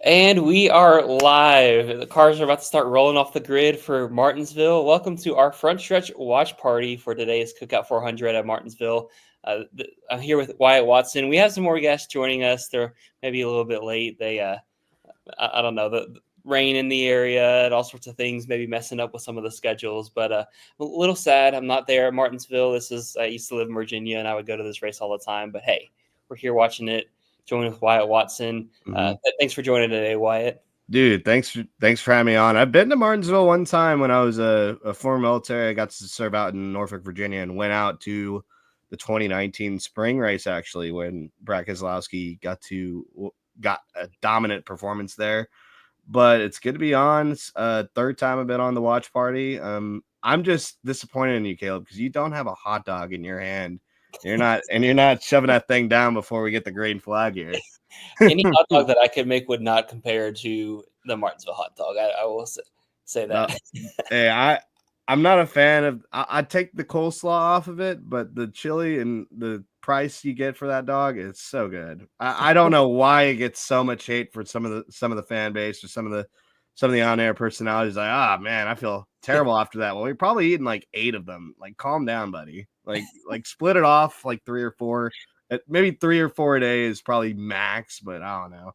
And we are live. The cars are about to start rolling off the grid for Martinsville. Welcome to our Frontstretch watch party for today's Cookout 400 at Martinsville. I'm here with Wyatt Watson. We have some more guests joining us. They're maybe a little bit late. I don't know, the rain in the area and all sorts of things, maybe messing up with some of the schedules. But I'm a little sad I'm not there at Martinsville. I used to live in Virginia, and I would go to this race all the time. But hey, we're here watching it. Joined with Wyatt Watson. Thanks for joining today, Wyatt. Dude, thanks for having me on. I've been to Martinsville one time when I was a former military. I got to serve out in Norfolk, Virginia, and went out to the 2019 spring race, actually, when Brad Keselowski got a dominant performance there. But it's good to be on. Third time I've been on the watch party. I'm just disappointed in you, Caleb, because you don't have a hot dog in your hand. You're not shoving that thing down before we get the green flag here. Any hot dog that I could make would not compare to the Martinsville hot dog. I will say that. Hey, I'm not a fan of. I take the coleslaw off of it, but the chili and the price you get for that dog is so good. I don't know why it gets so much hate for some of the fan base or some of the on-air personalities. Like, man, I feel terrible after that. Well, you're probably eating like 8 of them. Like, calm down, buddy. Like split it off like 3 or 4. Maybe 3 or 4 a day is probably max, but I don't know.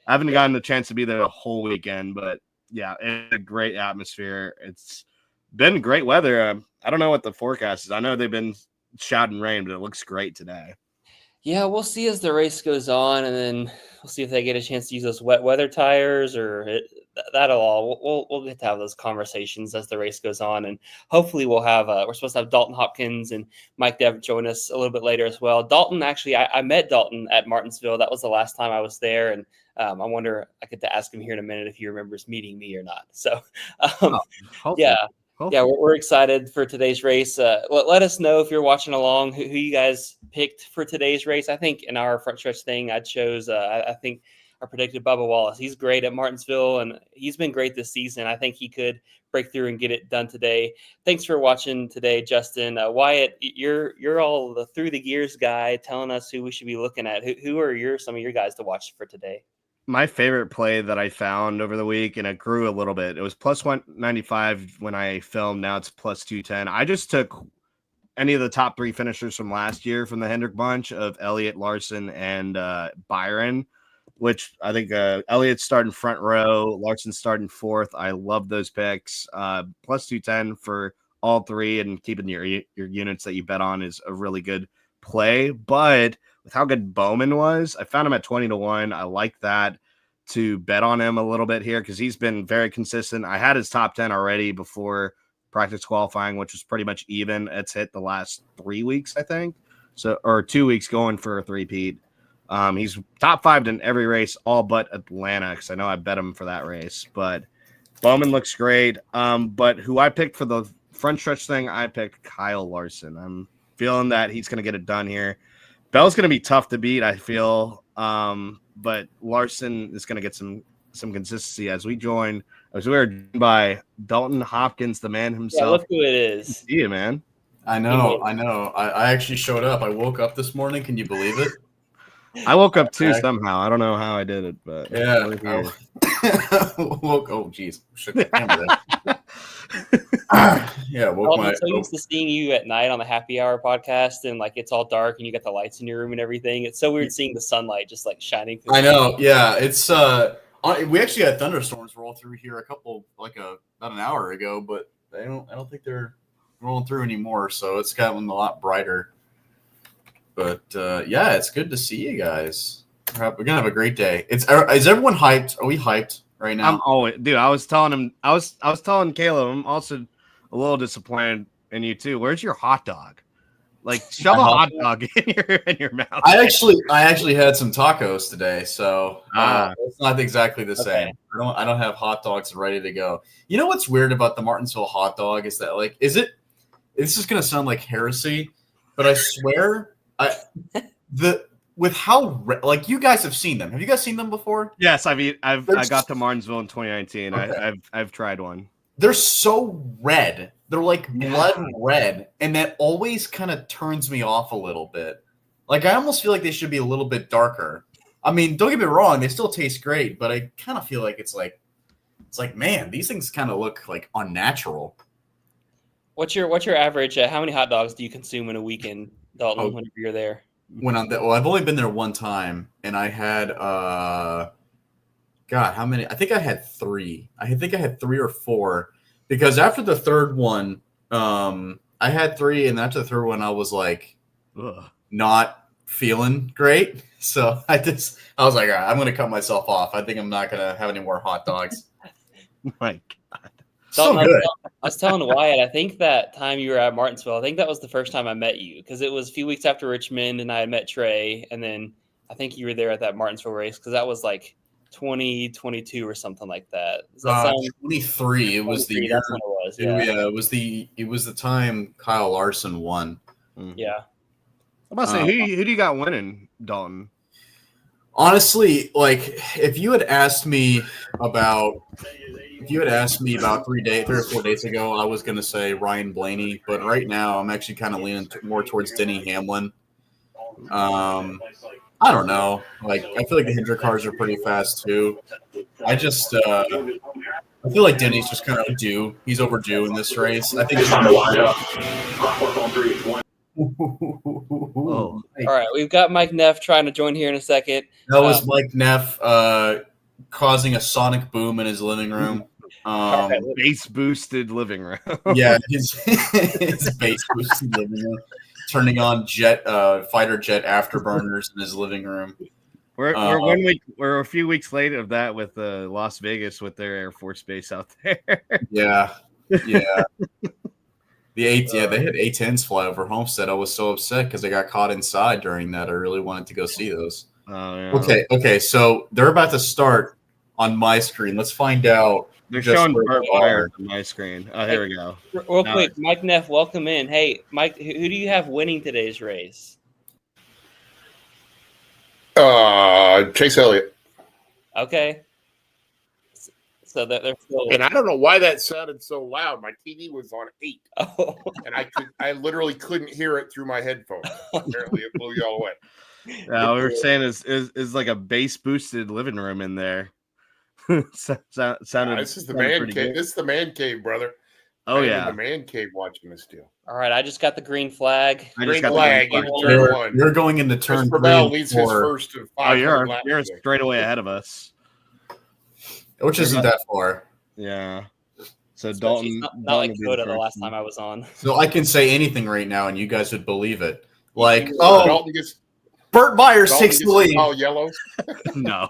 I haven't gotten the chance to be there the whole weekend, but yeah, it's a great atmosphere. It's been great weather. I don't know what the forecast is. I know they've been shouting rain, but it looks great today. Yeah, we'll see as the race goes on, and then we'll see if they get a chance to use those wet weather tires that'll all. We'll get to have those conversations as the race goes on, and hopefully we'll have. We're supposed to have Dalton Hopkins and Mike Neff join us a little bit later as well. Dalton, actually, I met Dalton at Martinsville. That was the last time I was there, and I wonder. I get to ask him here in a minute if he remembers meeting me or not. So, yeah. Hopefully. Yeah, we're excited for today's race. Let us know if you're watching along who you guys picked for today's race. I think in our front stretch thing, I chose, I think I predicted Bubba Wallace. He's great at Martinsville, and he's been great this season. I think he could break through and get it done today. Thanks for watching today, Justin. Wyatt, you're all the through the gears guy telling us who we should be looking at. Who are some of your guys to watch for today? My favorite play that I found over the week, and it grew a little bit. It was plus 195 when I filmed. Now it's plus 210. I just took any of the top 3 finishers from last year from the Hendrick bunch of Elliott, Larson, and Byron, which I think Elliott's starting front row, Larson's starting 4th. I love those picks. Plus 210 for all 3, and keeping your units that you bet on is a really good play. But with how good Bowman was, I found him at 20-1. I like that to bet on him a little bit here because he's been very consistent. I had his top 10 already before practice qualifying, which was pretty much even. It's hit the last 3 weeks, I think. Or 2 weeks going for a 3-peat. He's top 5 in every race, all but Atlanta, because I know I bet him for that race. But Bowman looks great. But who I picked for the front stretch thing, I picked Kyle Larson. I'm feeling that he's going to get it done here. Bell's going to be tough to beat, I feel. But Larson is going to get some consistency as we were joined by Dalton Hopkins, the man himself. Yeah, look who it is. See you, man. I know. I actually showed up. I woke up this morning. Can you believe it? I woke up too somehow. I don't know how I did it, but yeah. Oh, geez. Shook the camera there. Yeah, I'm so used to seeing you at night on the happy hour podcast, and like it's all dark and you got the lights in your room and everything. It's so weird seeing the sunlight just like shining through. I know. Yeah, it's we actually had thunderstorms roll through here about an hour ago, but I don't think they're rolling through anymore, so it's gotten a lot brighter. But yeah, it's good to see you guys. We're gonna have a great day. Is everyone hyped? Are we hyped right now? I'm always, dude. I was telling Caleb. I'm also a little disappointed in you too. Where's your hot dog? Like, shove a hot dog in your mouth. I actually had some tacos today, so it's not exactly the same. I don't have hot dogs ready to go. You know what's weird about the Martinsville hot dog is that this is gonna sound like heresy, but I swear with how you guys have seen them. Have you guys seen them before? Yes, I got to Martinsville in 2019. I've tried one. They're so red. They're like blood red, and that always kind of turns me off a little bit. Like I almost feel like they should be a little bit darker. I mean, don't get me wrong, they still taste great, but I kind of feel like it's like, man, these things kind of look like unnatural. What's your average? How many hot dogs do you consume in a weekend, Dalton? Whenever you're there, I've only been there one time, and I had God, how many? I think I had 3. I think I had 3 or 4, because after the third one, I had 3, and after the third one, I was like, not feeling great. So I was like, all right, I'm going to cut myself off. I think I'm not going to have any more hot dogs. My God. So good. I was telling Wyatt, I think that time you were at Martinsville, I think that was the first time I met you, because it was a few weeks after Richmond, and I had met Trey, and then I think you were there at that Martinsville race, because that was like 2022 or something like that. Does that sound 23? It was the year. That's when it was. Yeah. It was the time Kyle Larson won. Yeah. I'm about to say, who do you got winning, Dalton? Honestly, like if you had asked me about 3 or 4 days ago, I was going to say Ryan Blaney, but right now I'm actually kind of leaning more towards Denny Hamlin. I don't know. Like I feel like the Hendrick cars are pretty fast too. I just I feel like Denny's just kind of due. He's overdue in this race. I think it's going to line up. All right, we've got Mike Neff trying to join here in a second. That was Mike Neff causing a sonic boom in his living room. Bass boosted living room. Yeah, his bass boosted living room. Turning on fighter jet afterburners in his living room. We're a few weeks late of that with Las Vegas with their Air Force Base out there. Yeah. They had A-10s fly over Homestead. I was so upset because I got caught inside during that. I really wanted to go see those. Oh, yeah. Okay. So they're about to start on my screen. Let's find out. They're showing Burt Myers on my screen. Oh, here we go. Real quick, Mike Neff, welcome in. Hey, Mike, who do you have winning today's race? Chase Elliott. Okay. So they're still. And I don't know why that sounded so loud. My TV was on 8, Oh. and I literally couldn't hear it through my headphones. Apparently, it blew y'all away. Yeah, we were saying is like a bass boosted living room in there. This is the man cave. This is the man cave, brother. Oh, I'm yeah. in the man cave watching this deal. All right, I just got the green flag. Green flag. You're going into turn 3. Bell leads his first of 5. You're straight away ahead of us. Which isn't that far. Yeah. So Dalton, not like Coda the last time I was on. So I can say anything right now, and you guys would believe it. Like, Burt Myers takes the lead. All yellow. No.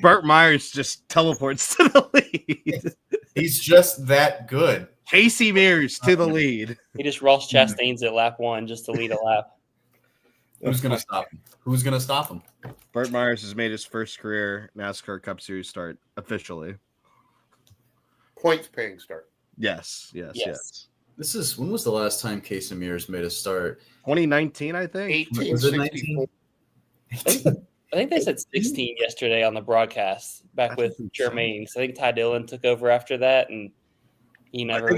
Burt Myers just teleports to the lead. He's just that good. Casey Mears to the lead. He just Ross Chastain's at lap 1 just to lead a lap. Who's going to stop him? Who's going to stop him? Burt Myers has made his first career NASCAR Cup Series start officially. Points paying start. Yes. When was the last time Casey Mears made a start? 2019, I think. 1864. I think they said 16 yesterday on the broadcast back with Jermaine. So I think Ty Dillon took over after that, and he never.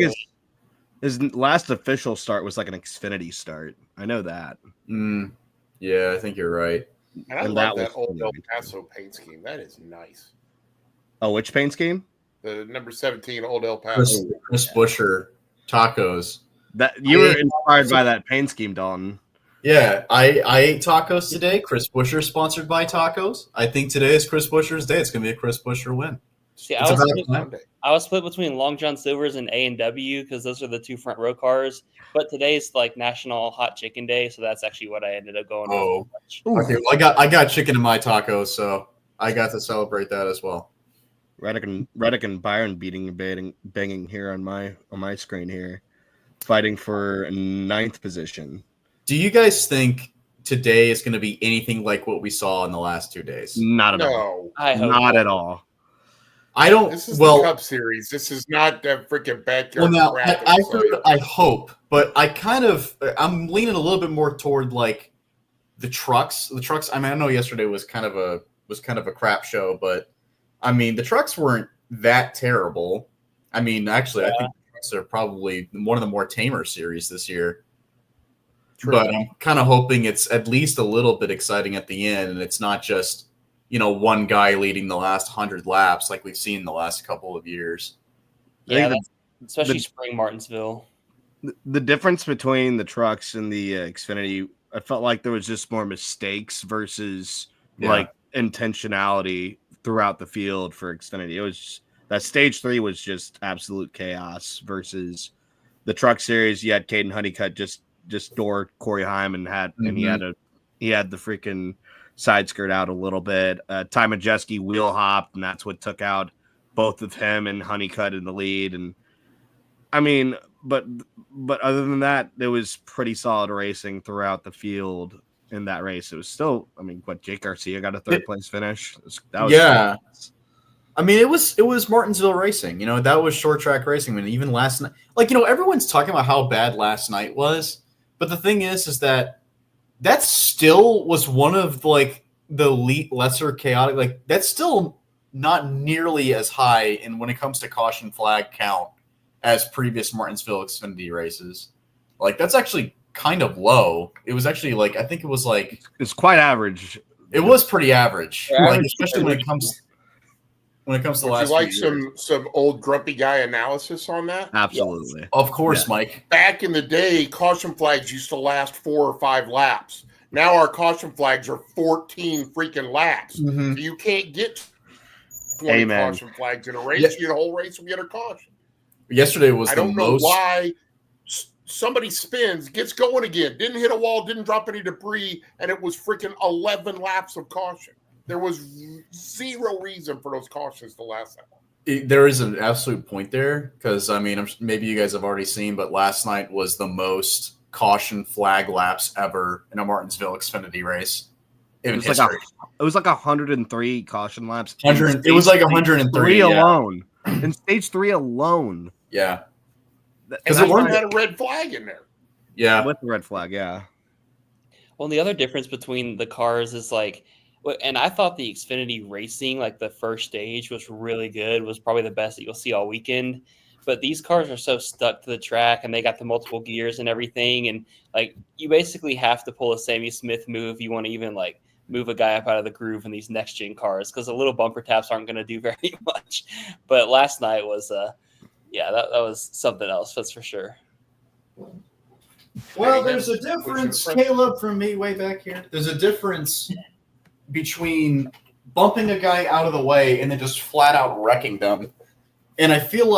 His last official start was like an Xfinity start. I know that. Yeah, I think you're right. And I love that old El Paso paint scheme. That is nice. Oh, which paint scheme? The number 17 old El Paso. Chris Buescher tacos. That you were inspired by that paint scheme, Dalton. Yeah, I ate tacos today. Chris Buescher sponsored by tacos. I think today is Chris Buescher's day. It's going to be a Chris Buescher win. See, I was split between Long John Silver's and A&W because those are the 2 front row cars. But today's like National Hot Chicken Day, so that's actually what I ended up going with. Okay. Well, I got chicken in my tacos, so I got to celebrate that as well. Reddick and Byron banging here on my screen here, fighting for 9th position. Do you guys think today is going to be anything like what we saw in the last 2 days? Not at all. I hope not at all. I don't. This is the Cup Series. This is not that freaking backyard. Well, now I hope, but I'm leaning a little bit more toward like the trucks. The trucks. I mean, I know yesterday was kind of a crap show, but I mean the trucks weren't that terrible. I mean, actually, I think the trucks are probably one of the more tamer series this year. True. But I'm kind of hoping it's at least a little bit exciting at the end, and it's not just one guy leading the last 100 laps like we've seen the last couple of years. Yeah, especially spring Martinsville. The difference between the trucks and the Xfinity, I felt like there was just more mistakes versus like intentionality throughout the field for Xfinity. It was that stage 3 was just absolute chaos versus the truck series. You had Caden Honeycutt just door Corey Heim and he had the freaking side skirt out a little bit. Ty Majeski wheel hopped, and that's what took out both of him and Honeycutt in the lead. And I mean, but other than that, there was pretty solid racing throughout the field in that race. It was still, I mean, Jake Garcia got a third place finish. That was fast. I mean, it was Martinsville racing. That was short track racing. I mean, even last night, everyone's talking about how bad last night was, but the thing is that still was one of the lesser chaotic. That's still not nearly as high in when it comes to caution flag count as previous Martinsville Xfinity races. That's actually kind of low. It was actually I think it was it's quite average. It was pretty average, especially when it comes to the last. Would you like some old grumpy guy analysis on that? Absolutely, of course, Mike. Back in the day, caution flags used to last 4 or 5 laps. Now our caution flags are 14 freaking laps. Mm-hmm. So you can't get 20 caution flags in a race. The whole race will get a caution. Yesterday was I don't know why somebody spins, gets going again, didn't hit a wall, didn't drop any debris, and it was freaking 11 laps of caution. There was zero reason for those cautions to last that long. There is an absolute point there because, I mean, maybe you guys have already seen, but last night was the most caution flag laps ever in a Martinsville Xfinity race. It was like 103 caution laps. It was like 103 alone. In stage 3 alone. Yeah. Because it had a red flag in there. Yeah. With the red flag, yeah. Well, the other difference between the cars is and I thought the Xfinity racing, the first stage was really good, was probably the best that you'll see all weekend. But these cars are so stuck to the track and they got the multiple gears and everything. And you basically have to pull a Sammy Smith move. You want to even move a guy up out of the groove in these next gen cars because the little bumper taps aren't going to do very much. But last night was, that was something else. That's for sure. Well, there's a difference, Caleb, from me way back here. There's a difference between bumping a guy out of the way and then just flat out wrecking them. And I feel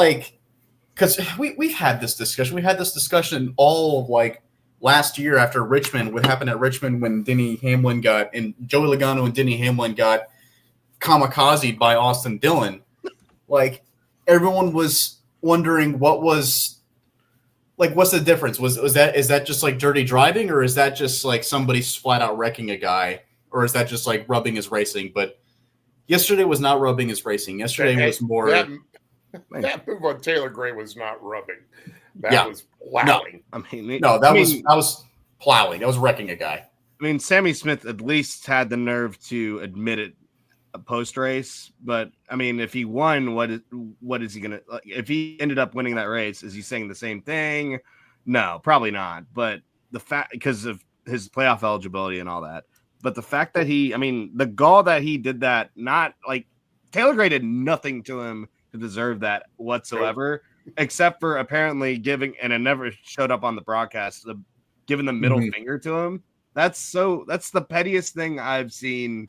because we've had this discussion. We had this discussion all of last year after Richmond, what happened at Richmond when Denny Hamlin and Joey Logano and Denny Hamlin got kamikazed by Austin Dillon. Everyone was wondering what's the difference? Is that just dirty driving, or is that just somebody flat out wrecking a guy, or is that just rubbing his racing? But yesterday was not rubbing his racing. Yesterday was more. That move on Taylor Gray was not rubbing. That was plowing. That was plowing. That was wrecking a guy. I mean, Sammy Smith at least had the nerve to admit it post race. But I mean, if he won, what is he gonna? If he ended up winning that race, is he saying the same thing? No, probably not. But the fact, because of his playoff eligibility and all that. But the fact that the gall that he did that, not Taylor Gray did nothing to him to deserve that whatsoever, except for apparently giving, and it never showed up on the broadcast, giving the middle finger to him. That's the pettiest thing I've seen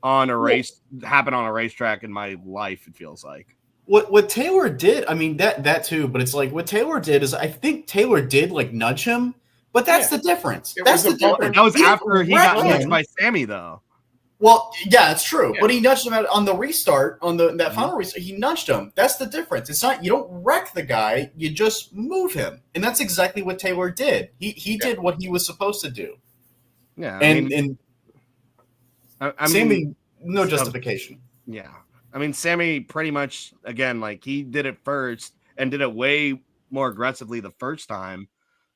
on a race happen on a racetrack in my life. It feels like what Taylor did. I mean that too, but it's what Taylor did is I think Taylor did nudge him, but that's the difference. That's the difference. That was after he got nudged by Sammy, though. Well, yeah, it's true. Yeah. But he nudged him out on the restart, on that final restart. He nudged him. That's the difference. It's not, you don't wreck the guy, you just move him. And that's exactly what Taylor did. He did what he was supposed to do. Yeah. Sammy, no justification. Yeah. I mean, Sammy pretty much, again, he did it first and did it way more aggressively the first time.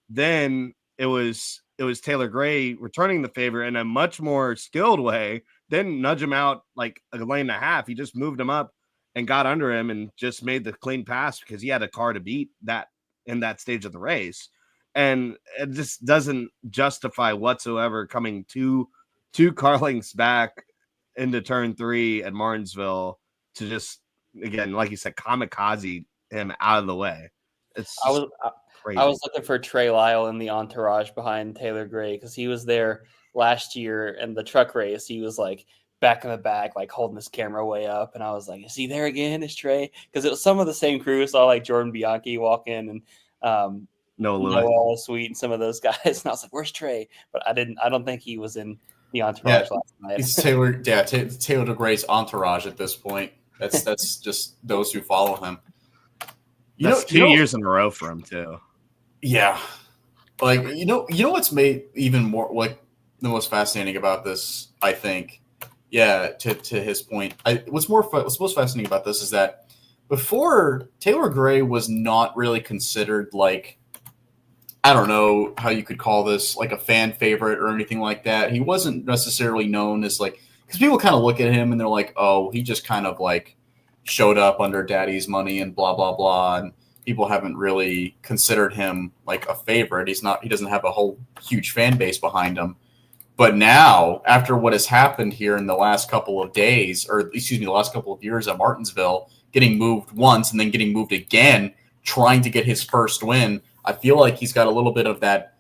Then it was Taylor Gray returning the favor in a much more skilled way. Didn't nudge him out a lane and a half. He just moved him up and got under him and just made the clean pass because he had a car to beat that in that stage of the race. And it just doesn't justify whatsoever coming two car lengths back into turn 3 at Martinsville to just, again, like you said, kamikaze him out of the way. It's crazy. I was looking for Trey Lyle in the entourage behind Taylor Gray because he was there last year in the truck race. He was like back in the back, like holding his camera way up, and I was like, "Is he there again? Is Trey?" Because it was some of the same crew. Saw like Jordan Bianchi walk in and Noah Sweet and some of those guys, and I was like, "Where's Trey?" But I don't think he was in the entourage last night. It's Taylor. Yeah, Taylor Gray's entourage at this point. That's just those who follow him. That's 2 years in a row for him too. Yeah, like you know what's made even more like the most fascinating about this, I think. Yeah, to his point, what's most fascinating about this is that before Taylor Gray was not really considered like, I don't know how you could call this, like a fan favorite or anything like that. He wasn't necessarily known as like, because people kind of look at him and they're like, oh, he just kind of like showed up under daddy's money and blah, blah, blah. And people haven't really considered him like a favorite. He doesn't have a whole huge fan base behind him. But now, after what has happened here in the last couple of days, or excuse me, the last couple of years at Martinsville, getting moved once and then getting moved again, trying to get his first win, I feel like he's got a little bit of that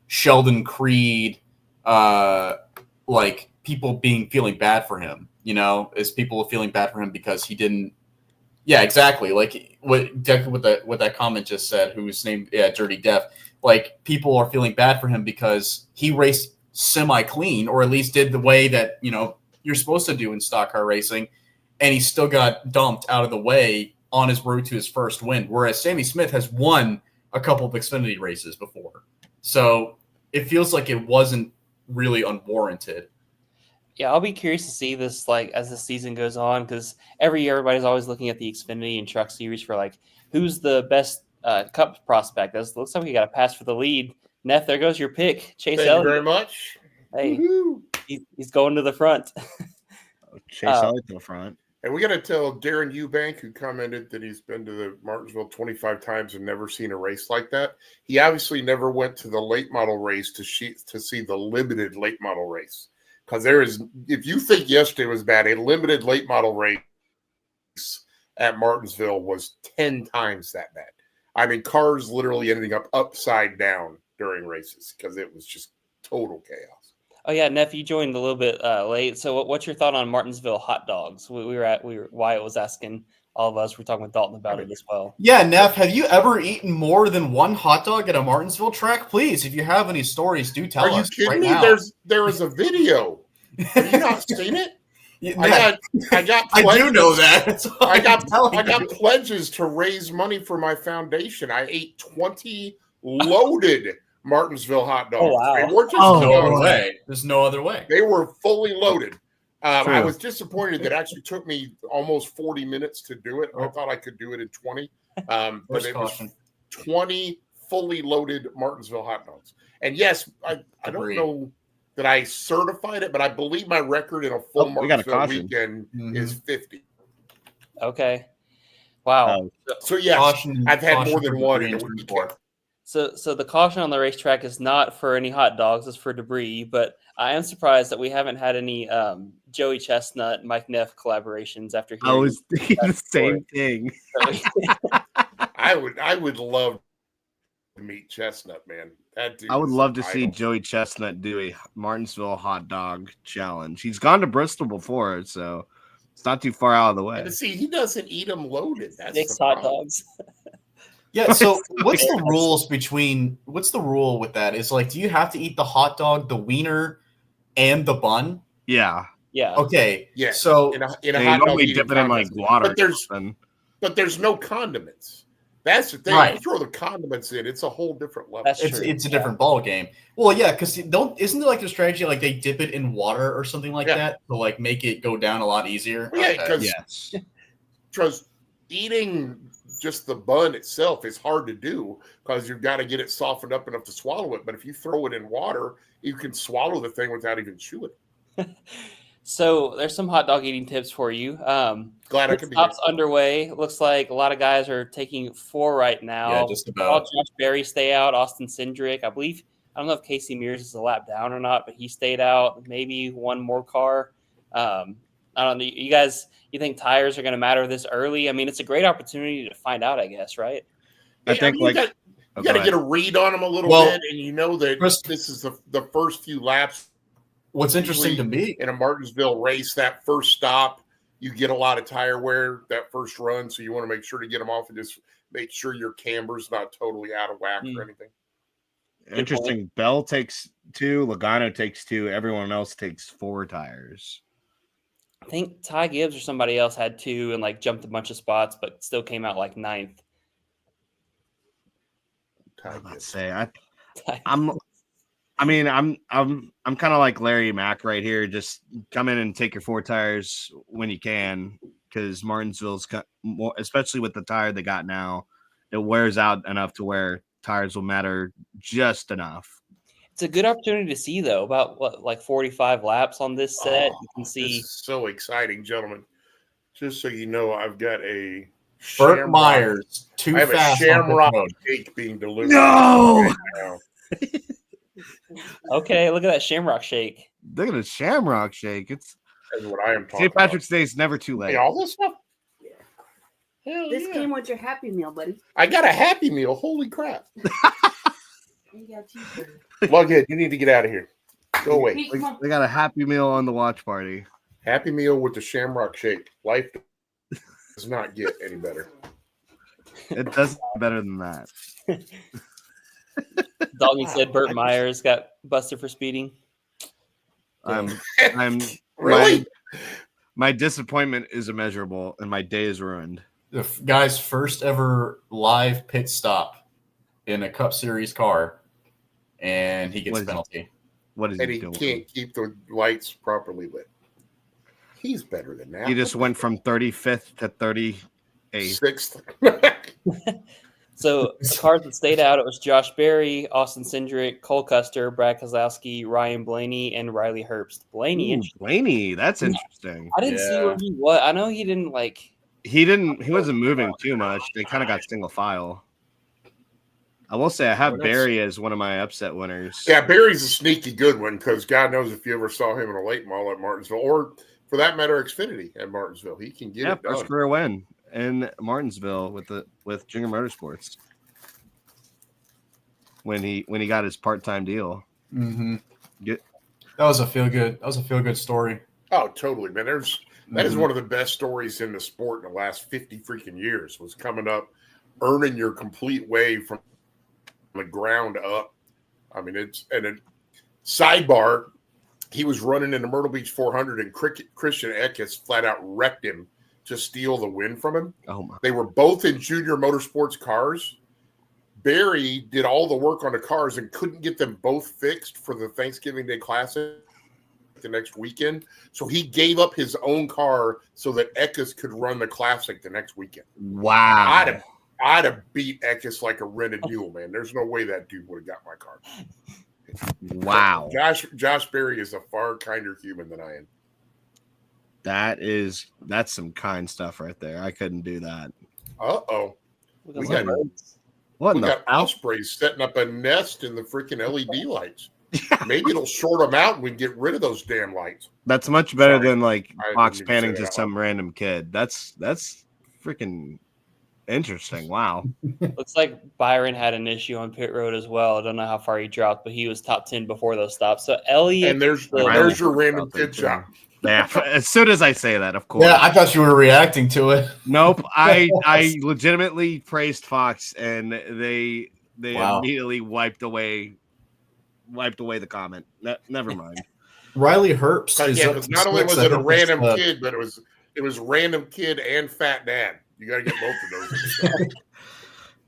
Sheldon Creed, like people feeling bad for him, is people feeling bad for him because he didn't. Yeah, exactly. Like what that comment just said, who's named Dirty Death. Like people are feeling bad for him because he raced semi-clean, or at least did the way that you're supposed to do in stock car racing, and he still got dumped out of the way on his road to his first win. Whereas Sammy Smith has won a couple of Xfinity races before, so it feels like it wasn't really unwarranted. Yeah, I'll be curious to see this like as the season goes on, because every year everybody's always looking at the Xfinity and Truck Series for like who's the best Cup prospect. It looks like we got a pass for the lead. Neff, there goes your pick, Chase Elliott. Thank you very much. Hey, he's going to the front. Chase Elliott to the front. And we got to tell Darren Eubank, who commented that he's been to the Martinsville 25 times and never seen a race like that. He obviously never went to the late model race to see the limited late model race. Because if you think yesterday was bad, a limited late model race at Martinsville was 10 times that bad. I mean, cars literally ending up upside down during races because it was just total chaos. Oh yeah, Neff, you joined a little bit late. So what's your thought on Martinsville hot dogs? Wyatt was asking all of us. We're talking with Dalton about it as well. Yeah, Neff, have you ever eaten more than one hot dog at a Martinsville track? Please, if you have any stories, do tell us. Are you kidding me? Now. There is a video. Have you not seen it? Yeah, I got. I do know that. I got pledges to raise money for my foundation. I ate 20 loaded Martinsville hot dogs. Oh, wow. They weren't just no other way. There's no other way. They were fully loaded. I was disappointed that it actually took me almost 40 minutes to do it. I thought I could do it in 20. But it was 20 fully loaded Martinsville hot dogs. And yes, I don't know that I certified it, but I believe my record in a full Martinsville weekend is 50. Okay. Wow. So yes, I've had more than one in a weekend. So the caution on the racetrack is not for any hot dogs, it's for debris. But I am surprised that we haven't had any Joey Chestnut, Mike Neff collaborations after hearing. I was thinking the same thing. I would love to meet Chestnut, man. I would love to see Joey Chestnut do a Martinsville hot dog challenge. He's gone to Bristol before, so it's not too far out of the way. And see, he doesn't eat them loaded. That's 6 hot dogs. Yeah, so what's the rule with that? Is like, do you have to eat the hot dog, the wiener, and the bun? Yeah. Yeah. Okay. Yeah. So in a hot dog dip it in like water. But there's no condiments. That's the thing. Right. You throw the condiments in, it's a whole different level. That's true. It's a different ball game. Well, yeah, because isn't there like a strategy like they dip it in water or something like that to like make it go down a lot easier? Well, yeah, because eating just the bun itself is hard to do because you've got to get it softened up enough to swallow it. But if you throw it in water, you can swallow the thing without even chewing it. So there's some hot dog eating tips for you. Glad I could be stops underway. Looks like a lot of guys are taking 4 right now. Yeah, just about. Josh Berry stay out. Austin Cindric, I believe. I don't know if Casey Mears is a lap down or not, but he stayed out. Maybe one more car. I don't know. You guys, you think tires are going to matter this early? I mean, it's a great opportunity to find out, I guess, right? I think you got to get a read on them a little bit, and you know that this is the first few laps. What's interesting to me in a Martinsville race, that first stop, you get a lot of tire wear that first run, so you want to make sure to get them off and just make sure your camber's not totally out of whack or anything. Interesting. Bell takes 2, Logano takes 2, everyone else takes 4 tires. I think Ty Gibbs or somebody else had 2 and like jumped a bunch of spots, but still came out like 9th. I'm about to say I'm kind of like Larry Mack right here. Just come in and take your 4 tires when you can, because Martinsville's more, especially with the tire they got now, it wears out enough to where tires will matter just enough. It's a good opportunity to see, though, about like 45 laps on this set. You can see. This is so exciting, gentlemen. Just so you know, I've got a Burt Myers too I have fast. A Shamrock shake being delivered. No. Right now. Okay, look at that Shamrock shake. Look at the Shamrock shake. That's what I am talking St. Patrick's about. Day is never too late. Hey, all this stuff. Hell this came with your Happy Meal, buddy. I got a Happy Meal. Holy crap! You got cheeseburger. Lughead, you need to get out of here. Go away. We got a Happy Meal on the watch party. Happy Meal with the Shamrock shake. Life does not get any better. It does better than that. Doggy said Burt Myers got busted for speeding. I'm really. My disappointment is immeasurable, and my day is ruined. The guy's first ever live pit stop in a Cup Series car, and he gets a penalty. What is and he he doing? Can't keep the lights properly lit. He's better than that. He just went from 35th to 38th. 6th. So the cars that stayed out, it was Josh Berry, Austin Cindric, Cole Custer, Brad Keselowski, Ryan Blaney, and Riley Herbst. Blaney, that's interesting. I didn't see where he was. I know he didn't like. He wasn't moving too much. They kind of got single file. I will say I have Barry as one of my upset winners. Yeah, Barry's a sneaky good one because God knows if you ever saw him in a late model at Martinsville, or for that matter, Xfinity at Martinsville, he can get it done. First career win in Martinsville with Junior Motorsports when he got his part-time deal. Mm-hmm. That was a feel good story. Oh, totally, man. That is one of the best stories in the sport in the last 50 freaking years, was coming up, earning your complete way from the ground up. I mean, a sidebar. He was running in the Myrtle Beach 400, and Christian Eckes flat out wrecked him to steal the win from him. Oh my! They were both in Junior Motorsports cars. Barry did all the work on the cars and couldn't get them both fixed for the Thanksgiving Day Classic the next weekend. So he gave up his own car so that Eckes could run the Classic the next weekend. Wow. I'd have beat Eckes like a rented mule, man. There's no way that dude would have got my car. Wow. Josh Berry is a far kinder human than I am. That's some kind stuff right there. I couldn't do that. Uh-oh. We got Ospreys setting up a nest in the freaking LED lights. Maybe it'll short them out and we can get rid of those damn lights. That's much better than like Fox panning to some random kid. That's freaking interesting. Wow. Looks like Byron had an issue on pit road as well. I don't know how far he dropped, but he was top 10 before those stops. So Elliott, and there's your random kid shot. Yeah, as soon as I say that, of course. Yeah, I thought you were reacting to it. Nope. I legitimately praised Fox, and they immediately wiped away the comment. Never mind. Riley Herbst is because not only was it a random kid, but it was random kid and fat dad. You got to get both of those.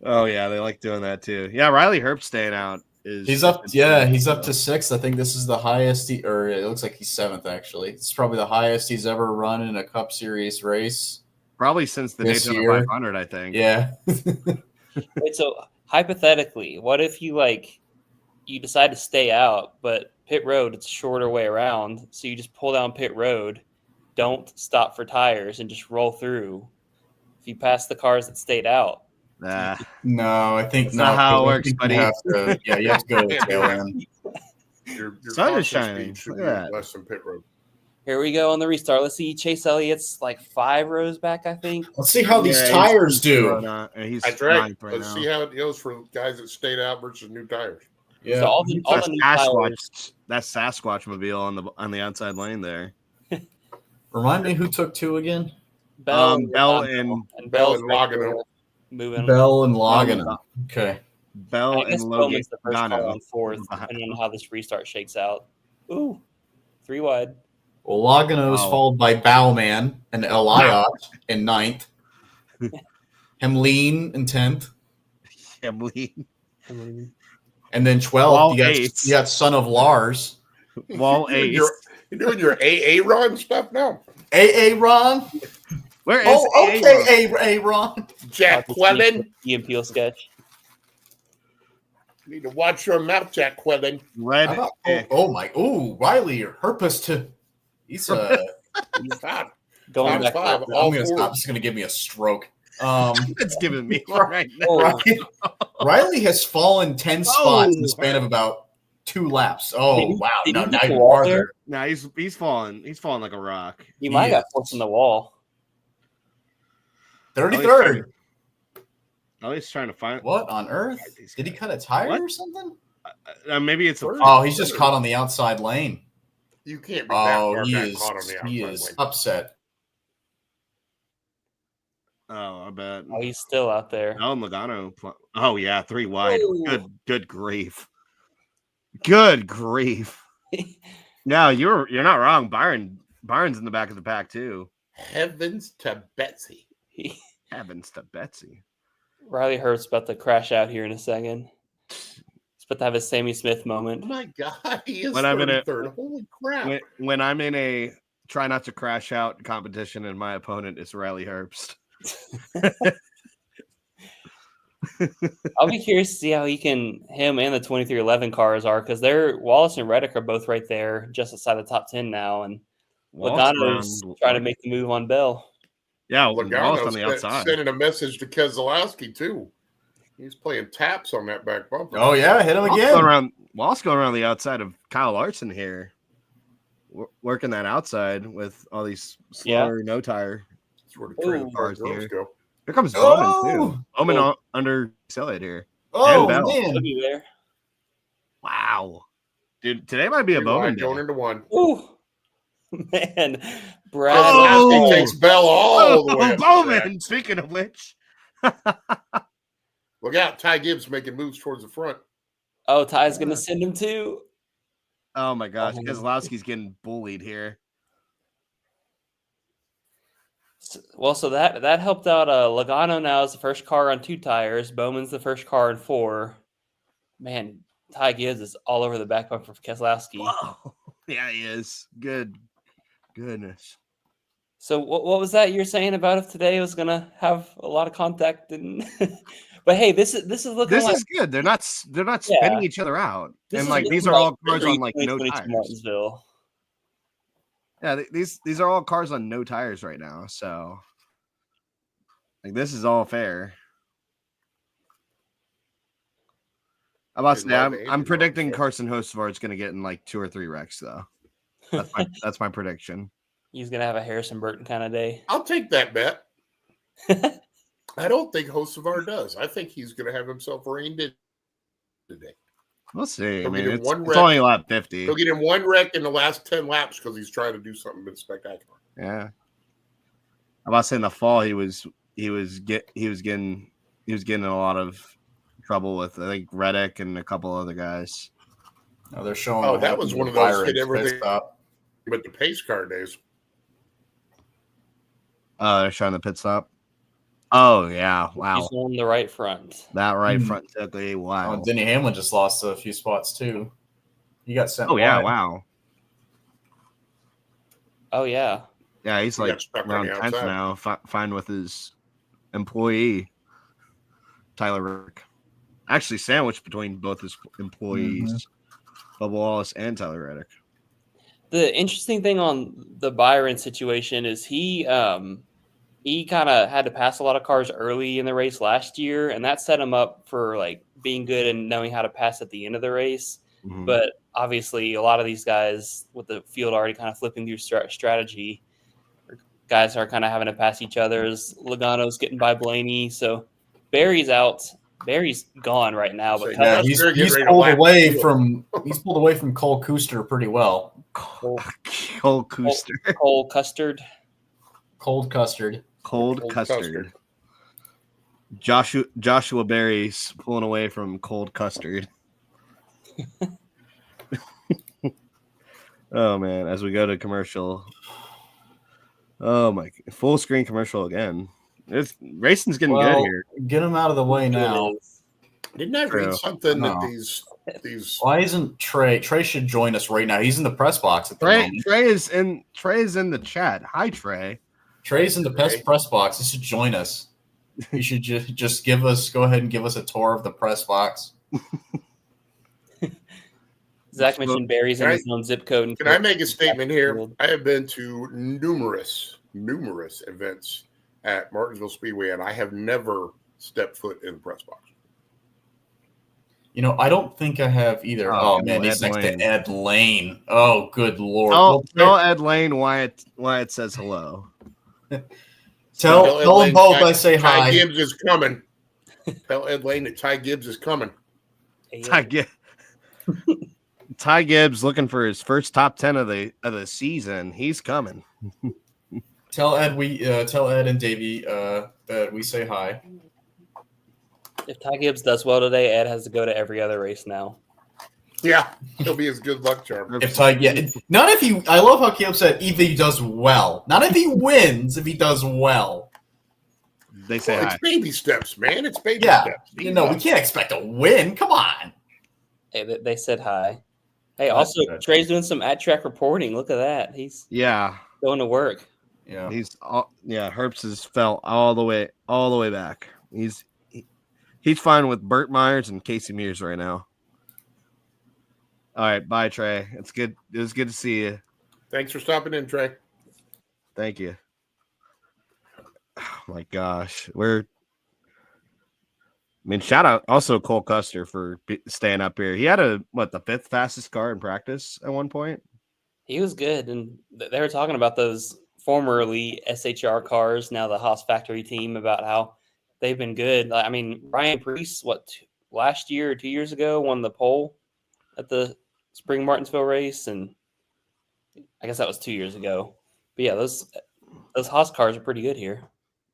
Oh yeah, they like doing that too. Yeah, Riley Herbst staying out. He's up to 6th. I think this is the highest, or it looks like he's 7th actually. It's probably the highest he's ever run in a Cup Series race. Probably since the Daytona 500, I think. Yeah. Wait, so hypothetically, what if you decide to stay out, but pit road, it's a shorter way around, so you just pull down pit road, don't stop for tires, and just roll through. If you pass the cars that stayed out. No, I think that's not how it works, buddy. You have to go to the tail end. Your sun is shining. should Look at that. Less than pit road. Here we go on the restart. Let's see. Chase Elliott's like 5 rows back, I think. Let's see how these Yeah, tires do. He's That's right. ninth right Let's now. see how it goes for guys that stayed out versus new tires. Yeah. So all the new tires. That's Sasquatch mobile on the outside lane there. Remind me who took 2 again? Bell and Bell and Logano. moving. Bell and Logano. Okay. Bell I guess and Bowman's the first car Logano. on 4th, depending on how this restart shakes out. Ooh, 3 wide. Well, Logano is followed by Bowman and Eliot in 9th. Hemleen in 10th. Hemleen. And then 12th, you got son of Lars. Wall 8. You're doing your AA Ron stuff now. AA Ron? Where is AA Ron? Jack Quellen. Ian Peel sketch. You need to watch your mouth, Jack Quellen. Red. Riley or Herpes to. He's He's hot. Going back 5. I'm gonna stop. It's gonna give me a stroke. It's giving me one right now. Riley has fallen 10 spots in the span of about 2 laps. Oh wow! No, now you're farther. Nah, he's falling. He's falling like a rock. He might have forced in the wall. 33rd. Oh, he's trying to find What on earth? Did he cut a tire or something? Maybe it's He's just caught on the outside lane. You can't be that far he back is. caught on the outside He is lane. upset. Oh, I bet. Oh, he's still out there. Oh, Logano. Oh yeah, 3 wide. Ooh. Good grief. Good grief. No, you're not wrong. Byron's in the back of the pack too. Heavens to Betsy. Heavens to Betsy. Riley Hurt's about to crash out here in a second. He's about to have a Sammy Smith moment. Oh my God, he is When I'm in 33rd. Holy crap. When I'm in a try not to crash out competition and my opponent is Riley Herbst. I'll be curious to see how him and the 2311 cars are, because Wallace and Reddick are both right there just outside the top 10 now, and Logano's trying to make the move on Bell. Yeah, Wallace on the Logano's outside. sending a message to Keselowski too. He's playing taps on that back bumper. Oh yeah, hit him again. Wallace going around the outside of Kyle Larson here, working that outside with all these slower no tire. That's where the trailer cars girls here. go. Here comes Bowman too. Bowman under Elliott here. Oh Bell. man! He'll be there. Wow, dude, today might be a Bowman day. Going into 1. Ooh, man, Brad. Keselowski takes Bell all the way up. Bowman. Speaking of which, Look out, Ty Gibbs making moves towards the front. Oh, Ty's gonna send him too. oh my gosh, Keselowski's getting bullied here. Well, so that helped out. Logano now is the first car on 2 tires. Bowman's the first car on 4. Man, Ty Gibbs is all over the back bumper for Keselowski. Whoa. Yeah, he is. Goodness. So what was that you're saying about if today was gonna have a lot of contact? And but hey, this is looking. This like, is good. They're not spinning each other out, and like these are all cars on like no tires. Martinsville. Yeah, these are all cars on no tires right now. So, like, this is all fair. I'm about to say, I'm predicting Carson Hocevar is going to get in like 2 or 3 wrecks, though. That's my prediction. He's gonna have a Harrison Burton kind of day. I'll take that bet. I don't think Hocevar does. I think he's going to have himself reined in today. We'll see. He'll I mean, get in it's 1 wreck. only lap 50. He'll get in 1 wreck in the last 10 laps because he's trying to do something spectacular. Yeah. I'm about to say in the fall he was getting in a lot of trouble with I think Reddick and a couple other guys. Oh, they're showing. Oh, that was one of those hit everything but the pace car days. Oh, they're showing the pit stop. Oh yeah, wow. He's on the right front. That right front took a while. Oh, Denny Hamlin just lost a few spots too. He got sent. Oh yeah, wide. wow. Oh yeah. Yeah, he's like around 10th now, fine with his employee, Tyler Reddick. Actually, sandwiched between both his employees, Bubba Wallace and Tyler Reddick. The interesting thing on the Byron situation is he kind of had to pass a lot of cars early in the race last year, and that set him up for like being good and knowing how to pass at the end of the race. But obviously, a lot of these guys with the field already kind of flipping through strategy, guys are kind of having to pass each other's. Logano's getting by Blaney, so Barry's out. Barry's gone right now, but yeah, he's pulled away from Cole Cooster pretty well. Cole Cooster. Cole Custard. Cold custard. Cold custard. Joshua Berry's pulling away from cold custard. Oh man, as we go to commercial. Oh my, full screen commercial again. Racing's getting good here. Get him out of the way now. Didn't I read something that these Why isn't Trey? Trey should join us right now. He's in the press box at the moment. Trey is in the chat. Hi Trey. Trey's in the press box. He should join us. He should just go ahead and give us a tour of the press box. Zach mentioned Barry's in his own zip code. Can I make a statement here? I have been to numerous events at Martinsville Speedway, and I have never stepped foot in the press box. You know, I don't think I have either. Oh man, he's next to Ed Lane. Oh, good lord! Tell Ed Lane Wyatt says hello. Tell them both I say hi. Ty Gibbs is coming. Tell Ed Lane that Ty Gibbs is coming. Ty Gibbs looking for his first top 10 of the season. He's coming. Tell Ed and Davey that we say hi. If Ty Gibbs does well today, Ed has to go to every other race now. Yeah, he'll be his good luck charm. Not if he. I love how Caleb said if he does well. Not if he wins. If he does well. They say hi. It's baby steps, man. It's baby steps. We can't expect a win. Come on. Hey, they said hi. Hey, also Trey's doing some at-track reporting. Look at that. He's going to work. Yeah, Herbst has fell all the way back. He's fine with Burt Myers and Casey Mears right now. All right, bye Trey. It's good. It was good to see you. Thanks for stopping in, Trey. Thank you. Oh my gosh, shout out also Cole Custer for staying up here. He had the 5th fastest car in practice at one point. He was good, and they were talking about those formerly SHR cars, now the Haas factory team, about how they've been good. I mean, Ryan Preece, last year or 2 years ago, won the pole at the Spring Martinsville race, and I guess that was 2 years ago. But yeah, those Haas cars are pretty good here.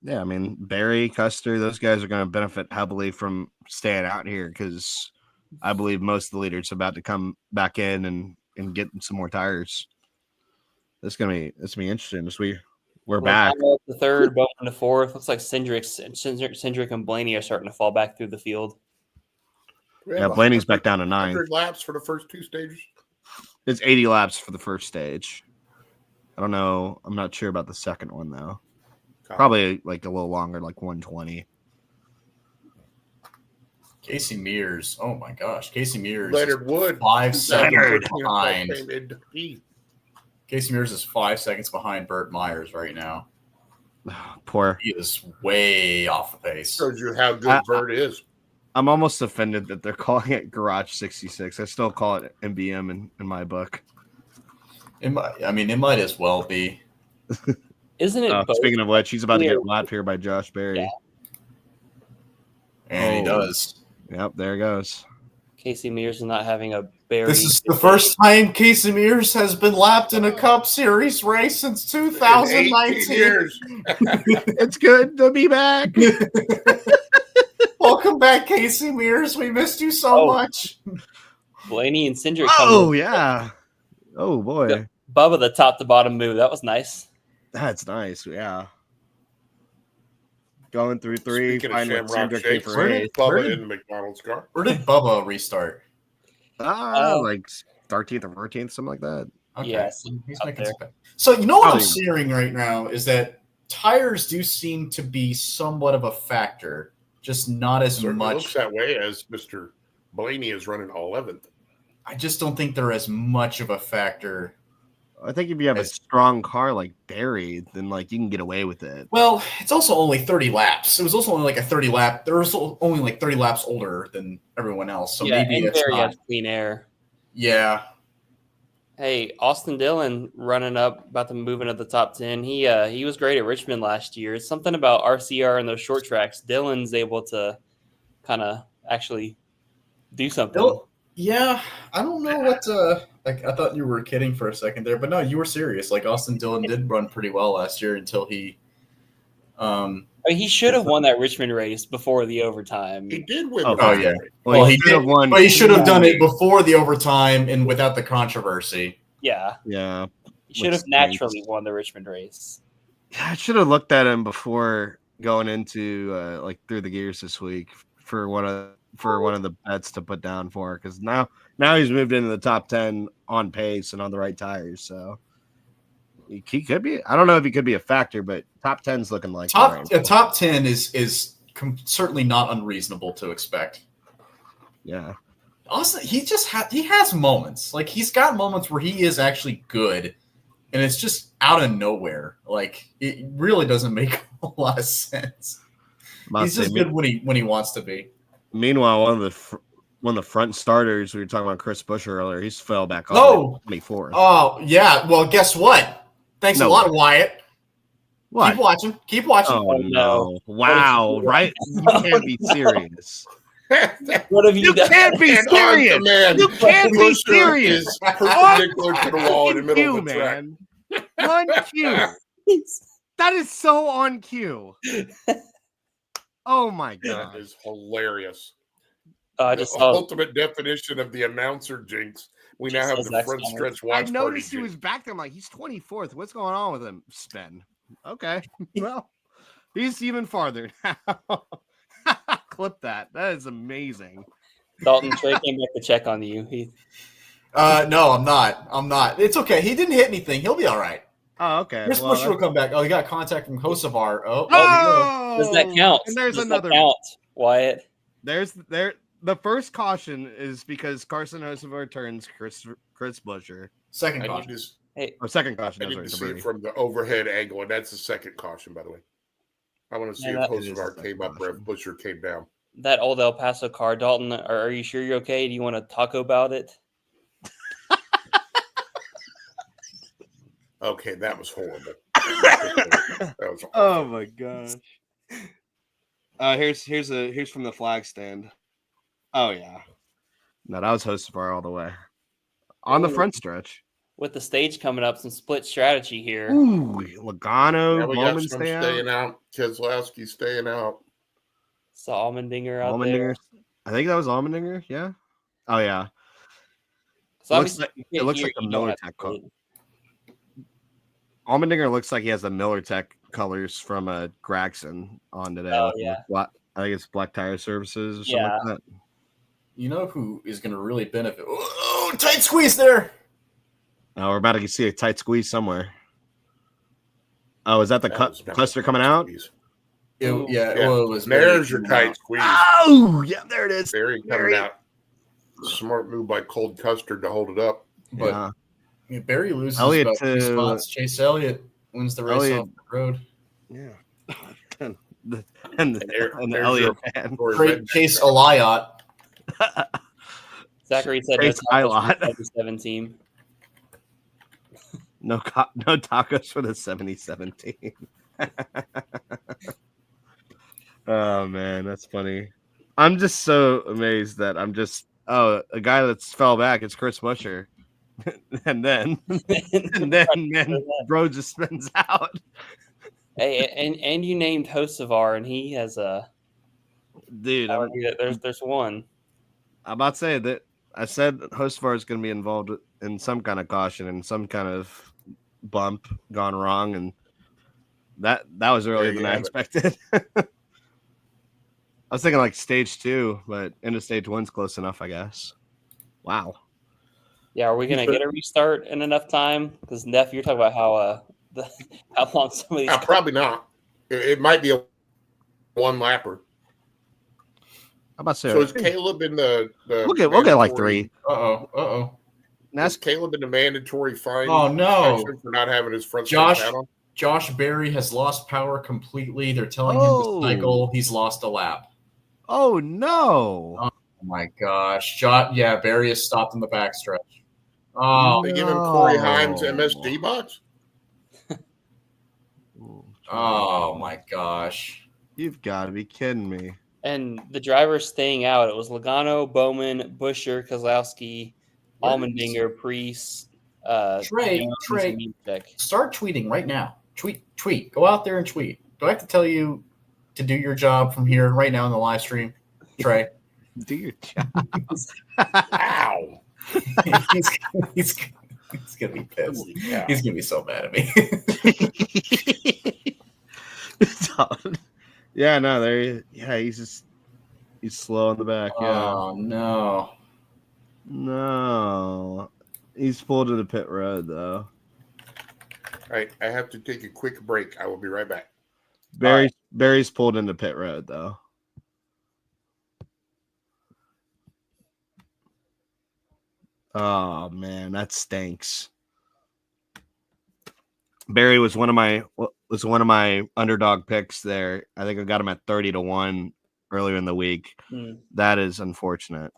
Yeah, I mean, Barry, Custer, those guys are going to benefit heavily from staying out here because I believe most of the leaders are about to come back in and get some more tires. It's gonna be interesting as we're back. The third, Bowman to fourth. Looks like Cindric and Blaney are starting to fall back through the field. Yeah, Blaney's back down to 9. 100 laps for the first 2 stages. It's 80 laps for the first stage. I don't know. I'm not sure about the second one though. Probably like a little longer, like 120. Casey Mears. Oh my gosh. Casey Mears. Leonard Wood. 5 seconds behind. Casey Mears is 5 seconds behind Burt Myers right now. Poor. He is way off the pace. Shows you how good Burt is. I'm almost offended that they're calling it Garage 66. I still call it MBM in my book. It might as well be. Isn't it? Speaking of which, he's about to get lapped here by Josh Berry. Yeah. And he does. Yep, there goes. Casey Mears is not having a Berry. This is the first time Casey Mears has been lapped in a Cup Series race since 2019. It's good to be back. Welcome back, Casey Mears. We missed you so much. Blaney and Cindric. Oh, yeah. Oh, boy. Bubba, the top to bottom move. That was nice. That's nice. Yeah. Going through 3. Finding Cindric for 8. Bubba in the McDonald's car. Where did Bubba restart? Like 13th or 14th, something like that. Okay. Yes. He's making some. So you know what I'm seeing right now is that tires do seem to be somewhat of a factor, just not as much. Looks that way as Mr. Blaney is running 11th. I just don't think they're as much of a factor. I think if you have a strong car like Barry, then like you can get away with it. Well, it's also only 30 laps. It was also only like a 30 lap. There was only like 30 laps older than everyone else. So maybe and it's Barry not. has clean air. Yeah. Hey, Austin Dillon running up, about to move into the top 10. He was great at Richmond last year. It's something about RCR and those short tracks. Dillon's able to kind of actually do something. Yeah, I don't know what. I thought you were kidding for a second there, but no, you were serious. Like Austin Dillon did run pretty well last year until he. I mean, he should have won that Richmond race before the overtime. He did win. Oh, the yeah. race. Well, he should have won. But he should have done it before the overtime and without the controversy. Yeah. Yeah. He should have naturally won the Richmond race. I should have looked at him before going into like through the gears this week for one of the bets to put down for, because now he's moved into the top 10 on pace and on the right tires. So he could be. I don't know if he could be a factor, but top 10's looking like top 10 is certainly not unreasonable to expect. Yeah. Austin, he has moments. Like he's got moments where he is actually good, and it's just out of nowhere. Like it really doesn't make a lot of sense. He's just good when he wants to be. Meanwhile, one of the front starters, we were talking about Chris Buescher earlier, he's fell back off 24th. Oh yeah. Well, guess what? Thanks a lot, Wyatt. What? Keep watching. Oh no! Wow! Right? You can't be serious. What have you done? Can't be serious. You can't be serious. Is perpendicular to the wall in the middle of the track. On cue. That is so on cue. Oh my god! That is hilarious. I just saw ultimate definition of the announcer jinx. We now have the front stretch watch. I noticed he was back there. I'm like, he's 24th. What's going on with him, Sven? Okay, well, he's even farther now. Clip that. That is amazing. Dalton, Trey came back to check on you. No, I'm not. It's okay. He didn't hit anything. He'll be all right. Oh, okay. Chris Buescher will come back. Oh, he got contact from Kosovar. Does that count? And there's another count, Wyatt. The first caution is because Carson Kosovar turns Chris Buescher. Second caution. Second caution. I need to see it from the overhead angle, and that's the second caution, by the way. I want to see if Kosovar came up or if Buescher came down. That old El Paso car, Dalton. Are you sure you're okay? Do you want to talk about it? Okay, that was horrible. That was horrible. Oh my gosh. Here's from the flag stand. Oh yeah. No, that was Kosovar all the way. On the front stretch. With the stage coming up, some split strategy here. Ooh, Logano, we Bowman got some staying out. Keselowski staying out. Saw Allmendinger out there. I think that was Allmendinger, yeah. Oh yeah. So it looks like the Miller Tech color. Allmendinger looks like he has the Miller Tech colors from Gregson on today. Oh yeah. I think it's Black Tire Services or something like that. You know who is going to really benefit? Oh, tight squeeze there. Oh, we're about to see a tight squeeze somewhere. Oh, is that the cluster coming out? It was. There's your tight squeeze. Oh, yeah, there it is. Barry coming out. Smart move by Cold Custard to hold it up. But Barry loses Elliott about 2 spots. Chase Elliott wins the race off the road. Yeah. and the Elliott fan. Chase Eliott. Zachary said Chase Eliott. 77 team. No tacos for the 77 team. Oh man, that's funny. I'm just so amazed that a guy that's fell back. It's Chris Buescher, and then bro just spins out. Hey, and you named Kosovar, and he has a dude. There's one. I'm about to say that I said Kosovar is going to be involved in some kind of caution and some kind of bump gone wrong, and that was earlier than I expected. I was thinking like stage 2, but into stage 1's close enough, I guess. Wow. Yeah, are we gonna get a restart in enough time? Because Neff, you're talking about how long some of these. Probably not. It might be a one lapper. How about so? Is Caleb in the we'll get like 3. Is Caleb in the mandatory fine? Oh no! For not having his front Josh. hat on? Josh Berry has lost power completely. They're telling him to cycle. He's lost a lap. Oh no! Oh my gosh! Berry is stopped in the backstretch. Oh, They give him Corey Himes MSG box. oh my gosh. You've got to be kidding me. And the drivers staying out, it was Logano, Bowman, Busher, Kozlowski, Allmendinger, Priest, Trey, Jones, and Nemechek. start tweeting right now. Tweet. Go out there and tweet. Do I have to tell you to do your job from here right now in the live stream, Trey? Do your job. Ow! he's gonna be pissed. He's gonna be so mad at me. Yeah, no, he's slow in the back. Yeah. Oh no. No. He's pulled to the pit road though. All right, I have to take a quick break. I will be right back. Barry's pulled into pit road though. Oh man, that stinks. Barry was one of my underdog picks there. I think I got him at 30-1 earlier in the week. That is unfortunate.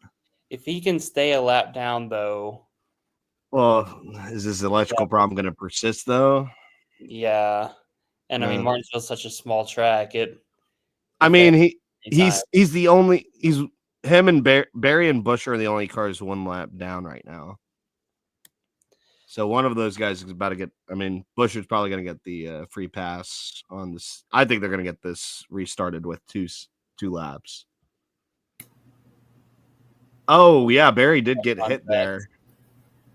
If he can stay a lap down, though. Well, is this electrical problem going to persist though? Yeah, and I mean Martinsville's such a small track. He's him and Barry and Busher are the only cars one lap down right now. So one of those guys is about to get. I mean, Busher's probably going to get the free pass on this. I think they're going to get this restarted with two laps. Oh yeah, Barry did get hit there.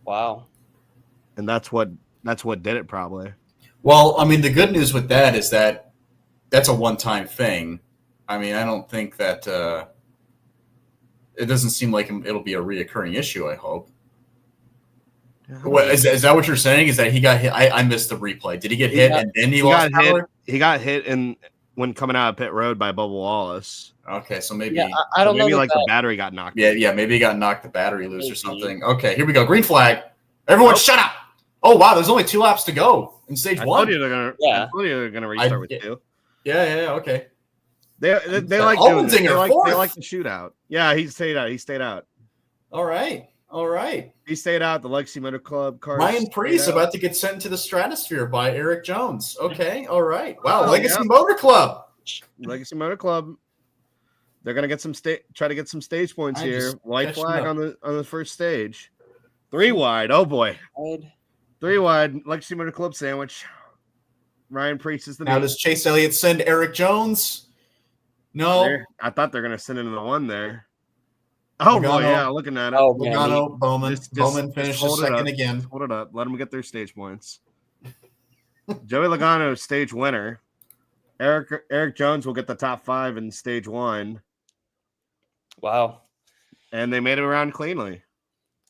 Wow. And that's what did it probably. Well, I mean, the good news with that is that that's a one-time thing. I mean, I don't think that it doesn't seem like it'll be a reoccurring issue. I hope. What, is that what you're saying? Is that he got hit? I missed the replay. Did he get hit and then he lost power? He got hit when coming out of pit road by Bubba Wallace. Okay, so maybe I don't know. Maybe the battery got knocked. Yeah, maybe he got knocked the battery loose or something. Okay, here we go. Green flag. Everyone, shut up. Oh wow, there's only 2 laps to go in stage 1. I told you they're gonna restart with 2. Yeah. Okay. They like doing this. They like the shootout. Yeah, he stayed out. All right. He stayed out. The Legacy Motor Club car. Ryan Priest about to get sent into the stratosphere by Eric Jones. Okay. All right. Wow. Legacy Motor Club. Legacy Motor Club. They're gonna get try to get some stage points here. White flag on the first stage. 3 wide. Oh boy. 3 wide. Legacy Motor Club sandwich. Ryan Priest is the now. Does Chase Elliott send Eric Jones? No. I thought they're gonna send into the one there. Oh boy, yeah, looking at it. Oh, Logano, Bowman. Bowman finishes second again. Hold it up. Let them get their stage points. Joey Logano, stage winner. Eric Jones will get the top 5 in stage 1. Wow. And they made it around cleanly.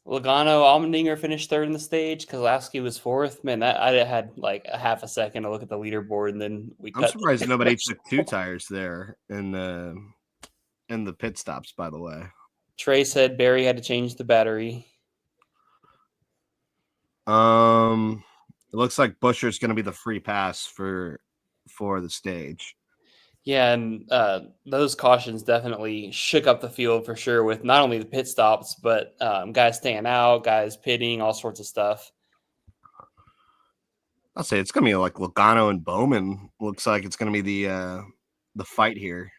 Logano, Allmendinger finished 3rd in the stage. Kozlowski was 4th. Man, I had like a half a second to look at the leaderboard, and then I'm surprised nobody took 2 tires there in the pit stops. By the way, Trey said Barry had to change the battery. It looks like Busher's going to be the free pass for the stage. Yeah, and those cautions definitely shook up the field for sure with not only the pit stops, but guys staying out, guys pitting, all sorts of stuff. I'll say it's going to be like Logano and Bowman. Looks like it's going to be the fight here.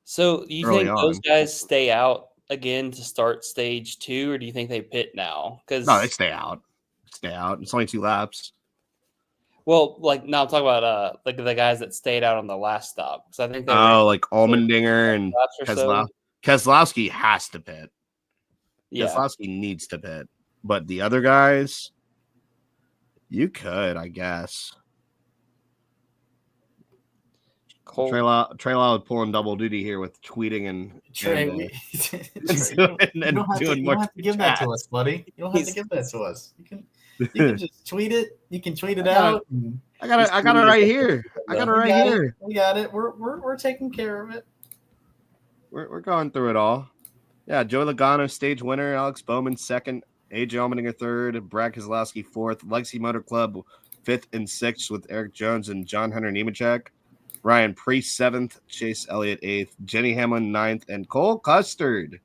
So do you think those guys stay out again to start stage 2, or do you think they pit now? No, they stay out. It's only 2 laps. Well, now I'm talking about the guys that stayed out on the last stop, because I think they like Allmendinger and Keselowski has to pit. Yeah. Keselowski needs to pit, but the other guys, you could, I guess. Trey Lau pulling double duty here with tweeting and Trey, and doing more. You don't have to give that to us, buddy. You don't have to give that to us. You can just tweet it. You can tweet it out. I got it right here. We got it. We're taking care of it. We're going through it all. Yeah, Joey Logano, stage winner. Alex Bowman, 2nd. AJ Allmendinger, 3rd. Brad Keselowski, 4th. Legacy Motor Club, 5th and 6th with Eric Jones and John Hunter Nemechek. Ryan Priest, 7th. Chase Elliott, 8th. Jenny Hamlin, 9th. And Cole Custard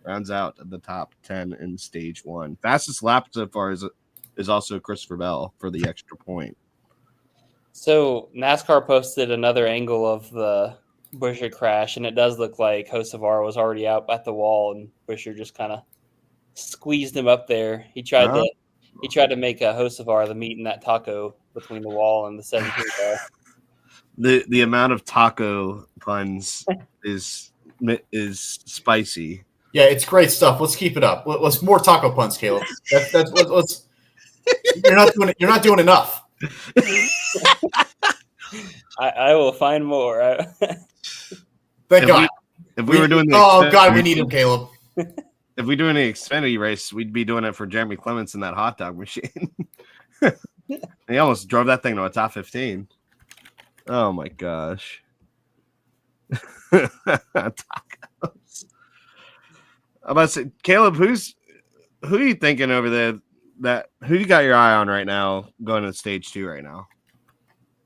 rounds out the top 10 in stage 1. Fastest lap so far is also Christopher Bell for the extra point. So NASCAR posted another angle of the Buescher crash, and it does look like Hocevar was already out at the wall, and Buescher just kind of squeezed him up there. He tried to make a Hocevar the meat in that taco between the wall and the 17 car. The amount of taco puns is spicy. Yeah, it's great stuff. Let's keep it up. Let's more taco puns, Caleb. Let's. You're not doing enough. I will find more. Thank God. If we were doing we need him, Caleb. If we do an Xfinity race, we'd be doing it for Jeremy Clements in that hot dog machine. He almost drove that thing to a top 15. Oh my gosh. Tacos. I'm about to say, Caleb, who are you thinking over there? Who you got your eye on right now going to stage 2 right now?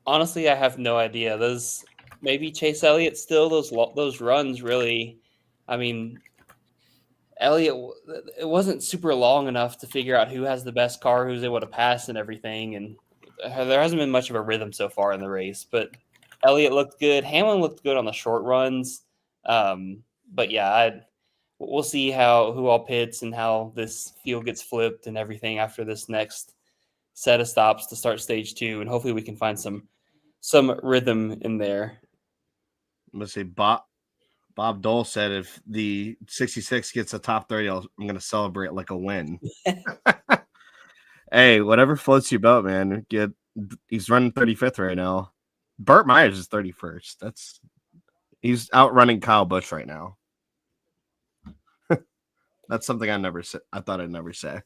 Honestly, I have no idea. Those maybe Chase Elliott still. Those runs really. I mean, Elliott. It wasn't super long enough to figure out who has the best car, who's able to pass, and everything. And there hasn't been much of a rhythm so far in the race. But Elliott looked good. Hamlin looked good on the short runs. But yeah, we'll see who all pits and how this field gets flipped and everything after this next set of stops to start stage 2, and hopefully we can find some rhythm in there. Let's see. Bob Dole said if the 66 gets a top 30, I'm going to celebrate like a win. Hey, whatever floats your boat, man. He's running 35th right now. Burt Myers is 31st. He's outrunning Kyle Busch right now. That's something I thought I'd never say.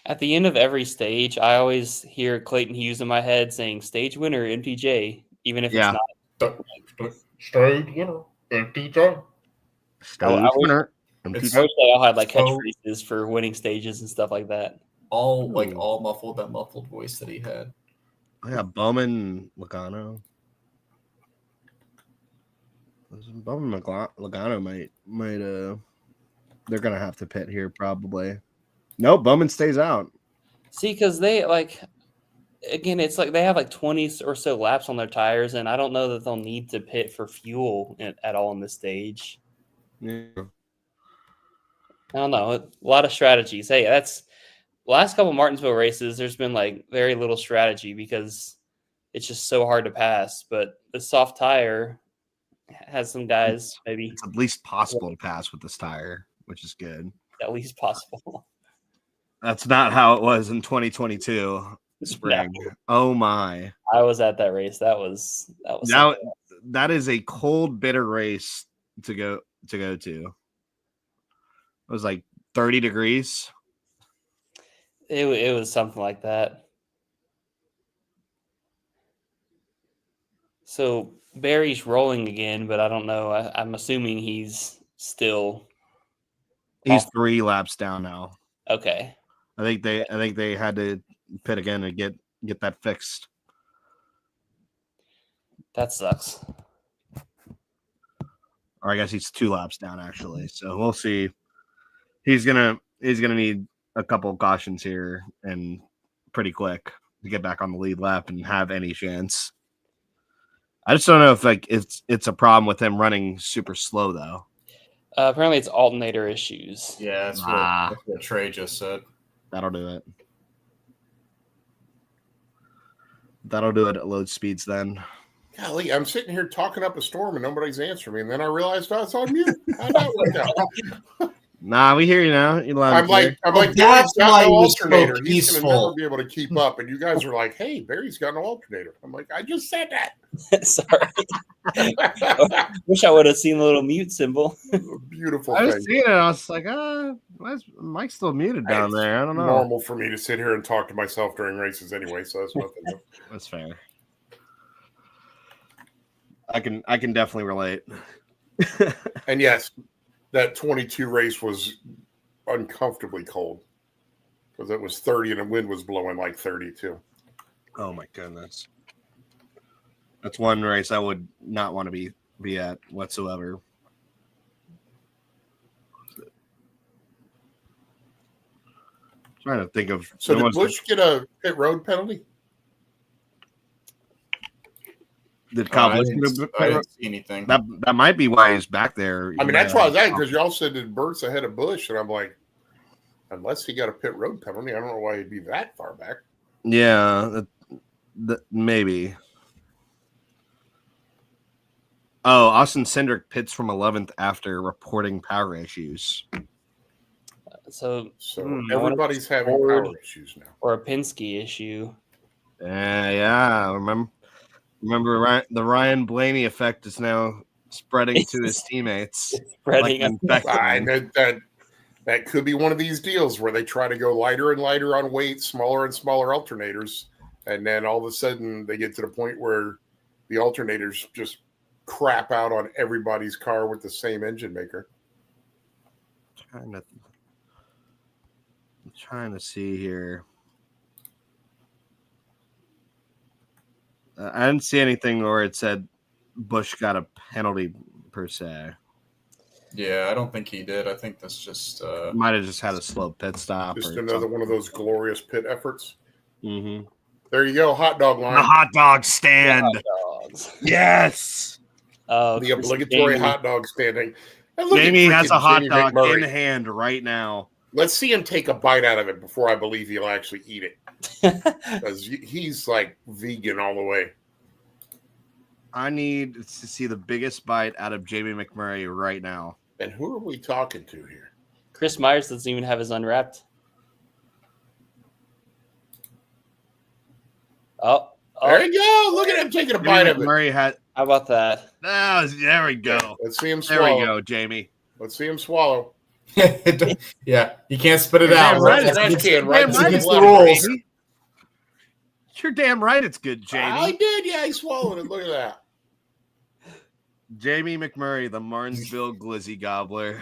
At the end of every stage, I always hear Clayton Hughes in my head saying "stage winner MPJ," even if it's not. Stage winner MPJ. Stage winner MPJ. I wish they all had like catchphrases for winning stages and stuff like that. All muffled, that muffled voice that he had. Yeah, Bowman Logano. Bowman Logano might they're gonna have to pit here probably. Nope, Bowman stays out. See, because they it's like they have like 20 or so laps on their tires, and I don't know that they'll need to pit for fuel at all in this stage. Yeah. I don't know. A lot of strategies. Hey, that's last couple Martinsville races. There's been like very little strategy because it's just so hard to pass. But the soft tire has some guys maybe. It's at least possible to pass with this tire, which is good. At least possible. That's not how it was in 2022 spring. No. Oh my! I was at that race. That was now. That is a cold, bitter race to go to. It was like 30 degrees. It was something like that. So Barry's rolling again, but I don't know. I'm assuming he's still. He's 3 laps down now. Okay. I think they had to pit again and get that fixed. That sucks. Or I guess he's 2 laps down actually. So we'll see. He's gonna need a couple of cautions here and pretty quick to get back on the lead lap and have any chance. I just don't know if it's a problem with him running super slow though. Apparently it's alternator issues. Yeah, that's what Trey just said. That'll do it. That'll do it at load speeds then. Golly, I'm sitting here talking up a storm and nobody's answering me, and then I realized I was on mute. How'd that work out? Nah, we hear you now. I'm like, that's why he was alternator. so He's peaceful. gonna never be able to keep up. And you guys are like, "Hey, Barry's got no alternator." I'm like, I just said that. Sorry. Wish I would have seen the little mute symbol. Beautiful. I was thing. seeing it. I was like, why is Mike's still muted down there? I don't know. Normal for me to sit here and talk to myself during races anyway, so that's nothing new. That's fair. I can definitely relate. And yes, that 22 race was uncomfortably cold because it was 30 and the wind was blowing like 32. Oh my goodness. That's one race I would not want to be at whatsoever. trying to think of. So did Busch get a pit road penalty? Did Kyle I Busch didn't see anything. That might be why he's back there. I mean, that's why I was asking, because y'all said that Burt's ahead of Busch, and I'm like, unless he got a pit road penalty, I don't know why he'd be that far back. Yeah, maybe. Oh, Austin Cindric pits from 11th after reporting power issues. So everybody's having power issues now. Or a Penske issue. Yeah. Remember the Ryan Blaney effect is now spreading to his teammates. Spreading. That could be one of these deals where they try to go lighter and lighter on weight, smaller and smaller alternators, and then all of a sudden they get to the point where the alternators just crap out on everybody's car with the same engine maker. I'm trying to see here. I didn't see anything where it said Busch got a penalty per se. Yeah, I don't think he did. I think that's just might have just had a slow pit stop. Just another one of those glorious pit efforts. Mm-hmm. There you go, hot dog line. The hot dog stand. Hot dogs. Yes. The obligatory hot dog standing. Jamie has a hot dog in hand right now. Let's see him take a bite out of it before I believe he'll actually eat it. Because he's like vegan all the way. I need to see the biggest bite out of Jamie McMurray right now. And who are we talking to here? Chris Myers doesn't even have his unwrapped. Oh. There you go. Look at him taking a bite of it. How about that? There we go. Let's see him swallow. There we go, Jamie. Let's see him swallow. Yeah, you can't spit it out. Against the rules. You're damn right it's good, Jamie. I did, yeah, he swallowed it. Look at that. Jamie McMurray, the Martinsville Glizzy Gobbler.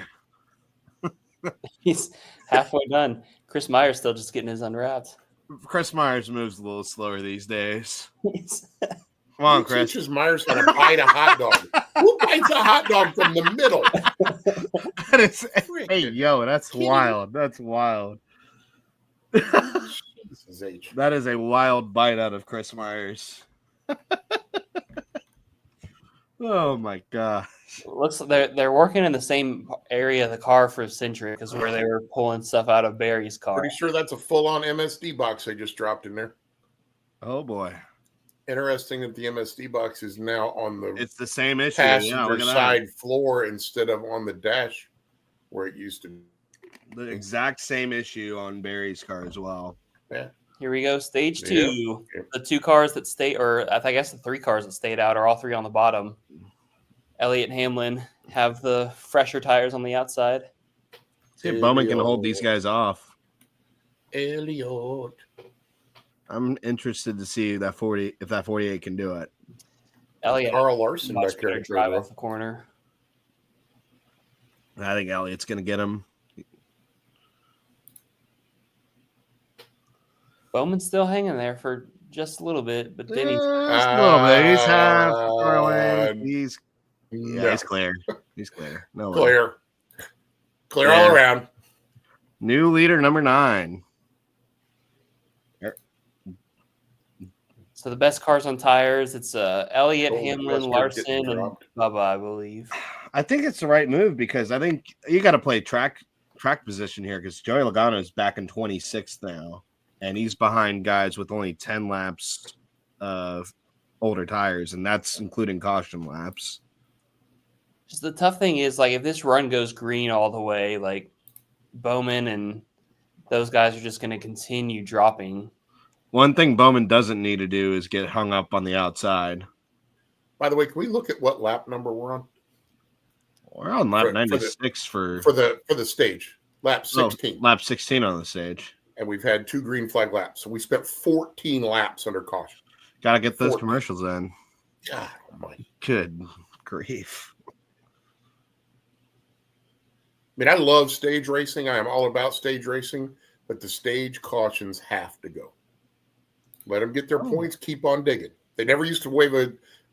He's halfway done. Chris Myers still just getting his unwrapped. Chris Myers moves a little slower these days. Come on, Chris. Teaches Myers how to bite a hot dog. Who bites a hot dog from the middle? Hey, yo, that's wild. That's wild. That is a wild bite out of Chris Myers. Oh my gosh! Looks like they're working in the same area of the car for Centric as where they were pulling stuff out of Barry's car. Pretty sure that's a full-on MSD box they just dropped in there. Oh boy! Interesting that the MSD box is now on the it's the same issue passenger side floor instead of on the dash where it used to be. The exact same issue on Barry's car as well. Yeah. Here we go, stage 2. Yep. The 2 cars that stay, or I guess the 3 cars that stayed out are all 3 on the bottom. Elliott and Hamlin have the fresher tires on the outside. See if Bowman can hold these guys off. Elliott. I'm interested to see that 40 if that 48 can do it. Elliott, Carl Larson back there to drive off the corner. I think Elliott's going to get him. Bowman's still hanging there for just a little bit, but then he's a little bit. He's half throwing. He's clear. He's clear. No way. Clear all around. New leader number 9. So the best cars on tires, it's Elliott, Hamlin, Larson, and Bubba, I believe. I think it's the right move because I think you got to play track position here because Joey Logano is back in 26th now. And he's behind guys with only 10 laps of older tires, and that's including caution laps. Just the tough thing is, like, if this run goes green all the way, like, Bowman and those guys are just going to continue dropping. One thing Bowman doesn't need to do is get hung up on the outside. By the way, can we look at what lap number we're on? We're on lap 96 for the stage. Lap 16. Lap 16 on the stage. And we've had 2 green flag laps. So we spent 14 laps under caution. Got to get those commercials in. God almighty. Good grief. I mean, I love stage racing. I am all about stage racing, but the stage cautions have to go. Let them get their points. Keep on digging. They never used to wave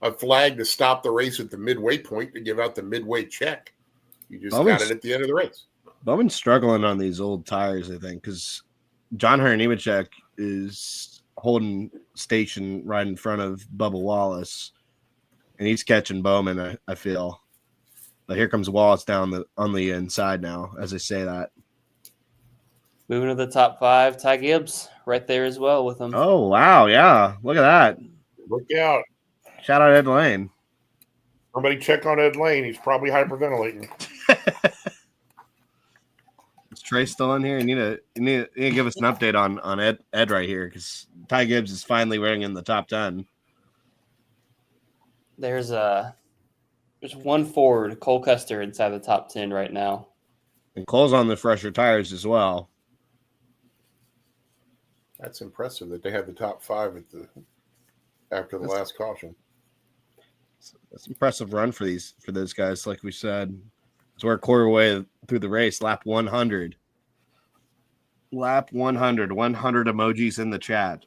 a flag to stop the race at the midway point to give out the midway check. You just got it at the end of the race. Bowman's struggling on these old tires, I think, because John Hunter Nemechek is holding station right in front of Bubba Wallace, and he's catching Bowman. I feel. But here comes Wallace down on the inside now. As I say that, Moving to the top 5, Ty Gibbs right there as well with him. oh wow, yeah, look at that! Look out! Shout out Ed Lane. Somebody check on Ed Lane. He's probably hyperventilating. Is Trey still in here? You need to give us an update on Ed right here, because Ty Gibbs is finally wearing in the top 10. There's one Ford, Cole Custer, inside the top 10 right now. And Cole's on the fresher tires as well. That's impressive that they had the top 5 after the last caution. That's an impressive run for those guys, like we said. So we're a quarter way through the race, lap 100. Lap 100 emojis in the chat.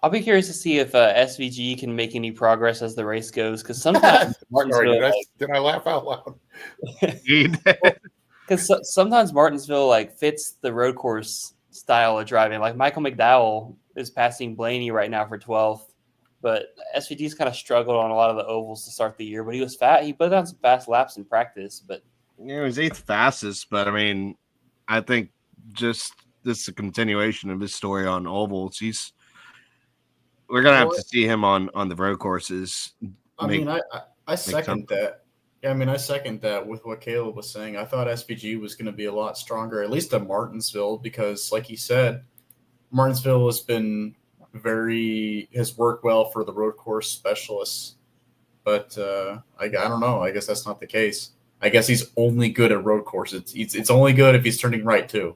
I'll be curious to see if SVG can make any progress as the race goes, because sometimes Sorry, did I laugh out loud? Because sometimes Martinsville fits the road course style of driving. Like Michael McDowell is passing Blaney right now for 12th, but SVG's kind of struggled on a lot of the ovals to start the year. But he was fat. He put down some fast laps in practice. But he was 8th fastest. But I mean, I think just this is a continuation of his story on ovals. We're gonna have to see him on the road courses. I second that. Yeah, I second that with what Caleb was saying. I thought SVG was going to be a lot stronger, at least at Martinsville, because, like he said, Martinsville has worked well for the road course specialists. But I don't know. I guess that's not the case. I guess he's only good at road courses. It's only good if he's turning right too.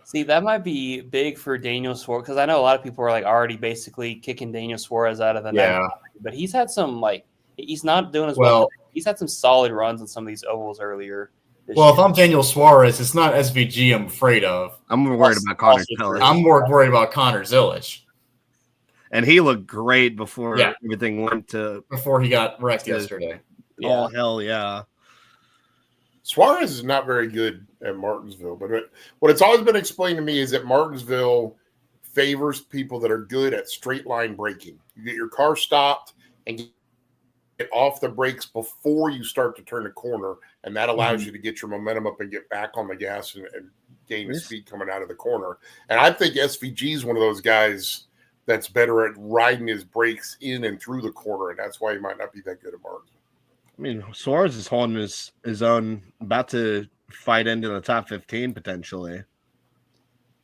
See, that might be big for Daniel Suarez, because I know a lot of people are already basically kicking Daniel Suarez out of the night. But he's had some he's not doing as well. He's had some solid runs on some of these ovals earlier. Well, if I'm Daniel Suarez, it's not SVG I'm afraid of. I'm more worried about Connor Zilisch. I'm more worried about Connor Zilisch. And he looked great before everything went to... Before he got wrecked yesterday. Oh, hell yeah. Suarez is not very good at Martinsville, but what it's always been explained to me is that Martinsville favors people that are good at straight line braking. You get your car stopped and get off the brakes before you start to turn a corner, and that allows you to get your momentum up and get back on the gas and gain the speed coming out of the corner. And I think SVG is one of those guys that's better at riding his brakes in and through the corner, and that's why he might not be that good at Martinsville. I mean, Suarez is holding his own, about to fight into the top 15 potentially.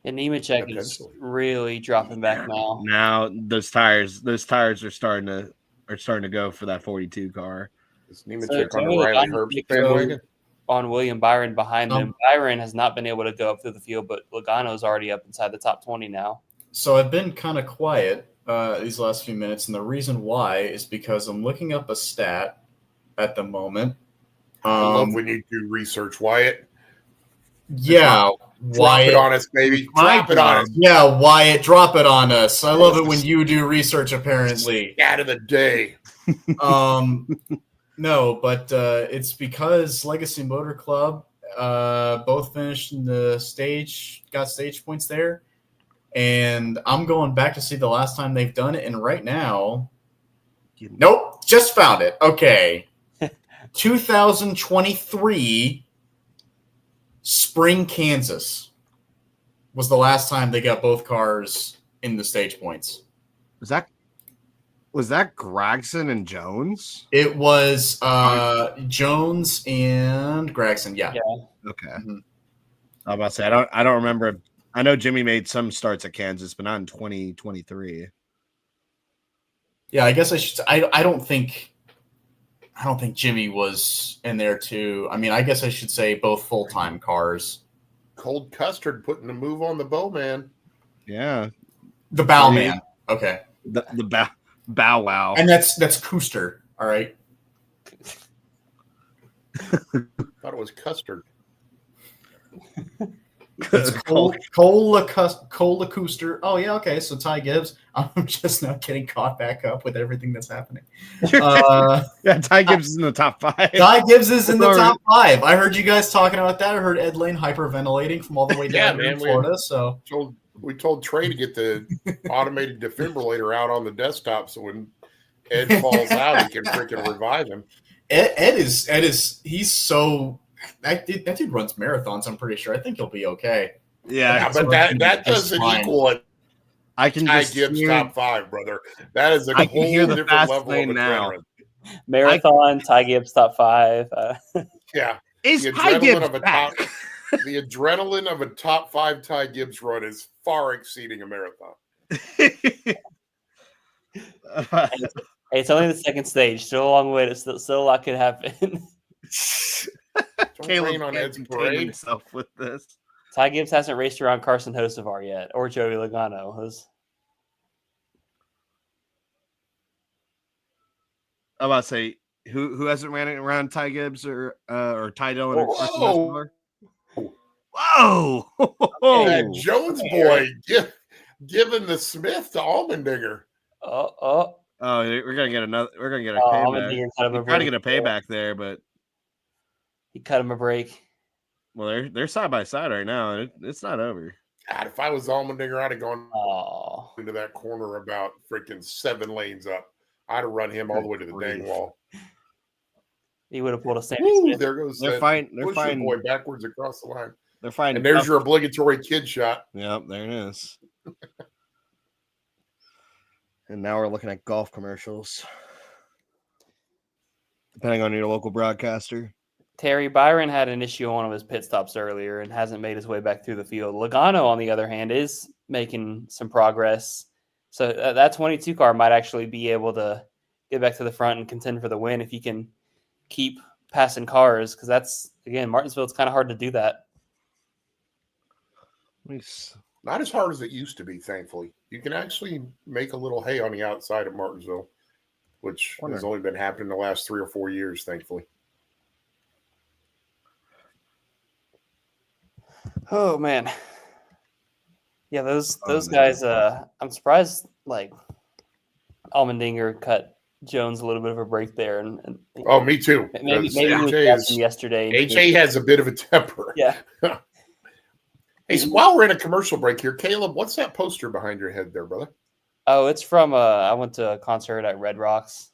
And Nemechek is really dropping back now. Now those tires are starting to go for that 42 car. Is Nemechek on the Riley Herbst bandwagon? On William Byron behind him. Byron has not been able to go up through the field, but Logano's already up inside the top 20 now. So I've been kind of quiet these last few minutes, and the reason why is because I'm looking up a stat at the moment. I love when you do research, Wyatt. Yeah, drop it on us, baby. Drop it on us. Yeah, Wyatt, drop it on us. I love it when you do research, apparently. Stat of the day. No, but it's because Legacy Motor Club both finished in the got stage points there. And I'm going back to see the last time they've done it. And right now, nope, just found it. Okay. 2023 Spring, Kansas was the last time they got both cars in the stage points. Was that Gragson and Jones? It was Jones and Gragson. Yeah. Okay. Mm-hmm. I was about to say I don't remember. I know Jimmy made some starts at Kansas, but not in 2023. Yeah, I guess I should. I don't think Jimmy was in there too. I mean, I guess I should say both full-time cars. Cold Custard putting the move on the bow man. Yeah, the bow man. Okay, the bow wow, and that's Cooster. All right. Thought it was Custard. It's Cole Cooster. Oh yeah, okay. So Ty Gibbs. I'm just not getting caught back up with everything that's happening. Yeah, Ty Gibbs is in the top 5. Ty Gibbs is in the top 5. I heard you guys talking about that. I heard Ed Lane hyperventilating from all the way down here in Florida. So we told Trey to get the automated defibrillator out on the desktop so when Ed falls out, he can freaking revive him. Ed is he's so that dude runs marathons. I'm pretty sure. I think he'll be okay. Yeah, but that doesn't equal it. I can Ty Gibbs top 5, brother. That is a whole different level of adrenaline. Marathon, Ty Gibbs top 5. Yeah, is Ty Gibbs back? The adrenaline of a top 5 Ty Gibbs run is far exceeding a marathon. It's only the second stage. Still a long way. Still a lot could happen. Caleb on Ed's parade himself with this. Ty Gibbs hasn't raced around Carson Hocevar yet, or Joey Logano. I'm about to say who hasn't ran it around Ty Gibbs or Ty Dillon or Carson Hocevar? Whoa! That Jones boy giving the Smith to Allmendinger. Oh, we're gonna get another. We're gonna get a payback. Trying to get a payback there, but he cut him a break. Well, they're side by side right now. It's not over. God, if I was Allmendinger, I'd have gone into that corner about freaking 7 lanes up. I'd have run him all the way to the dang wall. He would have pulled a Sammy Smith. There goes they're fighting. They're fighting boy backwards across the line. They're fighting. And there's your obligatory kid shot. Yep, there it is. And now we're looking at golf commercials. Depending on your local broadcaster. Terry Byron had an issue on one of his pit stops earlier and hasn't made his way back through the field. Logano, on the other hand, is making some progress. So that 22 car might actually be able to get back to the front and contend for the win if he can keep passing cars. Because that's, again, Martinsville, it's kind of hard to do that. Not as hard as it used to be, thankfully. You can actually make a little hay on the outside of Martinsville, which has only been happening the last 3 or 4 years, thankfully. Oh, man. Yeah, those guys, I'm surprised, like, Allmendinger cut Jones a little bit of a break there. And me too. Maybe yesterday. AJ has a bit of a temper. Yeah. Hey, so while we're in a commercial break here, Caleb, what's that poster behind your head there, brother? Oh, it's from I went to a concert at Red Rocks.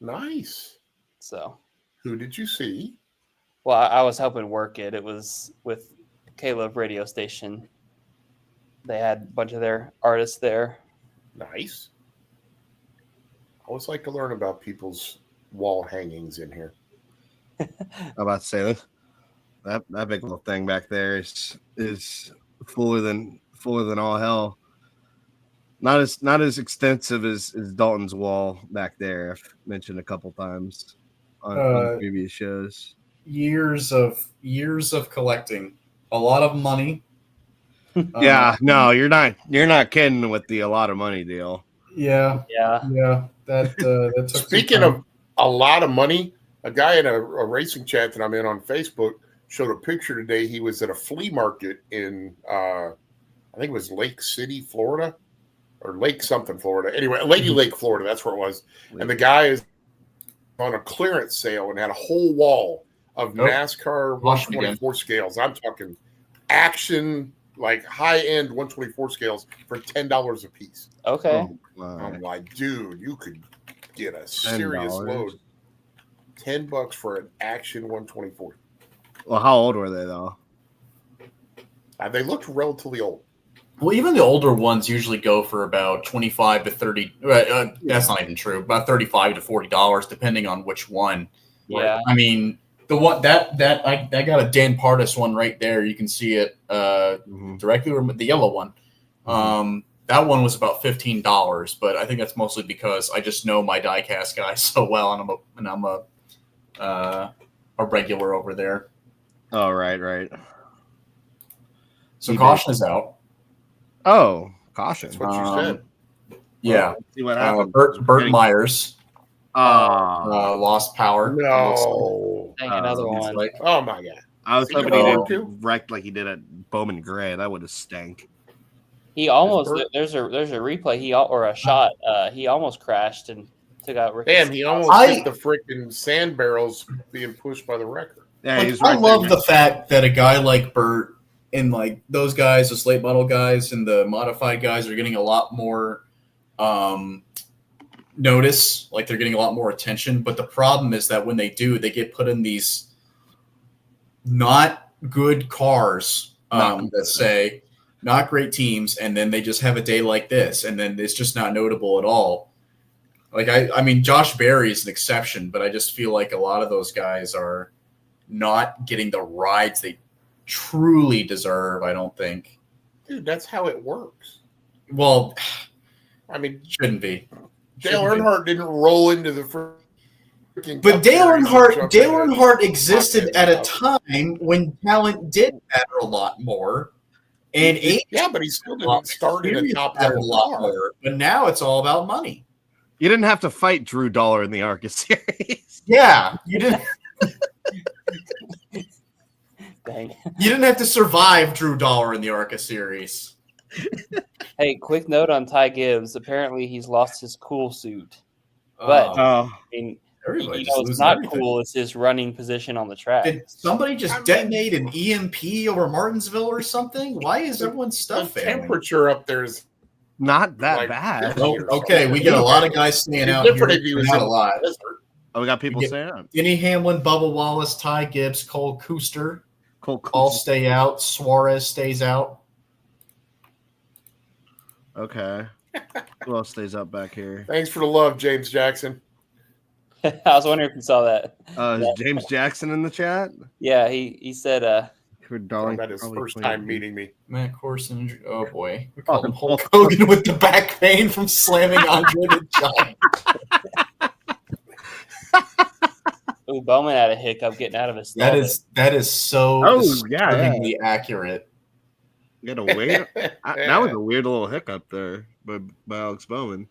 Nice. So. Who did you see? Well, I was helping work it. It was with Caleb radio station. They had a bunch of their artists there. Nice. I always like to learn about people's wall hangings in here. I'm about to say this. That big little thing back there is fuller than all hell. Not as extensive as Dalton's wall back there. I've mentioned a couple times on previous shows. Years of collecting, a lot of money. Yeah, no, you're not kidding with the a lot of money deal. Yeah. That took. Speaking of a lot of money, a guy in a racing chat that I'm in on Facebook showed a picture today. He was at a flea market in I think it was Lake City, Florida, or Lake something, Florida. Anyway, Lady Lake, Florida. That's where it was. And the guy is on a clearance sale and had a whole wall of NASCAR 124 scales. I'm talking action, like high-end 124 scales for $10 a piece. Okay. I'm like, dude, you could get a serious load. $10 for an action 124. Well, how old were they though? They looked relatively old. Well, even the older ones usually go for about 25 to 30. That's not even true. About $35 to $40, depending on which one. Yeah. I mean, the one that I got a Dan Pardis one right there. You can see it directly, the yellow one. That one was about $15, but I think that's mostly because I just know my diecast guy so well, and I'm a regular over there. Oh, right. So caution is out. Oh, caution. That's what you said. Yeah. Let's see what happened. Burt Myers lost power. No. Dang, another one. Oh, my God. I was Is he hoping he gonna didn't do? get wrecked like he did at Bowman Gray. That would have stank. He almost Bert- there's a replay. Or a shot. He almost crashed and took out Ricky. Damn, he almost hit the freaking sand barrels being pushed by the wrecker. Yeah, Like, he's I right love there. the fact that a guy like Bert and like those guys, the slate model guys and the modified guys, are getting a lot more notice. Like they're getting a lot more attention. But the problem is that when they do, they get put in these not good cars that say not great teams, and then they just have a day like this, and then it's just not notable at all. Like I mean, Josh Berry is an exception, but I just feel like a lot of those guys are not getting the rides they truly deserve. I don't think. Dude, that's how it works. Well, I mean, shouldn't be. Dale Earnhardt didn't roll into the freaking. But Cup Dale Series and Earnhardt, jump Dale into Earnhardt existed the at a top time when talent did matter a lot more, and age Yeah, but he still didn't start in a top mattered a level lot car. more. But now it's all about money. You didn't have to fight Drew Dollar in the ARCA series. Yeah, you didn't. Dang. You didn't have to survive Drew Dollar in the ARCA series. Hey, quick note on Ty Gibbs. Apparently, he's lost his cool suit. But Oh, I mean, Everybody you just know, it's losing not everything. cool. It's his running position on the track. Did somebody just detonate an EMP over Martinsville or something? Why is everyone's The stuff failing? temperature up there is not that like bad. 50 Oh, or okay, something. we get a lot of guys staying It's out here. different if he was Not in a lot. the desert. Oh, we got people You get- saying it. Denny Hamlin, Bubba Wallace, Ty Gibbs, Cole Cooster Cool. all stay out. Suarez stays out. Okay. Who else stays up back here? Thanks for the love, James Jackson. I was wondering if you saw that. Is James Jackson in the chat? Yeah, he said Darling, That is probably first playing- time meeting me. Matt Corson, oh boy. We Oh, called him Hulk Hogan with the back pain from slamming Andre the Giant. ooh, Bowman had a hiccup getting out of his That stall. is so Oh, disturbingly accurate. You got a weird. That was a weird little hiccup there by Alex Bowman.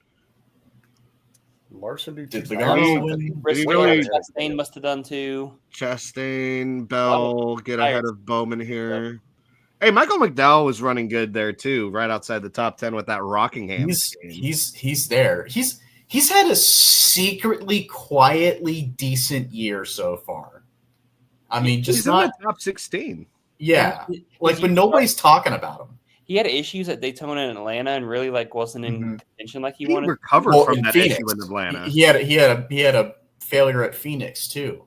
Larson Did did Logano win? Briscoe really- Chastain must have done too. Chastain, Bell get ahead of Bowman here. Hey, Michael McDowell was running good there too, right outside the top 10 with that Rockingham. He's there. He's had a secretly, quietly decent year so far. I mean, just He's in not the top 16. yeah. Like, but nobody's talking about him. He had issues at Daytona and Atlanta, and really wasn't in contention like he He wanted. recovered Well, from in that Phoenix. issue in Atlanta He had a failure at Phoenix too.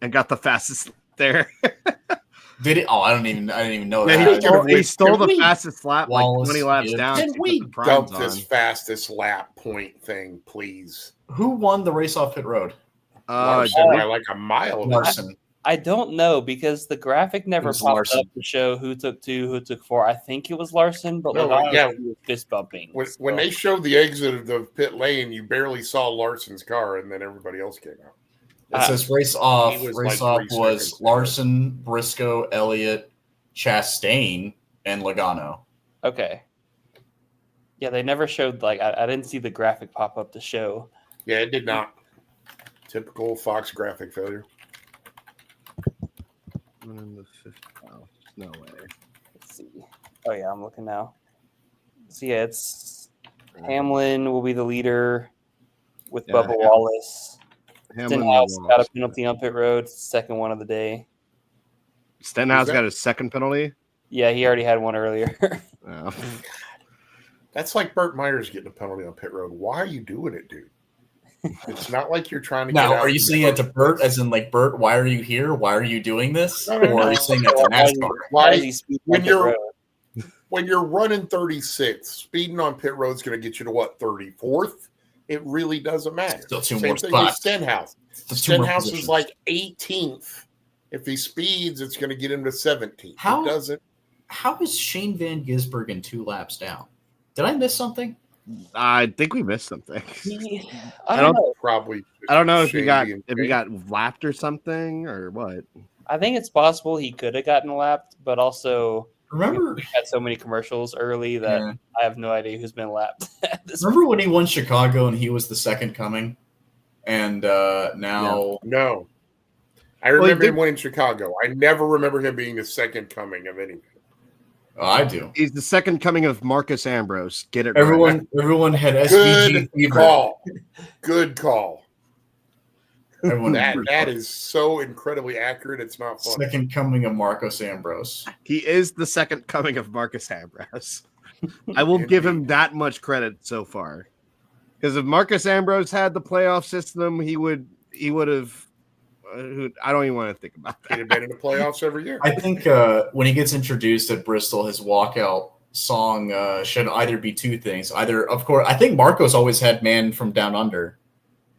and got the fastest there. Did it? Oh, I didn't even know Yeah, that. he stole the Can we- fastest lap like Wallace, 20 laps Gibbs. down. Can to we put the dump primes this on. fastest lap point thing, please? Who won the race off pit road? Larson by like a mile. Larson. I don't know because the graphic never was popped Larson. up to show who took 2, who took 4. I think it was Larson, but No, Logano yeah. was fist bumping. When they showed the exit of the pit lane, you barely saw Larson's car, and then everybody else came out. It says race off. he was Race like off 3 was seconds. Larson, Briscoe, Elliott, Chastain, and Logano. Okay. Yeah, they never showed I didn't see the graphic pop up to show. Yeah, it did not. Typical Fox graphic failure. In the fifth. Oh, no way. Let's see. Oh yeah, I'm looking now. So yeah, it's Hamlin will be the leader with Yeah, Bubba Wallace. Hamlin Stenhouse got a lost. penalty on pit road, second one of the day. Stenhouse Is that- got his second penalty. Yeah, he already had one earlier. Oh. That's like Burt Myers getting a penalty on pit road. Why are you doing it, dude? It's not like you're trying to Now, get out are you from saying the it to first Bert place. as in like Bert? Why are you here? Why are you doing this? No, no, Or are no. you saying it to NASCAR? Why is he speeding when on pit you're- road? When you're running 36th, speeding on pit road is going to get you to what, 34th? It really doesn't matter. Still two Same more thing with spots. Stenhouse. There's two more Stenhouse is positions. like 18th. If he speeds, it's going to get him to 17th. How- It doesn't. How is Shane Van Gisbergen 2 laps down? Did I miss something? I think we missed something. I don't know. Probably. I don't know if he got Shady and if he Shady. got lapped or something or what. I think it's possible he could have gotten lapped, but also Remember, we had so many commercials early that Yeah. I have no idea who's been lapped. at this remember when he won Chicago and he was the second coming? And now No. I remember him winning Chicago. I never remember him being the second coming of anything. Oh, I do. He's the second coming of Marcus Ambrose. Get it Everyone had SVG Good call. Good call. Everyone that is so incredibly accurate. It's not funny. Second coming of Marcos Ambrose. He is the second coming of Marcus Ambrose. I will give him that much credit so far. Because if Marcus Ambrose had the playoff system, he would have. I don't even want to think about that. He'd have been in the playoffs every year. I think when he gets introduced at Bristol, his walkout song should either be two things. Either, of course, I think Marcos always had "Man from Down Under."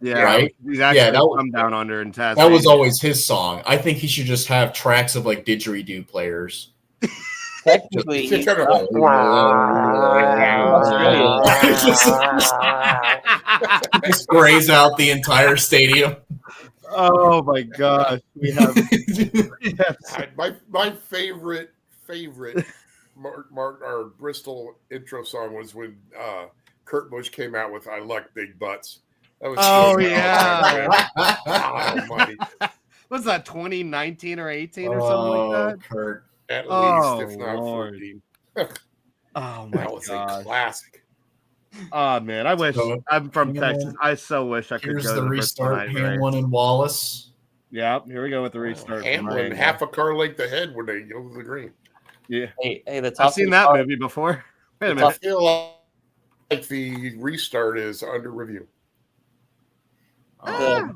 Yeah, right. He's actually come down under in Tasmania. That was always his song. I think he should just have tracks of like didgeridoo players. Technically, Just sprays out the entire stadium. Oh my gosh, we have my favorite our Bristol intro song was when Kurt Busch came out with "I Like Big Butts." That was almighty. Was that 2019 or 18 or something like that? Kurt. At least, if not 14. Oh my That was a classic. Oh man, I wish I'm from Texas. I so wish I could Here's go the to restart. Hamlin and Wallace. Yep, here we go with the restart. Hamlin half a car length ahead when they go to the green. Yeah. Hey, the top I've seen that movie before. Wait a minute. I feel like the restart is under review.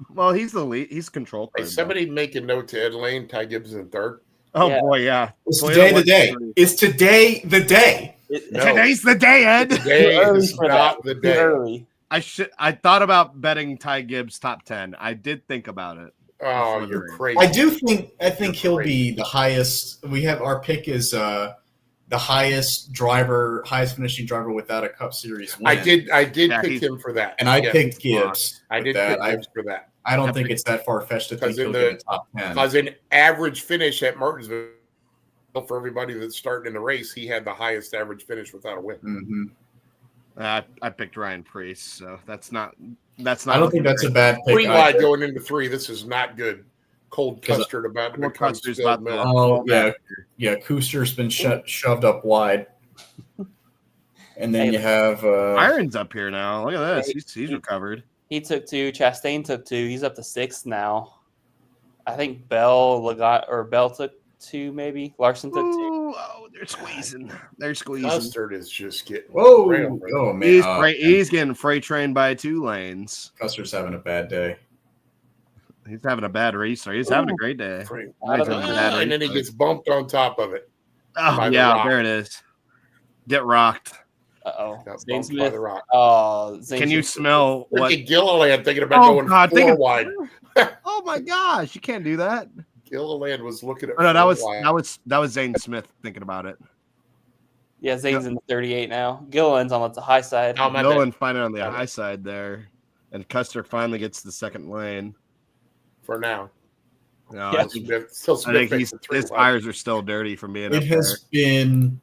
Well, he's the lead. He's control. Hey, somebody make a note to Ed Lane, Ty Gibbs in third. Oh boy, yeah. It's today the day. It's today the day. Today's the day, Ed. Today is not the day. Early. I thought about betting Ty Gibbs top 10. I did think about it. Oh, you're crazy. I think he'll be the highest. We have our pick is the highest finishing driver without a Cup Series win. I did pick him for that. And I picked Gibbs. I did pick Gibbs for that. I don't think it's that far-fetched to think he'll get a top 10. Because an average finish at Martinsville, for everybody that's starting in the race, he had the highest average finish without a win. Mm-hmm. I picked Ryan Preece, so that's not. I don't think that's a bad pick. 3 wide going into 3. This is not good. Cold custard about to become spilled milk. Oh yeah. Kuster's been shoved up wide. And then you have Iron's up here now. Look at this. He's recovered. He took 2. Chastain took 2. He's up to 6 now. I think Bell took 2, maybe. Larson took 2. Oh, they're squeezing. Custard is just getting. Oh man, he's getting freight trained by 2 lanes. Custer's having a bad day. He's having a bad restart. He's having a great day. And then he gets bumped on top of it. Oh yeah, there it is. Get rocked. Zane Smith. By the rock. Can you smell what? Gilliland thinking about going 4 wide. Oh my gosh, you can't do that. Gilliland was looking at. Oh, no, that was Zane Smith thinking about it. Yeah, Zane's in the 38 now. Gilliland's on the high side. Gilliland finally on the high side there, and Custer finally gets the second lane. For now. No, Yeah. I think his tires are still dirty from being. It has been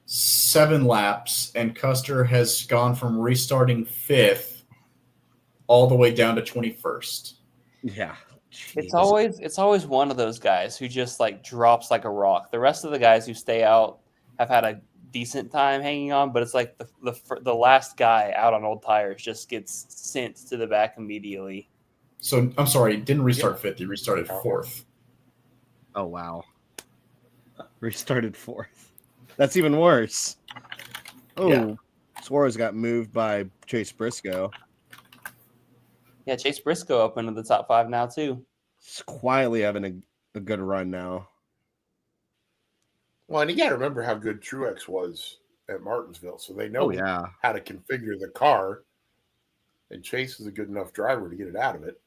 7 laps, and Custer has gone from restarting 5th all the way down to 21st. Yeah. It's always one of those guys who just like drops like a rock. The rest of the guys who stay out have had a decent time hanging on, but it's like the last guy out on old tires just gets sent to the back immediately. So I'm sorry, he didn't restart 5th. He restarted 4th. Oh wow. Restarted 4th. That's even worse. Oh, yeah. Suarez got moved by Chase Briscoe. Yeah, Chase Briscoe up into the top 5 now too. He's quietly having a good run now. Well, and you got to remember how good Truex was at Martinsville, so they know how to configure the car. And Chase is a good enough driver to get it out of it.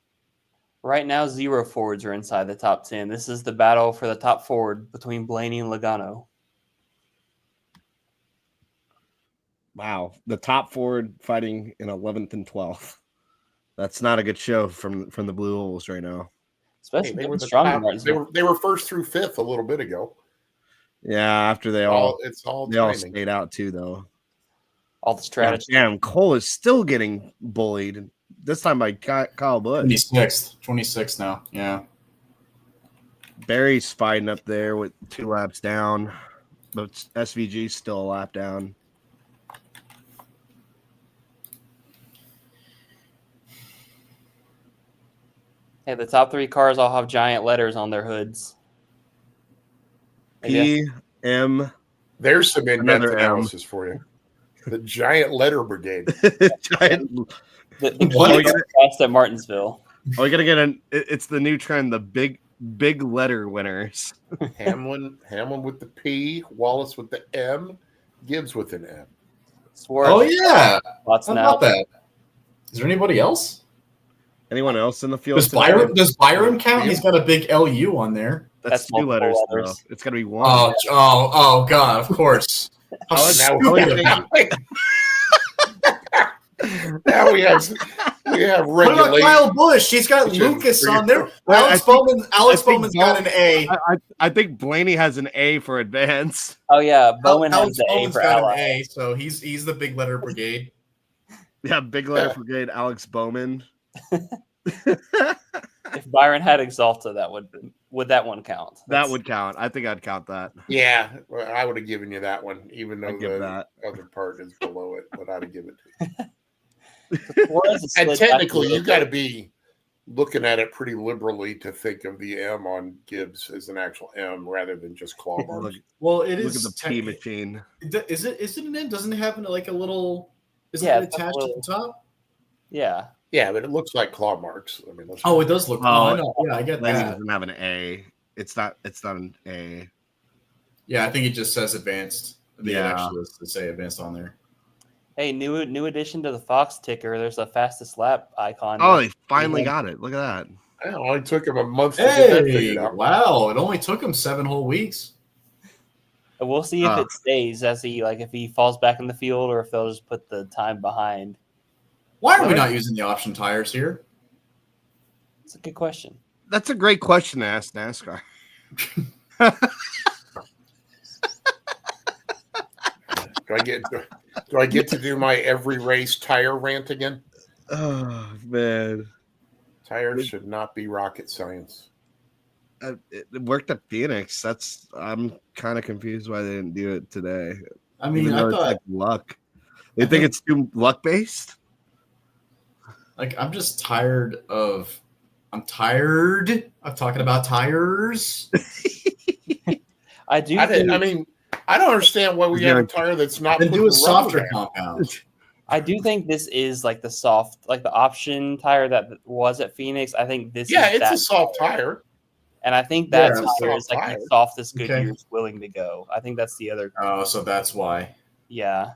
Right now, 0 Fords are inside the top 10. This is the battle for the top Ford between Blaney and Logano. Wow, the top Ford fighting in 11th and 12th. That's not a good show from the Blue Wolves right now. Especially they were they were 1st through 5th a little bit ago. Yeah, after they all timing. stayed out too, though. All the strategy. Damn, Cole is still getting bullied. This time by Kyle Busch. 26th now. Yeah. Barry's fighting up there with 2 laps down, but SVG's still a lap down. Hey, the top 3 cars all have giant letters on their hoods. PM. There's some in-depth Another M. analysis for you. The giant letter brigade. Giant. The podcast at Martinsville. Oh, we gotta get it's the new trend, the big letter winners. Hamlin with the P, Wallace with the M, Gibbs with an M. Swerve. Oh yeah, Lots how now. about that? Is there anybody else? Anyone else in the field? Does Byron count? He's got a big LU on there. That's 2 letters, though. It's gotta be 1. Oh God! Of course. How stupid. Now we have What about regulation. Kyle Busch? He's got Lucas on there. Alex Bowman's got an A. I think Blaney has an A for advanced. Oh yeah, Bowen has Alex the A Bowman's for got ally. an A, so he's the big letter brigade. Yeah, big letter brigade, Alex Bowman. If Byron had Exalta, would that one count? That would count. I think I'd count that. Yeah, well, I would have given you that one, even though I'd give the that. other part is below it, but I'd have given it to you. And And technically, you got to be looking at it pretty liberally to think of the M on Gibbs as an actual M rather than just claw marks. Well, it Look is at the P machine. Is it an N? Doesn't it have like a little? Isn't Yeah, it it's attached a to little- the top? Yeah. Yeah, but it looks like claw marks. I mean, Oh, it does look. Oh, I know. Yeah, I get Lenny that. doesn't have an A. It's not an A. Yeah, I think it just says advanced. I think Yeah. it actually does say advanced on there. Hey, new addition to the Fox ticker. There's a fastest lap icon. Oh, they finally got it. Look at that. it only took him a month to get that Hey, figured out. wow! It only took him 7 whole weeks. And we'll see if it stays as if he falls back in the field or if they'll just put the time behind. Why are we not using the option tires here? It's a good question. That's a great question to ask NASCAR. Do I get to do my every race tire rant again? Oh man, Tires should not be rocket science. it worked at Phoenix. I'm kind of confused why they didn't do it today. I mean, Even I though thought it's like luck. They think it's too luck based. I'm just tired of. I'm tired of talking about tires. I do. I don't understand why we have a tire that's not. Then put do a the rubber softer down. compound. I do think this is like the soft, like the option tire that was at Phoenix. I think this Yeah, is it's that, a soft tire. and I think that Yeah, it's a tire is soft like tire. the softest Okay. Goodyear's willing to go. I think that's the other. Oh, so that's why. Yeah. Why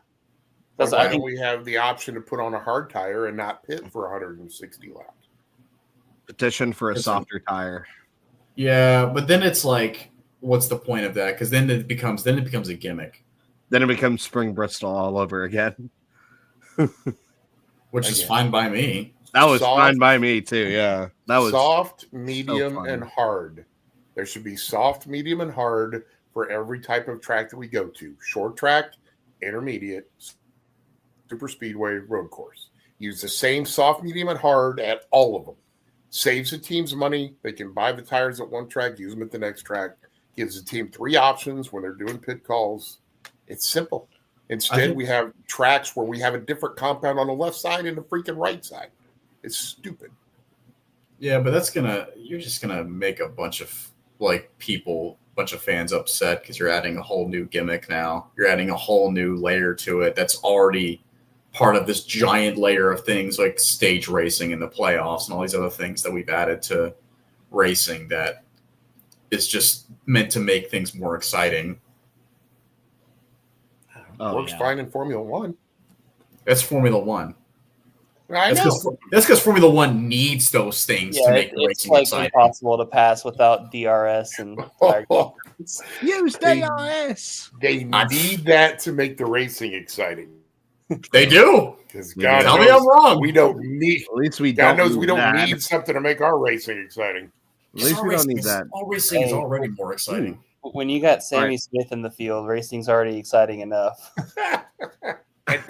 That's, I don't think we have the option to put on a hard tire and not pit for 160 laps? Petition for a Listen. softer tire. Yeah, but then it's like, what's the point of that? Because then it becomes a gimmick, Then it becomes Spring Bristol all over again. which is Again. fine by me. That was Soft. fine by me too. Yeah, that was Soft, medium, fun. and hard. There should be soft, medium, and hard for every type of track that we go to. Short track, intermediate, super speedway, road course. Use the same soft, medium, and hard at all of them. Saves the teams money. They can buy the tires at one track, use them at the next track. Gives the team 3 options when they're doing pit calls. It's simple. Instead, we have tracks where we have a different compound on the left side and the freaking right side. It's stupid. Yeah, but you're just gonna make a bunch of fans upset because you're adding a whole new gimmick now. You're adding a whole new layer to it that's already part of this giant layer of things like stage racing and the playoffs and all these other things that we've added to racing that is just meant to make things more exciting. Works fine in Formula One. That's Formula One. I know. That's because Formula One needs those things to make it's racing like exciting. impossible to pass without DRS and tire conditions. use DRS. They need that to make the racing exciting. They do. Because Yeah. God Tell me knows I'm wrong. we don't need. At least we God don't. knows we don't that. need something to make our racing exciting. At least we don't need that. All racing is already more exciting. When you got Sammy Right. Smith in the field, racing's already exciting enough.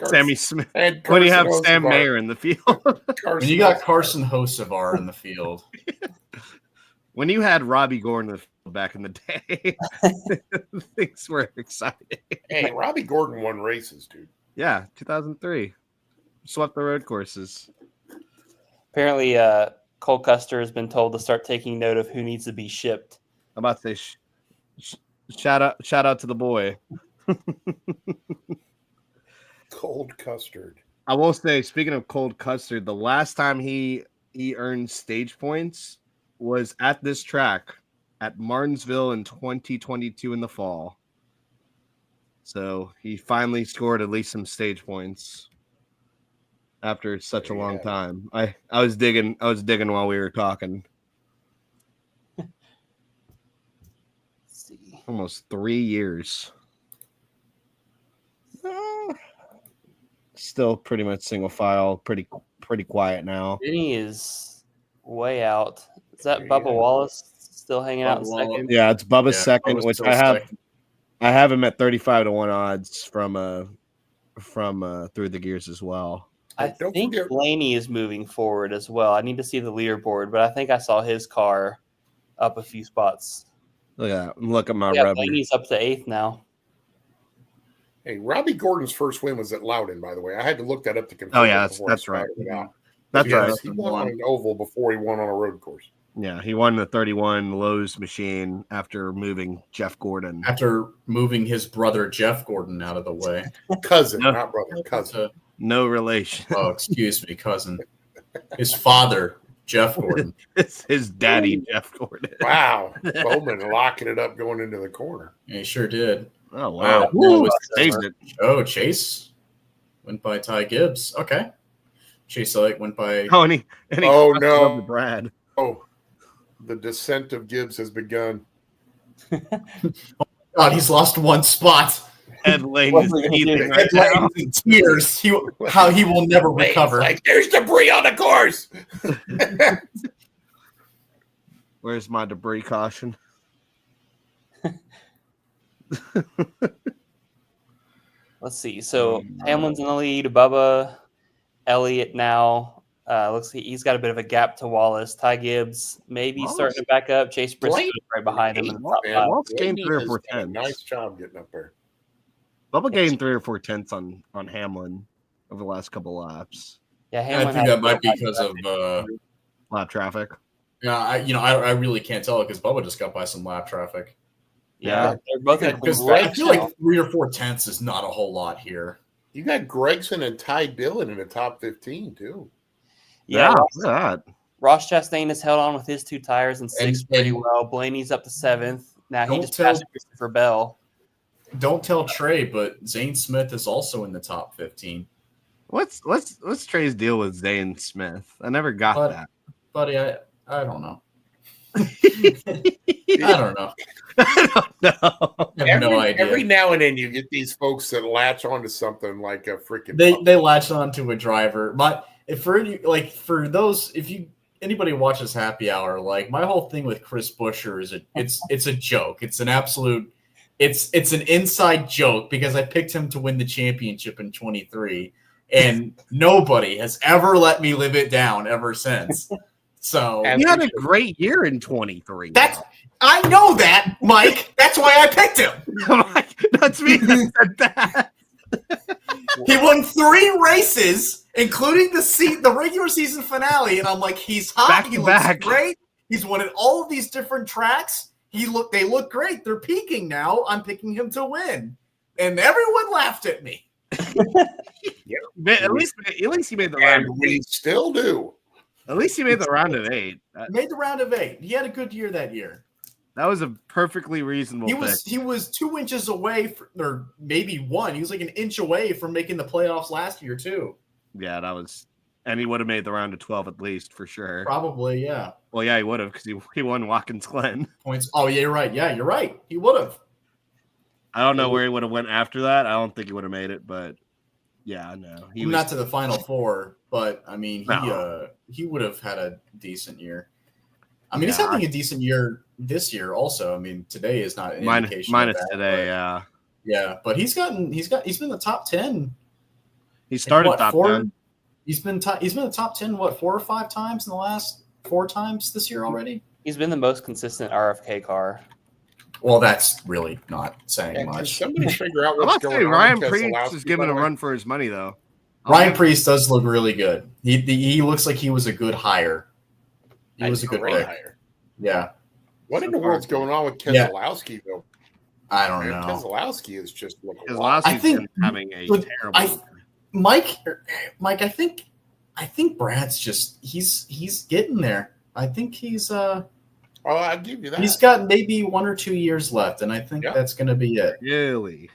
Sammy Smith. And When you have Carson Sam Hocevar. Mayer in the field. When you got Carson Hocevar in the field, When you had Robbie Gore in the field, back in the day. Things were exciting. Hey, Robbie Gordon won races, dude. Yeah, 2003. Swept the road courses. Apparently, Cole Custer has been told to start taking note of who needs to be shipped. I'm about to say, shout out to the boy. Cold custard. I will say, speaking of cold custard, the last time he earned stage points was at this track at Martinsville in 2022 in the fall. So he finally scored at least some stage points after such a long time. I was digging while we were talking. Let's see. Almost 3 years. Still pretty much single file, pretty quiet now. Vinny is way out. Is that Bubba Wallace still hanging out in second? Yeah, it's Bubba's second, Bubba's which still I have. second. I have him at 35-1 odds from Through the Gears as well. I Don't think forget- Blaney is moving forward as well. I need to see the leaderboard, but I think I saw his car up a few spots. Look at that. Look at my Yeah, rubber. Blaney's up to 8th now. Hey, Robbie Gordon's first win was at Loudon, by the way. I had to look that up to confirm. Oh, yeah, it before that's I right. spouted it out. That's Yes, right. he won on an oval before he won on a road course. Yeah, he won the 31 Lowe's machine after moving Jeff Gordon. After moving his brother Jeff Gordon out of the way. Cousin, No. not brother, cousin. No relation. Oh, excuse me, cousin. His father, Jeff Gordon. It's his daddy, Jeff Gordon. Wow. Bowman locking it up going into the corner. Yeah, he sure did. Oh, wow. Woo, Saved it. Oh, Chase went by Ty Gibbs. Okay. Chase Elliott went by. Oh, and he Oh, crossed no. over Brad. Oh, the descent of Gibbs has begun. God, he's lost one spot. Ed Lane What is are we gonna healing do? right now. In tears. How he will never recover. Like, there's debris on the course. Where's my debris caution? Let's see. So Hamlin's in the lead. Bubba, Elliott now. Looks like he's got a bit of a gap to Wallace. Ty Gibbs maybe Wallace. starting to back up. Chase Briscoe is right behind him in the top Man, five. Wallace gained Blaney 3 or has 4 done a tenths. Nice job getting up there. Bubba gained 3 or 4 tenths on Hamlin over the last couple laps. Yeah, I Hamlin think had that might be because of. Lap traffic. Yeah, I really can't tell because Bubba just got by some lap traffic. Yeah, they're both in Because clean I feel like 3 or 4 tenths is not a whole lot here. You got Gregson and Ty Dillon in the top 15, too. Yeah, Look at that. Ross Chastain has held on with his 2 tires in 6th And- pretty and- well. Blaney's up to 7th. Now he Don't just tell- passed Christopher Bell. Don't tell Trey, but Zane Smith is also in the top 15. What's Trey's deal with Zane Smith? I never got But- that. Buddy, I don't know. I don't know. I don't know. I have no idea. Every now and then you get these folks that latch onto something like a freaking. They latched onto a driver. But if for those, if you anybody watches Happy Hour, like my whole thing with Chris Buescher is it's a joke. It's an absolute it's an inside joke because I picked him to win the championship in 23, and nobody has ever let me live it down ever since. So He had a great year in 23. I know that, Mike. That's why I picked him. That's me that said that. He won 3 races, including the regular season finale, and I'm like, he's hot. Back He to looks back. great. He's won at all of these different tracks. They look great. They're peaking now. I'm picking him to win, and everyone laughed at me. At least he made the And round. we still do. At least he made the round of 8. Made the round of 8. He had a good year that year. That was a perfectly reasonable He was 2 inches away, or maybe 1. He was like an inch away from making the playoffs last year too. Yeah, that was, and he would have made the round of 12 at least for sure. Probably, yeah. Well, yeah, he would have because he won Watkins Glen. Points. Oh, yeah, you're right. Yeah, you're right. He would have. I don't know where he would have went after that. I don't think he would have made it, but yeah, no, he was Not to the Final Four, but I mean, No. he would have had a decent year. I mean, he's having a decent year this year. Also, I mean, today is not an indication. minus of that, today. but, yeah, but he's been in the top 10. He started What, top 4? 10. He's been the top 10. What, 4 or 5 times in the last 4 times this year already? He's been the most consistent RFK car Well, that's really not saying And can much. somebody figure out I'm what's about to going say on? Ryan with Priest Keselowski, is giving by a the way? run for his money, though. Ryan Priest does look really good. He looks like he was a good hire. He was a good great pick. hire. Yeah. What in the So far, world's going on with Yeah. Keselowski, though? I don't Man, know. Keselowski is just looking Keselowski's wild. I think- been having a but terrible. Mike, I think Brad's just he's getting there. I think he's Oh, I'll give you that. he's got maybe 1 or 2 years left, and I think Yeah. that's going to be it. Really?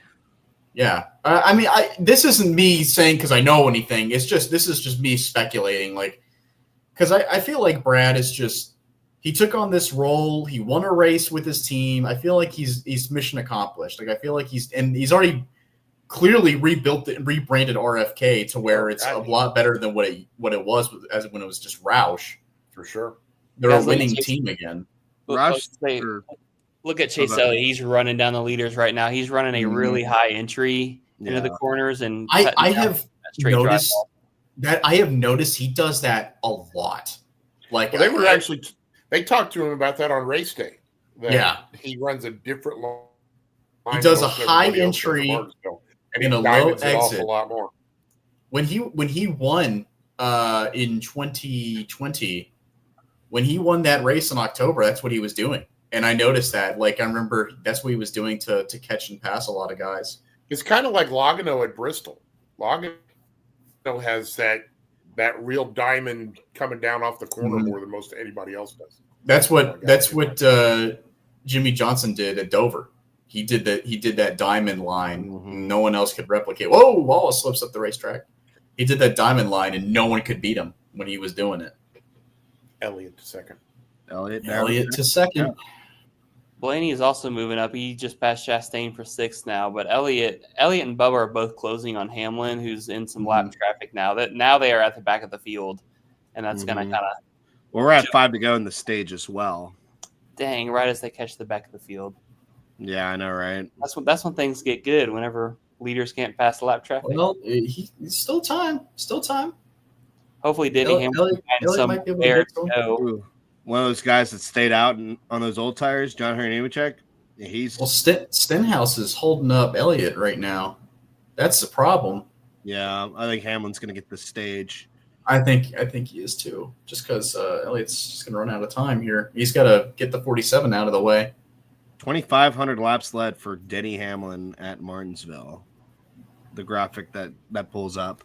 Yeah. I mean, this isn't me saying because I know anything. This is just me speculating, like, because I feel like Brad is just he took on this role. He won a race with his team. I feel like he's mission accomplished. Like I feel like he's already clearly rebuilt it and rebranded RFK to where it's a lot better than what it was as when it was just Roush. For sure. They're Guys, a winning team again. Rush Look at Chase Elliott. He's running down the leaders right now. He's running a really high entry into the corners, and I have straight noticed drive. that. I have noticed he does that a lot. Like Well, they talked to him about that on race day. that Yeah. He runs a different line. He does a than high everybody else does at entry Martinsville, and he and a low diamonds it off exit. a lot more. When he won in 2020, when he won that race in October, that's what he was doing. And I noticed that. Like I remember that's what he was doing to catch and pass a lot of guys. It's kind of like Logano at Bristol. Logano has that real diamond coming down off the corner more than most anybody else does. That's what Jimmy Johnson did at Dover. He did that diamond line. No one else could replicate. Whoa, Wallace slips up the racetrack. He did that diamond line, and no one could beat him when he was doing it. Elliott to second. Elliott to second. Blaney is also moving up. He just passed Chastain for 6th now, but Elliott and Bubba are both closing on Hamlin, who's in some lap traffic now. Now they are at the back of the field, and that's going to kind of. Well, we're at 5 to go in the stage as well. Dang! Right as they catch the back of the field. Yeah, I know, right? That's when things get good. Whenever leaders can't pass the lap traffic. Well, he's still time. Still time. Hopefully, Denny Hamlin can find some air to go. One of those guys that stayed out on those old tires, John Nemechek. He's Stenhouse is holding up Elliott right now. That's the problem. Yeah, I think Hamlin's going to get the stage. I think he is too. Just because Elliott's just going to run out of time here. He's got to get the 47 out of the way. 2,500 laps led for Denny Hamlin at Martinsville. The graphic that pulls up.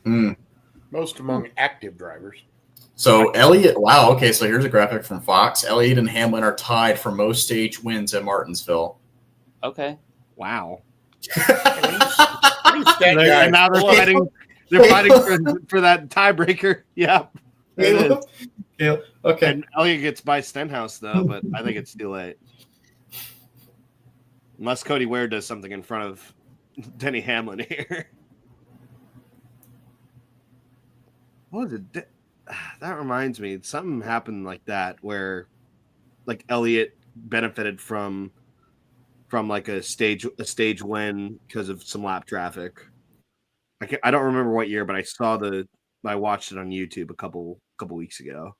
Most among active drivers. So Elliott, wow. Okay, so here's a graphic from Fox. Elliott and Hamlin are tied for most stage wins at Martinsville. Okay. Wow. That now they're fighting. They're fighting for that tiebreaker. Yeah. Okay. And Elliott gets by Stenhouse though, but I think it's too late. Unless Cody Ware does something in front of Denny Hamlin here. What was it? That reminds me, something happened like that where, like Elliott benefited from like a stage win because of some lap traffic. I don't remember what year, but I watched it on YouTube a couple weeks ago.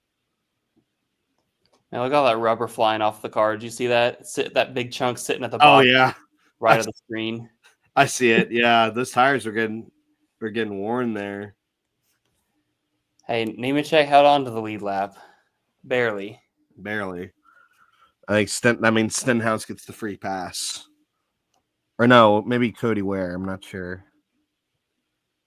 Now look at all that rubber flying off the car. Did you see that? That big chunk sitting at the bottom. Oh yeah, right of the screen. I see it. Yeah, those tires are getting worn there. Hey, Nemechek held on to the lead lap. Barely. I think Stenhouse gets the free pass. Or no, maybe Cody Ware. I'm not sure.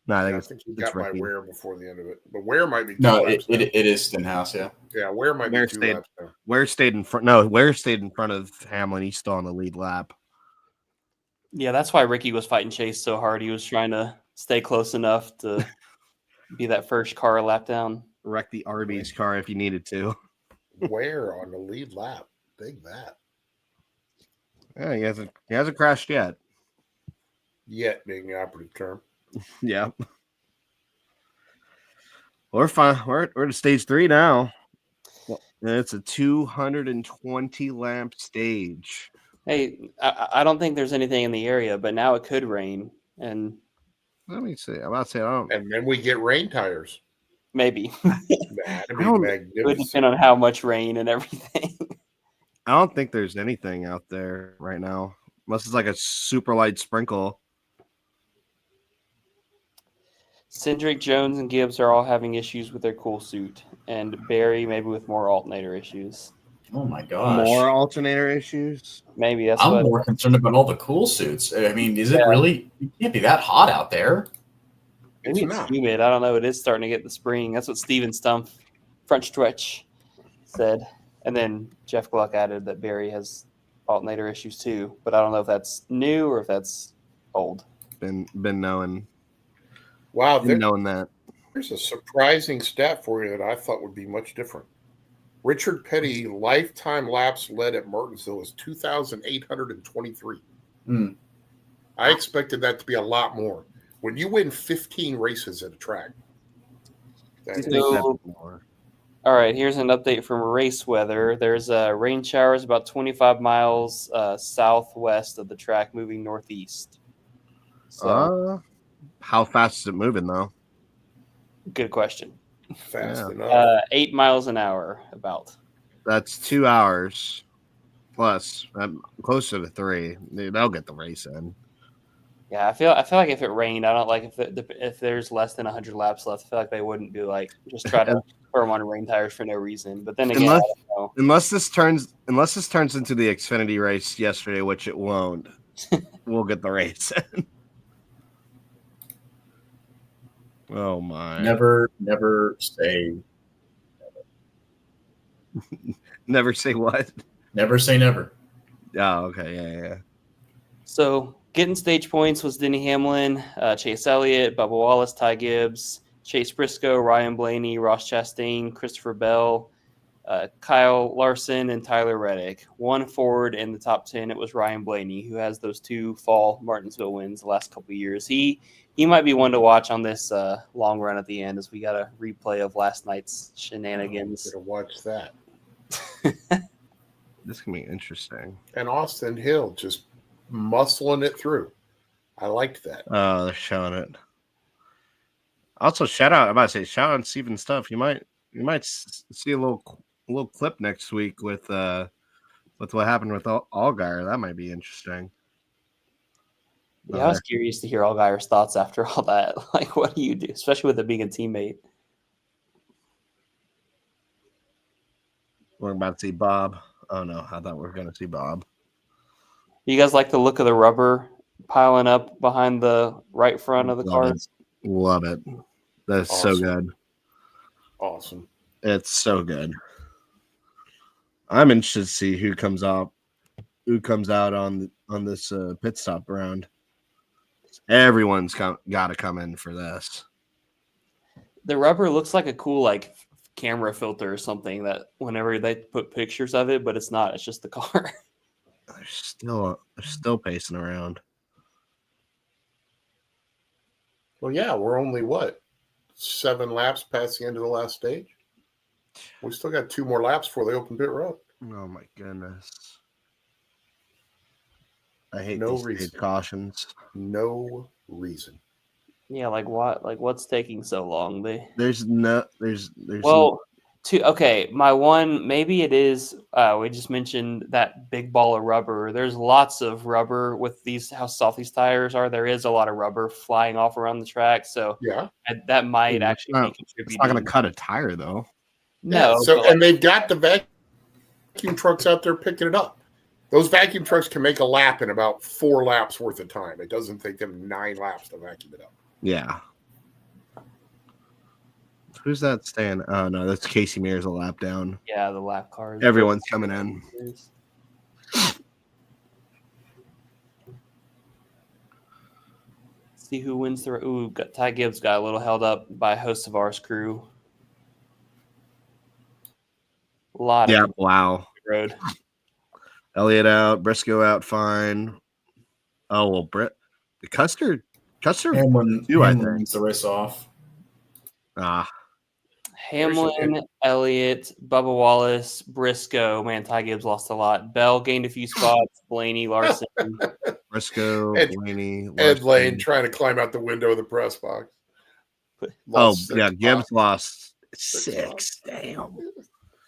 No, I think he got by Ricky. Ware before the end of it. But Ware might be it is Stenhouse, yeah. Yeah, Ware might be 2 laps now. Ware stayed in front. No, Ware stayed in front of Hamlin. He's still on the lead lap. Yeah, that's why Ricky was fighting Chase so hard. He was trying to stay close enough to be that first car lap down. Wreck the Arby's car if you needed to. Ware on the lead lap. Big that. Yeah, he hasn't crashed yet. Yet being the operative term. Yeah. We're fine. We're to stage 3 now. And it's a 220 lamp stage. Hey, I don't think there's anything in the area, but now it could rain. And let me see. I'm about to say I don't. And then we get rain tires. Maybe. That'd be It would magnificent. depend on how much rain and everything. I don't think there's anything out there right now, unless it's like a super light sprinkle. Cindric, Jones, and Gibbs are all having issues with their cool suit, and Barry maybe with more alternator issues. Oh my gosh. More alternator issues? Maybe that's I'm what. more concerned about all the cool suits. I mean, is it really? It can't be that hot out there. Maybe it's not. humid. I don't know. It is starting to get the spring. That's what Steven Stumpf, Frontstretch, said. And then Jeff Gluck added that Barry has alternator issues too, but I don't know if that's new or if that's old. Been knowing. Wow, Knowing that. There's a surprising stat for you that I thought would be much different. Richard Petty lifetime laps led at Martinsville is 2,823. I expected that to be a lot more. When you win 15 races at a track, all right, here's an update from race weather. There's rain showers about 25 miles southwest of the track, moving northeast. So, how fast is it moving, though? good question. Fast enough. 8 miles an hour, about. That's 2 hours plus. I'm closer to 3. They'll get the race in. Yeah, I feel like if it rained, I don't like if there's less than 100 laps left. I feel like they wouldn't do just try to put them on rain tires for no reason. But then again, I don't know. Unless this turns into the Xfinity race yesterday, which it won't, we'll get the race in. Oh my! Never say never say what? Never say never. Oh, okay, yeah. So getting stage points was Denny Hamlin, Chase Elliott, Bubba Wallace, Ty Gibbs, Chase Briscoe, Ryan Blaney, Ross Chastain, Christopher Bell, Kyle Larson, and Tyler Reddick. One forward in the top 10, it was Ryan Blaney, who has those 2 fall Martinsville wins the last couple of years. He might be one to watch on this long run at the end, as we got a replay of last night's shenanigans. I'm gonna watch that. This can be interesting. And Austin Hill just muscling it through. I liked that. Oh, they're showing it. Also, shout out Steven Stuff. You might see a little clip next week with what happened with Allgaier. That might be interesting. Yeah, I was curious to hear Allgaier's thoughts after all that. Like, what do you do, especially with it being a teammate? We're about to see Bob. Oh no, I thought we were going to see Bob. You guys like the look of the rubber piling up behind the right front of the cars? Love it. That's awesome. So good. Awesome. It's so good. I'm interested to see who comes out on this pit stop round. Everyone's got to come in for this. The rubber looks like a cool camera filter or something that whenever they put pictures of it, but it's not. It's just the car. They're still pacing around. Well, yeah, we're only 7 laps past the end of the last stage. We still got 2 more laps before they open pit road. Oh my goodness! I hate no these reason. Cautions. No reason. Yeah, like what? Like what's taking so long? There's well, okay. My one, maybe it is. We just mentioned that big ball of rubber. There's lots of rubber with how soft these tires are. There is a lot of rubber flying off around the track. So yeah, that might actually be contributing. It's not going to cut a tire though. No. So and they've got the vacuum trucks out there picking it up. Those vacuum trucks can make a lap in about 4 laps worth of time. It doesn't take them 9 laps to vacuum it up. Yeah. Who's that staying? Oh, no, that's Casey Mears a lap down. Yeah, the lap cars. Everyone's coming in. See who wins the. Ooh, Ty Gibbs got a little held up by a host of ours crew. A lot of wow. Road. Elliott out, Briscoe out, fine. Oh well, Custer Hamlin wins the race off. Hamlin, Elliott, Bubba Wallace, Briscoe. Man, Ty Gibbs lost a lot. Bell gained a few spots. Blaney, Larson, Briscoe, Blaney, Ed Lane trying to climb out the window of the press box. Gibbs lost 6. Damn.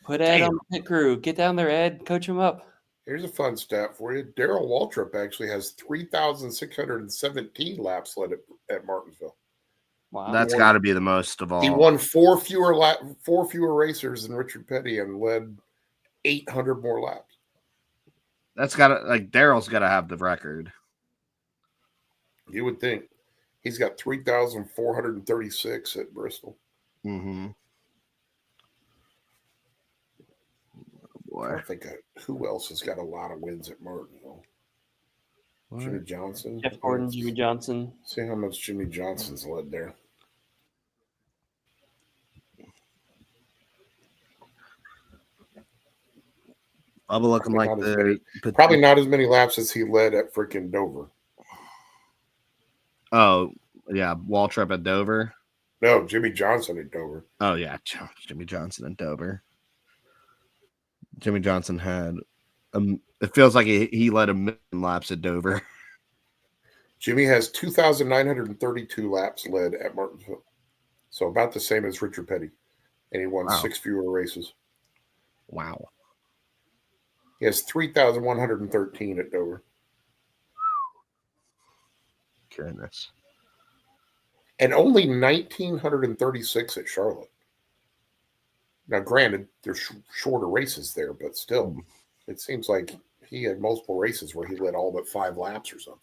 Put Ed on the pit crew. Get down there, Ed. Coach him up. Here's a fun stat for you. Darrell Waltrip actually has 3,617 laps led at Martinsville. Wow. That's got to be the most of all. He won four fewer racers than Richard Petty and led 800 more laps. That's got to, like, Darrell's got to have the record. You would think. He's got 3,436 at Bristol. Mm-hmm. I think who else has got a lot of wins at Martinsville? Jimmy Johnson. Jeff Gordon, Jimmy Johnson. See how much Jimmy Johnson's led there. Bubba looking like probably not as many laps as he led at freaking Dover. Oh, yeah. Waltrip at Dover. No, Jimmy Johnson at Dover. Oh, yeah. Jimmy Johnson at Dover. Jimmy Johnson had it feels like he led 1 million laps at Dover. Jimmy has 2,932 laps led at Martinsville. So about the same as Richard Petty. And he won 6 fewer races. Wow. He has 3,113 at Dover. Goodness. And only 1,936 at Charlotte. Now, granted, there's shorter races there, but still, it seems like he had multiple races where he led all but 5 laps or something.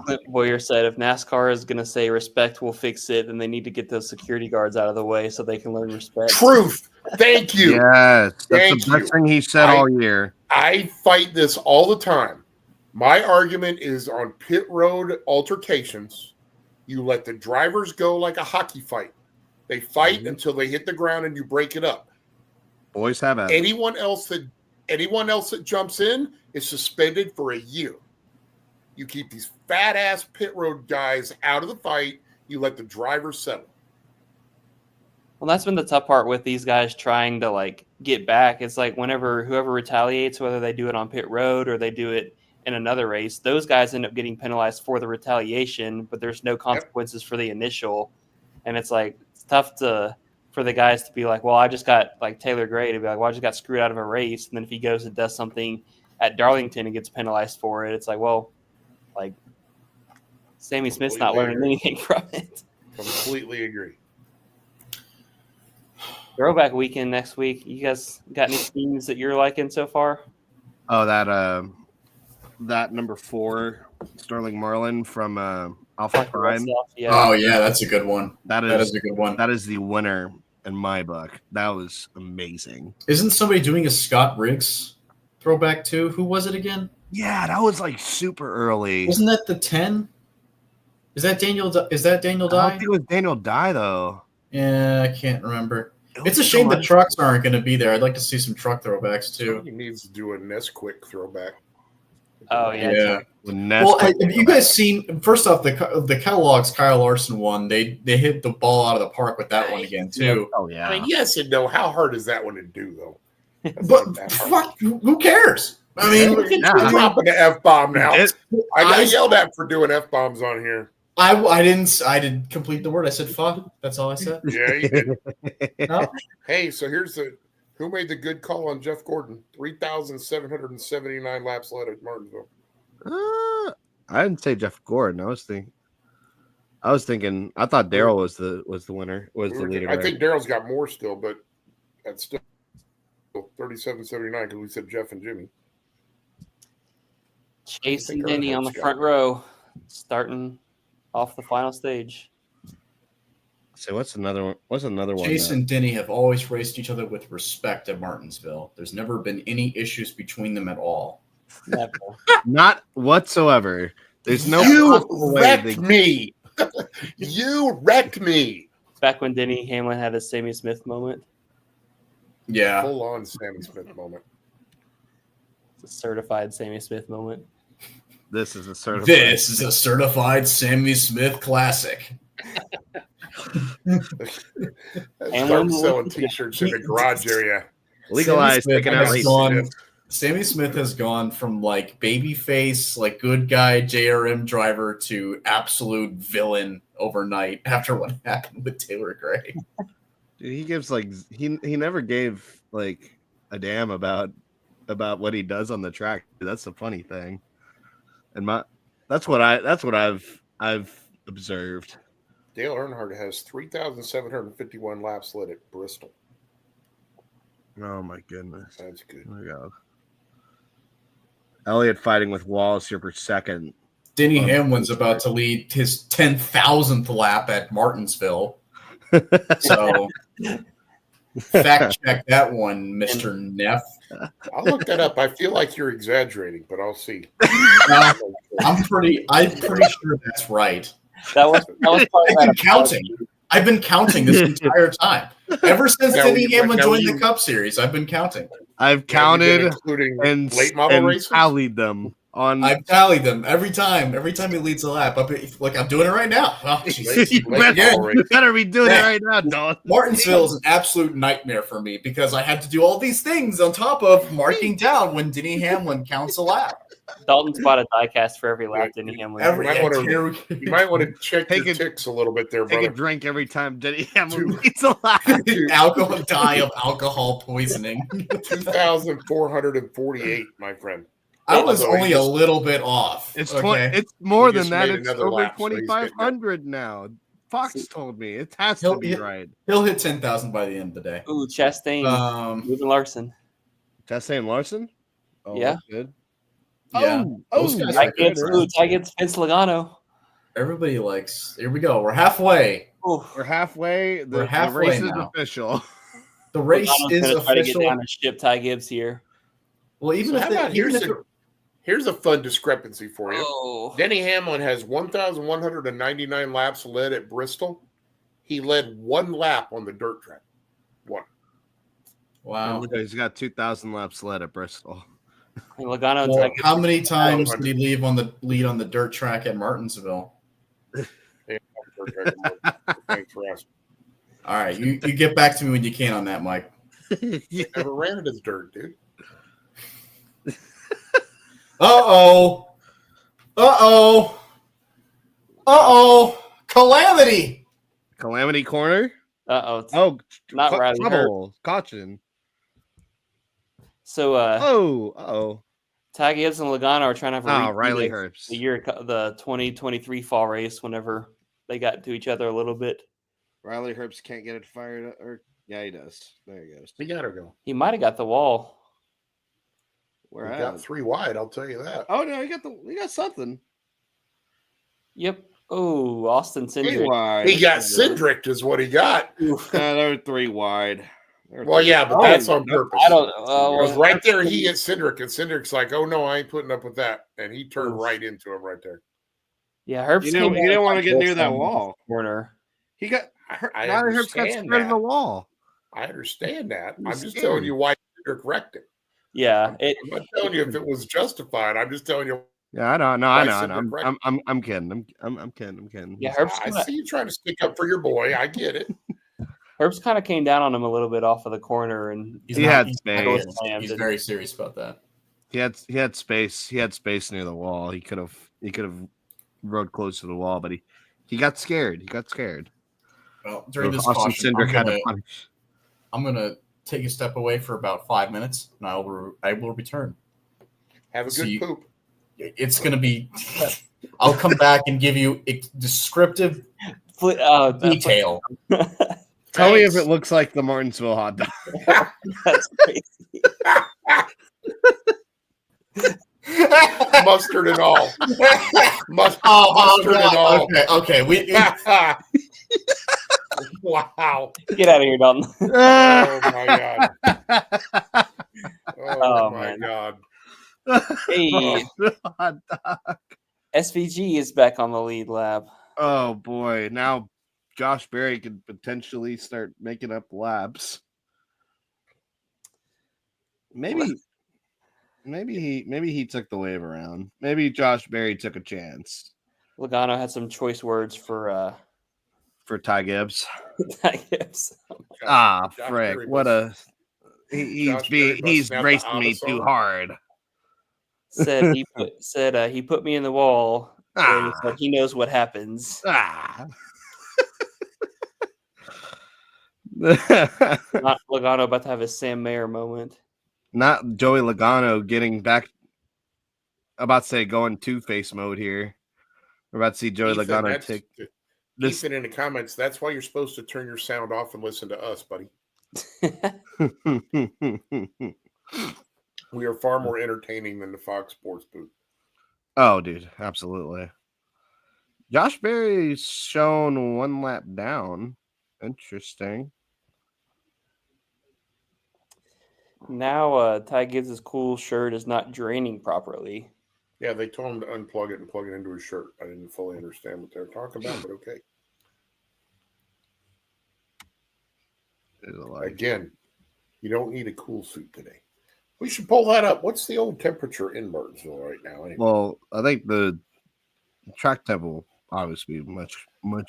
Clint Boyer said, if NASCAR is going to say respect will fix it, then they need to get those security guards out of the way so they can learn respect. Truth. Thank you. Yes. That's the best thing he said all year. I fight this all the time. My argument is on pit road altercations, you let the drivers go like a hockey fight. They fight until they hit the ground and you break it up. Boys have it. Anyone else that jumps in is suspended for a year. You keep these fat ass pit road guys out of the fight. You let the drivers settle. Well, that's been the tough part with these guys trying to like get back. It's like whoever retaliates, whether they do it on pit road or they do it in another race, those guys end up getting penalized for the retaliation, but there's no consequences for the initial. And it's like, it's tough for the guys to be like, well, I just got like Taylor Gray to be like, well, I just got screwed out of a race. And then if he goes and does something at Darlington and gets penalized for it, it's like, well, like Sammy Smith's not learning anything from it. Completely agree. Throwback weekend next week. You guys got any teams that you're liking so far? Oh, that number 4 Sterling Marlin from Alpha Prime. Yeah. Oh yeah, that's a good one. That is a good one. That is the winner in my book. That was amazing. Isn't somebody doing a Scott Riggs throwback too? Who was it again? Yeah, that was like super early. Wasn't that the 10? Is that Daniel? Is that Daniel I Dye? don't think it was Daniel Dye though. Yeah, I can't remember. It's a shame the trucks aren't going to be there. I'd like to see some truck throwbacks too. He needs to do a Nesquik throwback. Oh yeah. Well, have you guys seen? First off, the Kellogg's Kyle Larson one. They hit the ball out of the park with that one again too. Oh yeah. I mean, yes and no. How hard is that one to do though? But fuck, who cares? I mean, we're dropping the F-bomb now. I got yelled at for doing F-bombs on here. I didn't complete the word. I said fuck. That's all I said. Yeah, you did. No? Hey, so here's who made the good call on Jeff Gordon? 3,779 laps led at Martinsville. I didn't say Jeff Gordon. I was thinking. I thought Darrell was the winner. Was the leader? I think Darrell's got more still, but that's still 37.79 because we said Jeff and Jimmy. Chase and Denny on the front row, starting off the final stage. So what's another one? Chase and Denny have always raced each other with respect at Martinsville. There's never been any issues between them at all. Never. Not whatsoever. There's no. You wrecked me. You wrecked me. Back when Denny Hamlin had a Sammy Smith moment. Yeah. Full on Sammy Smith moment. It's a certified Sammy Smith moment. This is a certified. This is a certified Sammy Smith classic. Start selling T-shirts in the garage area. Legalized taking out races. Sammy Smith has gone from like babyface, like good guy JRM driver to absolute villain overnight after what happened with Taylor Gray. Dude, he gives like he never gave like a damn about what he does on the track. That's the funny thing. And that's what I've observed. Dale Earnhardt has 3,751 laps led at Bristol. Oh my goodness. That's good. Oh my God. Elliott fighting with Wallace here for second. Denny Hamlin's about to lead his 10,000th lap at Martinsville. So fact check that one, Mr. Neff. I'll look that up. I feel like you're exaggerating, but I'll see. I'm pretty sure that's right. That was I've been counting this entire time. Ever since Denny Hamlin joined the Cup Series, I've been counting. I've counted including and late model races. Tallied them. I've tallied them every time. Every time he leads a lap, I'm doing it right now. Oh, you better be doing it right now, Dalton. Martinsville is an absolute nightmare for me because I had to do all these things on top of marking down when Denny Hamlin counts a lap. Dalton's bought a diecast for every lap Denny Hamlin. You might want to check your ticks a little bit there, brother. Take a drink every time Denny Hamlin leads a lap. Alcohol die of alcohol poisoning. 2,448, my friend. I was only a little bit off. It's okay? It's more than that. It's over lap, 2,500 now. Fox told me it has to be right. He'll hit 10,000 by the end of the day. Ooh, Chastain, moving Larson. Chastain Larson. Oh, yeah, good. Yeah. Ty Gibbs, Vince Logano. Everybody likes. Here we go. We're halfway. Ooh. We're halfway. The race is official. The race is official. Try to get down and ship Ty Gibbs here. Well, here's a fun discrepancy for you. Oh. Denny Hamlin has 1,199 laps led at Bristol. He led one lap on the dirt track. One. Wow. He's got 2,000 laps led at Bristol. Logano. Well, how many times did he lead on the dirt track at Martinsville? Thanks for asking. All right, you get back to me when you can on that, Mike. Never ran it as dirt, dude. Uh-oh. Calamity. Calamity corner. Oh, not Riley trouble. Caution. So, Ty Gibbs and Logano are trying to have Riley Herbst. The 2023 fall race whenever they got to each other a little bit. Riley Herbst can't get it fired up. Yeah, he does. There he goes. He got to go. He might have got the wall. Where he got 3 wide, I'll tell you that. Oh no, he got something. Yep. Oh, Austin Cindric. He got Cindric is what he got. They were 3 wide. Well, yeah, but that's on purpose. I don't know. Right there, he hit Cindric, and Cindric's like, "Oh no, I ain't putting up with that," and he turned right into him right there. Yeah, Herbst. He didn't want to get near that wall. Corner. He got. Herbst got spread in the wall. I understand that. I'm just telling you why Cindric wrecked it. Yeah, I'm not telling you if it was justified. I'm just telling you. Yeah, I know. I'm kidding. I'm kidding. Yeah, Herbst. I see you trying to stick up for your boy. I get it. Herbst kind of came down on him a little bit off of the corner, and he's very serious about that. He had space. He had space near the wall. He could have rode close to the wall, but he got scared. Well, during this caution, I'm gonna take a step away for about 5 minutes, and I will return. Have a good poop. It's gonna be. I'll come back and give you a descriptive detail. Tell me if it looks like the Martinsville hot dog. That's crazy. Mustard and all. Mustard and all. Okay. Wow. Get out of here, Dalton. Oh my god. Oh my god. Hey. Hot dog. SVG is back on the lead lap. Oh boy. Now Josh Berry could potentially start making up laps. Maybe he took the wave around. Maybe Josh Berry took a chance. Logano had some choice words for Ty Gibbs. Ty Gibbs. Frick! What a he's racing me too hard. Said he put me in the wall. And he said he knows what happens. Not Logano about to have a Sam Mayer moment. Not Joey Logano getting back. About to say going Two-Face mode here. We're about to see Joey Ethan, Logano that's- take this. Ethan in the comments, that's why you're supposed to turn your sound off and listen to us, buddy. We are far more entertaining than the Fox Sports booth. Oh, dude, absolutely. Josh Berry's shown 1 lap down. Interesting. Now Ty Gibbs' cool shirt is not draining properly. Yeah, they told him to unplug it and plug it into his shirt. I didn't fully understand what they were talking about, but okay. Again, you don't need a cool suit today. We should pull that up. What's the old temperature in Martinsville right now? Anyway? Well, I think the track temp will obviously be much.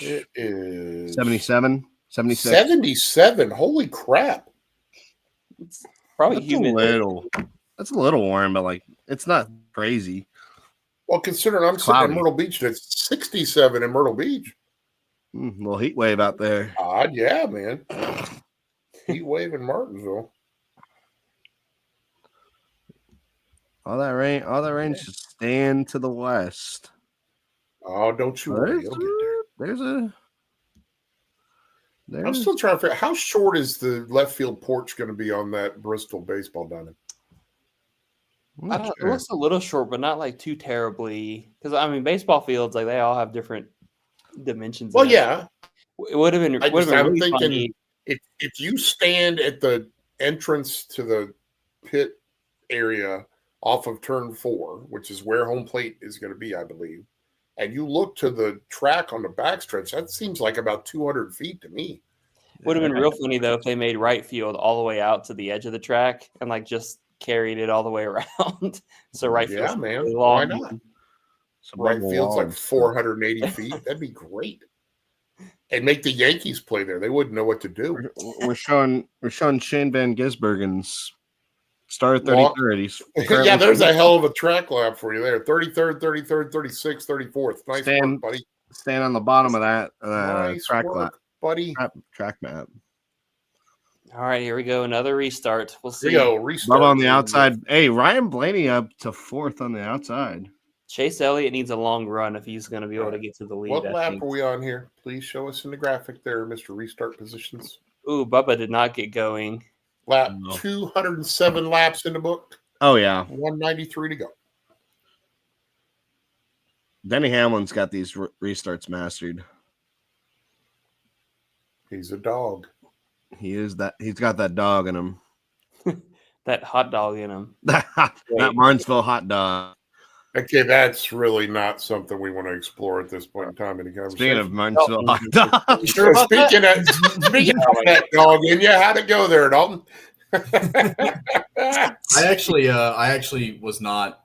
It is 77, 76. 77. Holy crap. It's probably That's humid. That's a little warm, but like it's not crazy. Well, considering I'm sitting Cloudy. in Myrtle Beach, and it's 67 in Myrtle Beach. Little heat wave out there. Odd, yeah, man. Heat wave in Martinsville. All that rain should stand to the west. Oh, don't you worry. He'll get there. I'm still trying to figure out how short is the left field porch going to be on that Bristol baseball diamond? It looks a little short, but not like too terribly. Because I mean, baseball fields like they all have different dimensions. Well, yeah. It would have been. I'm Really thinking funny. if you stand at the entrance to the pit area off of turn 4, which is where home plate is going to be, I believe, and you look to the track on the backstretch, that seems like about 200 feet to me. Would have been real funny though if they made right field all the way out to the edge of the track and like just carried it all the way around. So right field, Yeah, man. really Why long. not? Right field's like 480 feet. That'd be great. And make the Yankees play there. They wouldn't know what to do. We're showing Shane Van Gisbergen's start 33rd. He's Yeah, there's a hell of a track lap for you there. 33rd, 33rd, 36th, 34th. Nice work, buddy. Stand on the bottom of that Nice track work, lap, buddy. track map. All right, here we go. Another restart. We'll see. Here you go. Restart. Bubba on the outside. Hey, Ryan Blaney up to 4th on the outside. Chase Elliott needs a long run if he's going to be able to get to the lead. What I lap think. are we on here? Please show us in the graphic there, Mr. Restart Positions. Ooh, Bubba did not get going. Lap No. 207 laps in the book. Oh, yeah. 193 to go. Denny Hamlin's got these restarts mastered. He's a dog. He is that. He's got that dog in him. That hot dog in him. That Martinsville hot dog. Okay, that's really not something we want to explore at this point in time in the conversation. Speaking of Martinsville hot dog. Speaking of that dog in you, how'd it go there, Dalton? I actually was not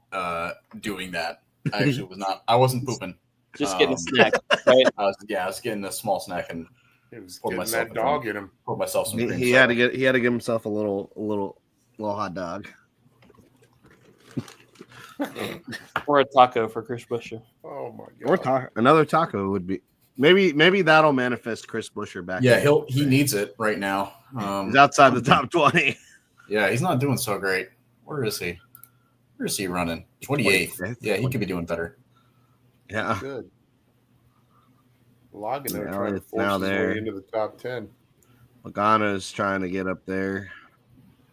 doing that. I actually was not. I wasn't pooping. Just getting a snack, right? I was getting a small snack and He was Pour getting myself that dog in him. pour myself some cream. He had to give himself a little hot dog. Or a taco for Chris Buescher. Oh my Or god! another taco would be maybe that'll manifest Chris Buescher back. Yeah, he needs it right now. He's outside the top 20. Yeah, he's not doing so great. Where is he? Where is he running? 28th. 25th. Yeah, he could be doing better. Yeah. Good. Logging there Now trying to it's force now his there. way into the top 10. Logano's trying to get up there.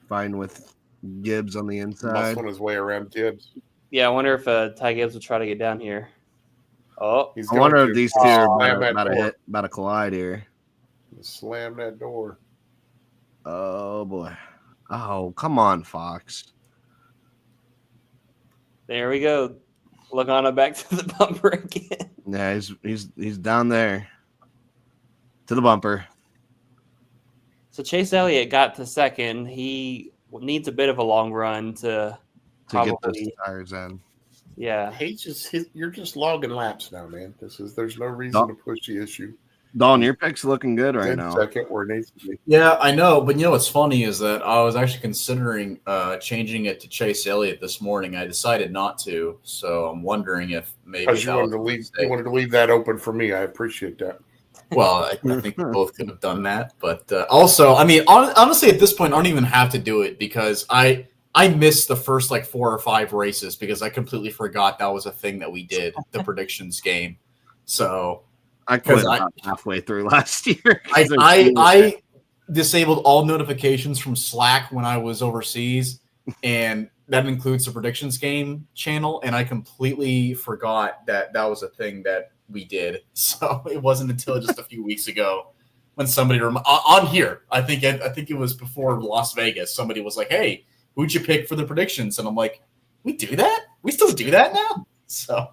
Fine with Gibbs on the inside. Muscling his way around Gibbs. Yeah, I wonder if Ty Gibbs will try to get down here. Oh, He's I wonder going if to these two are slam that door. about to collide here. Slam that door. Oh boy. Oh, come on, Fox. there we go. Logano back to the bumper again. Yeah, he's down there. To the bumper. So Chase Elliott got to second. He needs a bit of a long run to To get those probably, tires in. yeah. You're just logging laps now, man. There's no reason to push the issue. Dalton, your pick's looking good right Dead now. second where it needs to be. Yeah, I know, but what's funny is that I was actually considering changing it to Chase Elliott this morning. I decided not to, so I'm wondering if maybe Because you that wanted was to a leave mistake. that open for me. I appreciate that. Well, I think we both could have done that, but also, I mean, honestly, at this point, I don't even have to do it because I missed the first like 4 or 5 races because I completely forgot that was a thing that we did, the predictions game. So I quit about halfway through last year. I disabled all notifications from Slack when I was overseas, and that includes the predictions game channel, and I completely forgot that was a thing that we did. So it wasn't until just a few weeks ago when somebody on here, I think it was before Las Vegas, somebody was like, "Hey, who'd you pick for the predictions?" And I'm like, "We do that? We still do that now?" So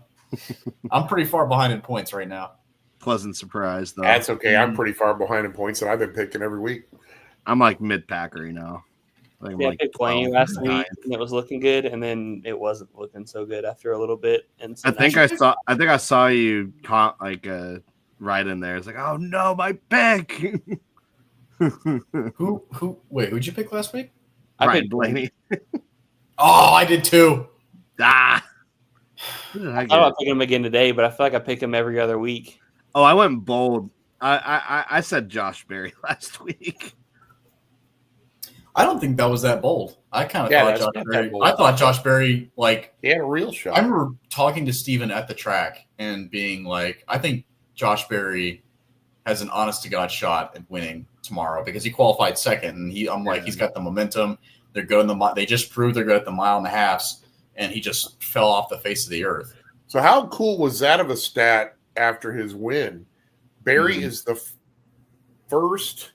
I'm pretty far behind in points right now. Pleasant surprise, though. That's okay. I'm pretty far behind in points, and I've been picking every week. I'm like mid-packer, I picked Blaney last week, and it was looking good, and then it wasn't looking so good after a little bit. And so I saw you right in there. It's like, oh no, my pick. Who'd you pick last week? I Ryan picked Blaney. Oh, I did too. I thought about picking him again today, but I feel like I pick him every other week. Oh, I went bold. I said Josh Berry last week. I don't think that was that bold. I kind of thought Josh Berry. Bold. I thought Josh Berry he had a real shot. I remember talking to Steven at the track and being like, I think Josh Berry has an honest to God shot at winning tomorrow because he qualified second, and he's got the momentum. They're good in they just proved they're good at the mile and a halves, and he just fell off the face of the earth. So how cool was that of a stat after his win? Berry is the first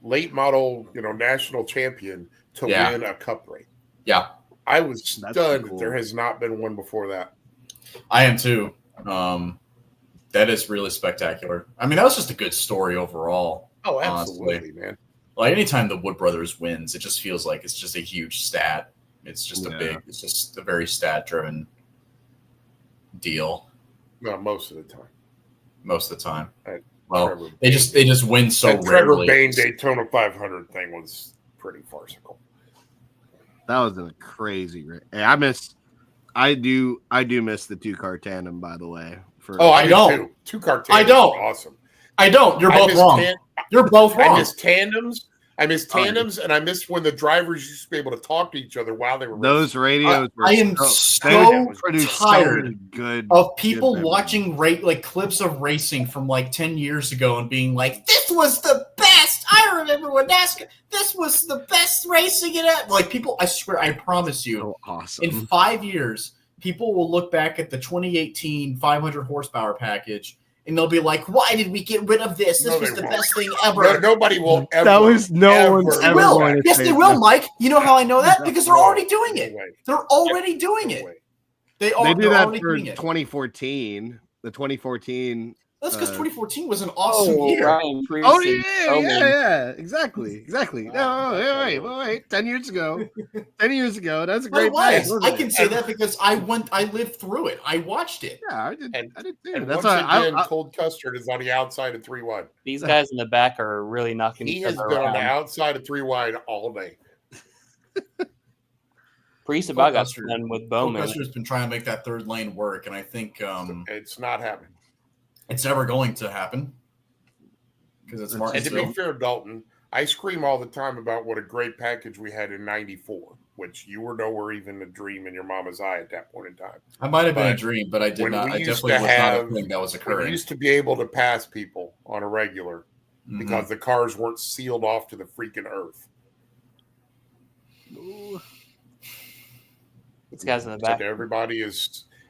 late model, national champion to win a cup race. Yeah. I was stunned that there has not been one before that. I am too. That is really spectacular. I mean, that was just a good story overall. Oh, absolutely, honestly. Man. Like anytime the Wood Brothers wins, it just feels like it's just a huge stat. It's just it's just a very stat driven deal. No, most of the time. Well, they just win so rarely. Trevor Bayne Daytona 500 thing was pretty farcical. That was a crazy race. Hey, I do miss the 2-car tandem, by the way. I don't. 2-car tandems are awesome. I don't. You're both wrong. You're both wrong. I miss tandems. And I miss when the drivers used to be able to talk to each other while they were those radios. I am so tired of people watching clips of racing from 10 years ago and being like, "This was the best." I remember when NASCAR. This was the best racing in it. People, I swear, I promise you, so awesome. In 5 years, people will look back at the 2018 500 horsepower package. And they'll be like, "Why did we get rid of this? This was the best thing ever." Nobody will ever. That was no one's ever going to Yes, they will, Mike. You know how I know that? Because they're already doing it. They're already doing it. They do that for 2014. The 2014. That's because 2014 was an awesome year. Yeah, exactly. No, wait. 10 years ago. That's a great pace. I can say that because I lived through it. I watched it. Yeah, I did too. And that's why Cold Custard is on the outside of 3 wide. These guys in the back are really knocking each other around. He has been on the outside of 3 wide all day. Priest about got done with Bowman. Cold Custard's been trying to make that third lane work, and I think it's not happening. It's never going to happen because it's Martinsville. And to be fair, Dalton, I scream all the time about what a great package we had in '94, which you were nowhere even a dream in your mama's eye at that point in time. I might have been a dream, but I did not. I definitely was not a thing that was occurring. We used to be able to pass people on a regular because the cars weren't sealed off to the freaking earth. These guys in the back.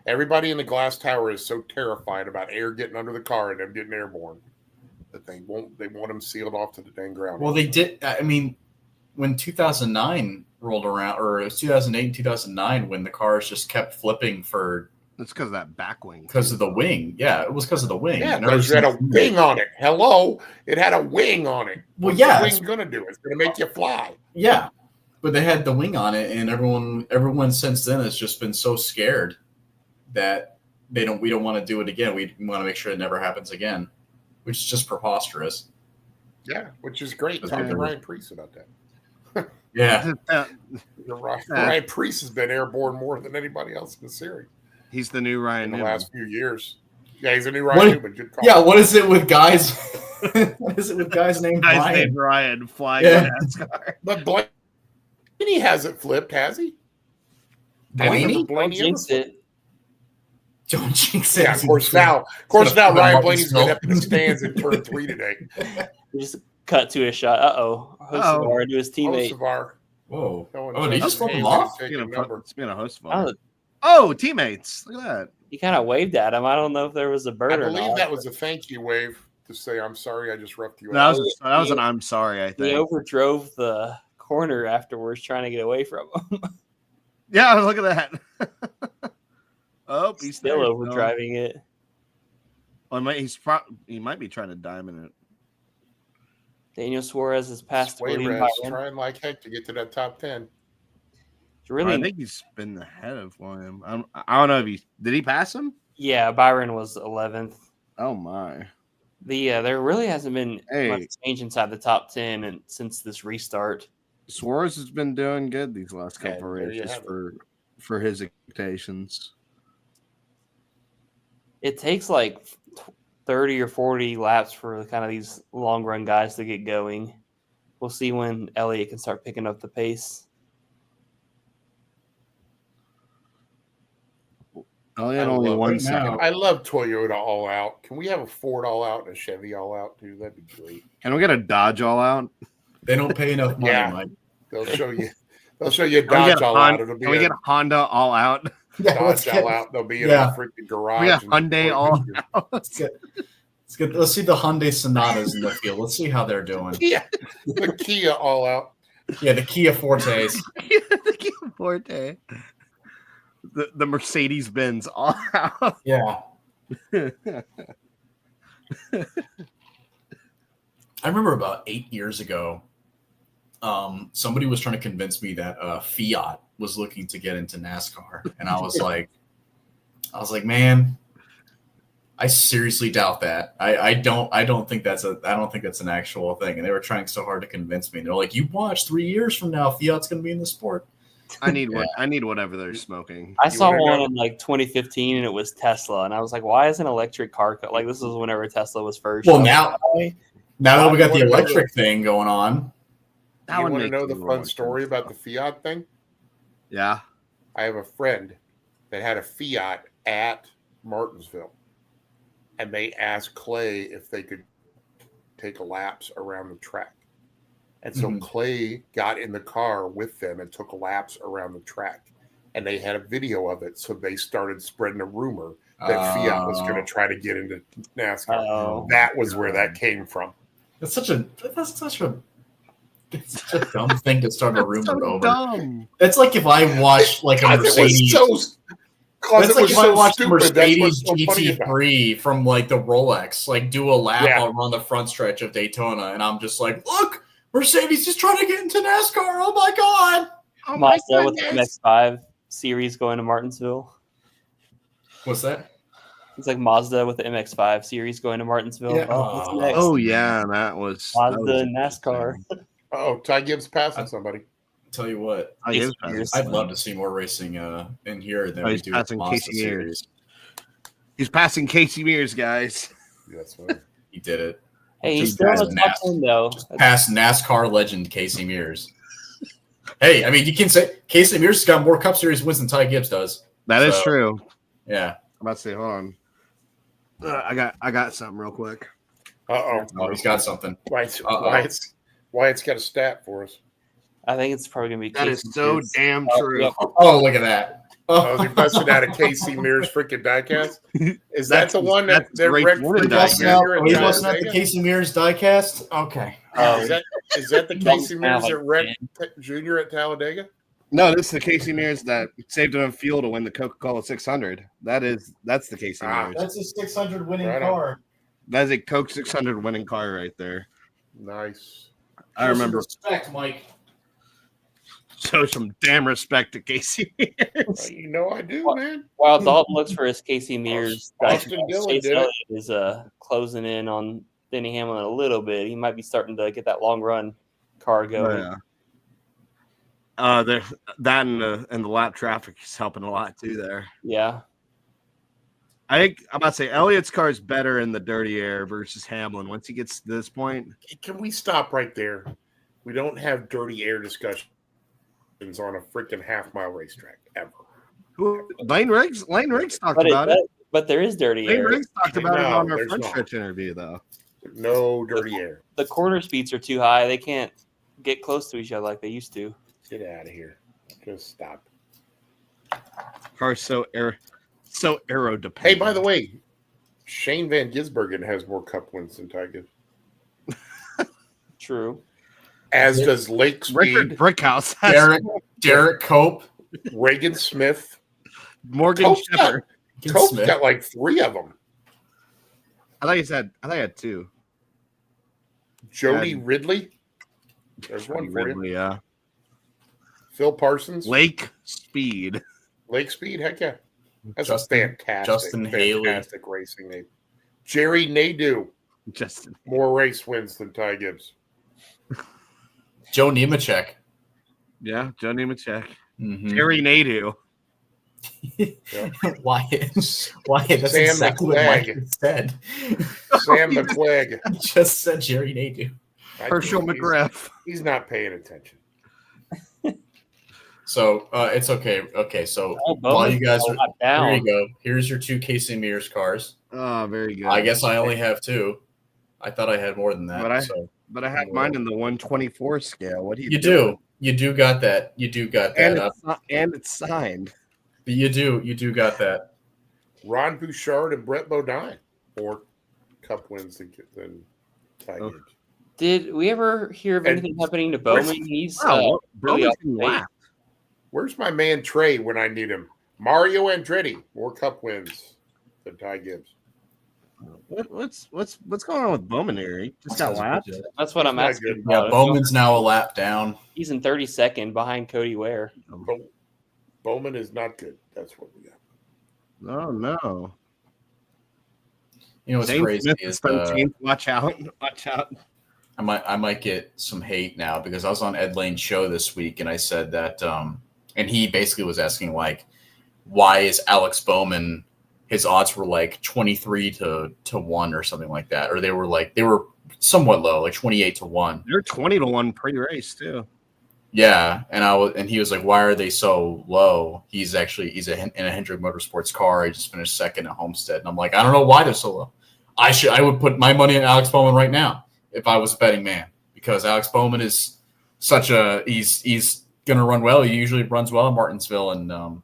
Everybody in the glass tower is so terrified about air getting under the car and them getting airborne that they want them sealed off to the dang ground. Well, they did. I mean, when 2009 rolled around, or it was 2008 and 2009, when the cars just kept flipping for. It's because of that back wing. Because of the wing. Yeah, it was because of the wing. Yeah, because it had a wing on it. Hello? It had a wing on it. What's the wing going to do? It's going to make you fly. Yeah, but they had the wing on it, and everyone since then has just been so scared that we don't want to do it again. We want to make sure it never happens again, which is just preposterous. Yeah, which is great. Talk to Ryan Preece about that. Yeah. Ryan Preece has been airborne more than anybody else in the series. He's the new Ryan in the last few years. Yeah, he's a new Ryan Newman. Good call. Yeah, what is it with guys? What is it with guys named Guys Ryan? named Ryan flying Yeah. NASCAR. But Blaney hasn't flipped, has he? Blaney? Don't jinx it. Don't jinx it. Yeah, of course now Ryan Blaney's going up in the stands in turn 3 today. We just cut to a shot. Hocevar to his teammate. Hocevar. Whoa. No Oh, did he just flip him Haley off? taking a number. Speaking of host Oh, oh, teammates! Look at that. he kind of waved at him. I don't know if there was a bird I or believe not. that was a thank you wave to say, I'm sorry, I just roughed you That out. was an I'm sorry. I He think. overdrove the corner afterwards, trying to get away from him. Yeah, look at that. Oh, he's Still there. overdriving it. Well, he might be trying to diamond it. Daniel Suarez has passed William Suarez Byron. trying like heck to get to that top 10. It's really, I think he's been ahead of William. I don't know if did he pass him? yeah, Byron was 11th. Oh my! There really hasn't been Hey. much change inside the top 10 and since this restart. Suarez has been doing good these last Yeah, couple there you races have it. for his expectations. It takes like 30 or 40 laps for kind of these long run guys to get going. We'll see when Elliott can start picking up the pace. Elliott only love one it second. now. I love Toyota all out. Can we have a Ford all out and a Chevy all out, dude? That'd be great. Can we get a Dodge all out? They don't pay enough money, Yeah. Mike. They'll show you. They'll show you a Can we Dodge get a all out. Honda, It'll be can we a get a Honda all out? Dodge all out. They'll be in Yeah. a freaking garage. We got and- Hyundai all out. Let's get. Let's see the Hyundai Sonatas in the field. Let's see how they're doing. Yeah, the Kia all out. Yeah, the Kia Fortes. The Kia Forte. The Mercedes Benz all out. Yeah. I remember about 8 years ago, somebody was trying to convince me that Fiat was looking to get into NASCAR, and I was like, man, I seriously doubt that. I don't think that's an actual thing. And they were trying so hard to convince me. They're like, you watch 3 years from now, Fiat's going to be in the sport. I need whatever they're smoking. I saw wanna one know? in like 2015 and it was Tesla. And I was like, why is an electric car like this is whenever Tesla was first. Well, I was now- like, why? Now that we got the Why- electric thing going on, That You would want to make know a the little fun more story sense. about the Fiat thing? Yeah. I have a friend that had a Fiat at Martinsville, and they asked Clay if they could take a laps around the track. And so Mhm. Clay got in the car with them and took laps around the track. And they had a video of it, so they started spreading a rumor that Fiat was going to try to get into NASCAR. Oh. That was where that came from. that's such a dumb thing to start a rumor So over. dumb. That's like if I watched like a Mercedes. That's like if I watched a Mercedes GT3 from like the Rolex, like do a lap Yeah. around the front stretch of Daytona, and I'm just like, look, Mercedes is trying to get into NASCAR. Oh my god! Oh my Mazda with the goodness. MX-5 series going to Martinsville. What's that? It's like Mazda with the MX-5 series going to Martinsville. Yeah. Oh, what's next? Oh yeah, that was Mazda and NASCAR. Oh, Ty Gibbs passing somebody. Tell you what, I guess I'd love to see more racing in here than we he's do with passing Mazda Casey Mears. series. He's passing Casey Mears, guys. That's right. He did it. Hey, he's Just still in pass the top NASCAR. 10 though. Past NASCAR legend Casey Mears. Hey, I mean, you can say Casey Mears has got more Cup Series wins than Ty Gibbs does. That is So- true. Yeah. I'm about to say, hold on. I got something real quick. Uh-oh. Oh, he's got something. Wyatt's got a stat for us. I think it's probably gonna be. That is Casey so Mears. damn Oh, true. yeah. Oh, look at that. Oh, he busted out of Casey Mears freaking diecast. Is that the one that that's they're Ray wrecked Jordan for diecast. Junior at He wasn't at the Talladega? Casey Mears diecast? Okay. Oh, Is that the Casey Mears like that wrecked Junior at Talladega? No, this is the Casey Mears that saved enough fuel to win the Coca-Cola 600. That's the Casey Mears. That's a 600 winning Right on. car. That is a Coke 600 winning car right there. Nice. I remember. Respect, Mike. Show some damn respect to Casey Mears. You know I do, man. while Dalton looks for his Casey Mears, Austin Dillon Chase did it. Elliott is closing in on Denny Hamlin a little bit. He might be starting to get that long run car going. Yeah. That and the lap traffic is helping a lot too there. Yeah. I'm about to say Elliott's car is better in the dirty air versus Hamlin. Once he gets to this point, Can we stop right there? We don't have dirty air discussions on a freaking half-mile racetrack ever. Lane Riggs talked about it. But there is dirty Lane air. Riggs talked about it on our there's front not. stretch interview, though. No dirty air. The corner speeds are too high. They can't get close to each other like they used to. Get out of here. Just stop. Car's so aero dependent. Hey, by the way, Shane Van Gisbergen has more cup wins than Ty Gibbs. True. As does Lake Richard Speed, Brickhouse, Derek Cope, Reagan Smith. Morgan Cope's Shepherd. Cope's got like 3 of them. I thought I had 2. Jody Ridley. There's one for you. Ridley, yeah. Phil Parsons. Lake Speed. Lake Speed, heck yeah. That's Justin Haley. fantastic racing name. Jerry Nadeau. Justin. More race wins than Ty Gibbs. Joe Nemechek. Yeah, Joe Nemechek. Mm-hmm. Jerry Nadeau. Wyatt. That's Sam exactly what Mike McClegg. said. Sam McClegg. I just said Jerry Nadeau. Herschel McGriff. He's not paying attention. So it's okay. Okay, so while Bowman's you guys a are lot down. here, you go. Here's your 2 Casey Mears cars. Oh, very good. I guess I only have 2. I thought I had more than that. But I had mine in the 124 scale. What do You do. You do got that. You do got that. And it's signed. You do got that. Ron Bouchard and Brett Bodine. More cup wins than Ty Gibbs. Did we ever hear of anything happening to Bowman? He's Wow, really off Bowman's the pace. lapped. Where's my man Trey when I need him? Mario Andretti. More cup wins than Ty Gibbs. What's going on with Bowman here? He just got lapped. That's what I'm Not asking. good. about. Yeah, Bowman's now a lap down. He's in 32nd behind Cody Ware. Bowman is not good. That's what we got. Oh no! You know what's Zane crazy Smith is 17th. Watch out! Watch out! I might get some hate now because I was on Ed Lane's show this week and I said that and he basically was asking like, why is Alex Bowman? His odds were like 23 to 1 or something like that, or they were somewhat low, like 28 to 1. They're 20 to 1 pre-race too. Yeah, and he was like, why are they so low? He's in a Hendrick Motorsports car. He just finished 2nd at Homestead, and I'm like, I don't know why they're so low. I would put my money on Alex Bowman right now if I was a betting man, because Alex Bowman is he's gonna run well. He usually runs well in Martinsville, and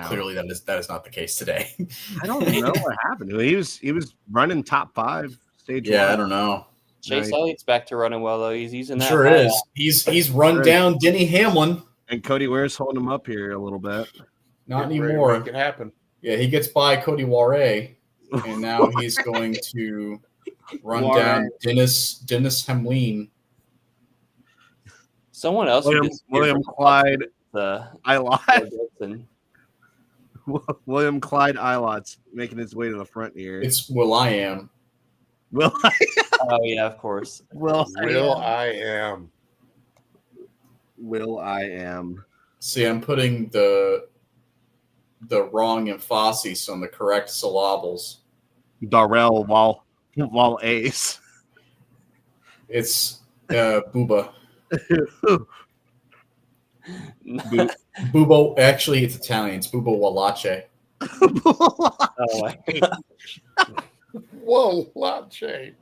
clearly that is not the case today. I don't know what happened. He was running top 5 stage. Yeah, 1. I don't know. Chase Elliott's back to running well though. He's using that. Sure is. He's run down Denny Hamlin. And Cody Ware's holding him up here a little bit. Not Get ready to anymore. Make it happen. Yeah, he gets by Cody Ware, and now he's going to run Ware. down Dennis Hamlin. Someone else. who William disappeared Clyde from Ilott. William Clyde Ilott making his way to the front here. It's Will I Am. Will Oh yeah, of course. I am. Will I am. See, I'm putting the wrong emphasis on the correct syllables. Darrell while ace. It's Booba. Bubo. Actually, it's Italian. It's Bubo Wallace. Oh my God. Whoa, Lache.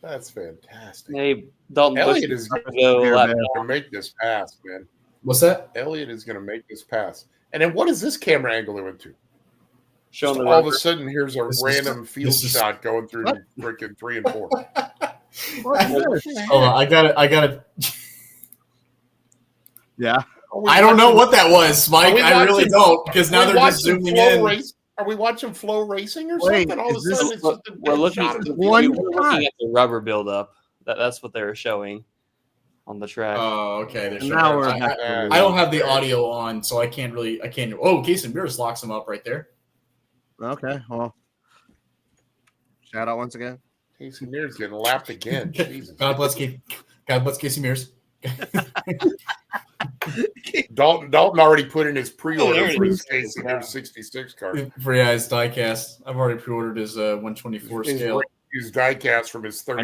That's fantastic. Hey, Dalton Elliott Bush is going go lap to make this pass, man. What's that? Elliott is going to make this pass. And then what is this camera angle went to? Showing Just the all of a record. sudden, here's a random field shot going through freaking 3 and 4. Hold on, I got it. Yeah. I don't know what that was, Mike. I really don't, because now they're just zooming in. Are we watching flow racing or Wait, something? All of a is this- sudden, it's just a We're looking, shot of the we're field. looking at the rubber buildup. That's what they were showing on the track. Oh, okay. They're Now showing- we're I, back. I don't have the audio on, so I can't. Oh, Jason Mears locks him up right there. Okay. Well, shout out once again. Casey Mears getting lapped again. Jesus. God bless Casey Mears. Dalton already put in his Oh, pre-order there for it his is. Casey Near 66 card. For his diecast. I've already pre-ordered his 124 scale. His diecast from his 30.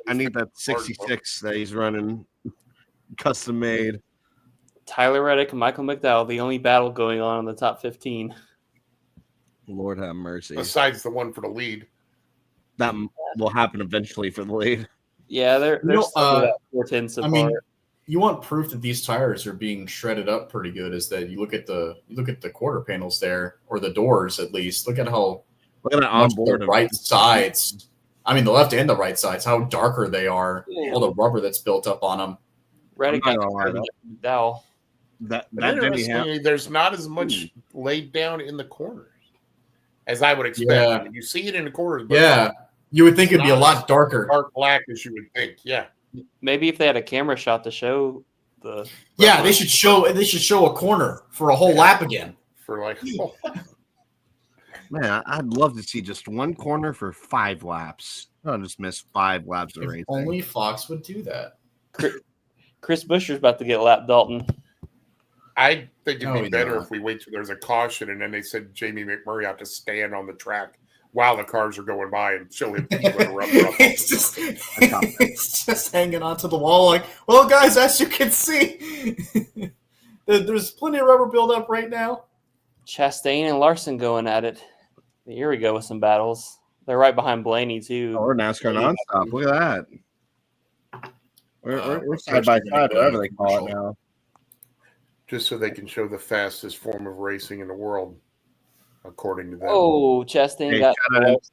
I need that 66 that he's running custom made. Tyler Reddick and Michael McDowell, the only battle going on in the top 15. Lord have mercy. Besides the one for the lead. That will happen eventually for the lead. Yeah, they're still about 410 so far. I mean, you want proof that these tires are being shredded up pretty good is that you look at the quarter panels there, or the doors at least. Look at that on board the right sides. I mean, the left and the right sides, how darker they are. Yeah. All the rubber that's built up on them. Reddick and McDowell. Interestingly, there's not as much laid down in the corners as I would expect. Yeah. I mean, you see it in the corners, but Yeah, you would think it'd be a lot darker. Dark black as you would think. Yeah. Maybe if they had a camera shot to show the. Yeah, they should show a corner for a whole lap again. For like, Man, I'd love to see just one corner for 5 laps. I'll just miss 5 laps of racing. Only Fox would do that. Chris Buescher's about to get lapped, Dalton. I think it'd be better if we wait till there's a caution and then they said Jamie McMurray out to stand on the track while the cars are going by and show him people in a rubber up. It's just hanging onto the wall like, well, guys, as you can see, there's plenty of rubber buildup right now. Chastain and Larson going at it. Here we go with some battles. They're right behind Blaney, too. Oh, we're NASCAR nonstop. Look at that. We're side by side, whatever they call it now. Just so they can show the fastest form of racing in the world, according to them. Oh, Chastain got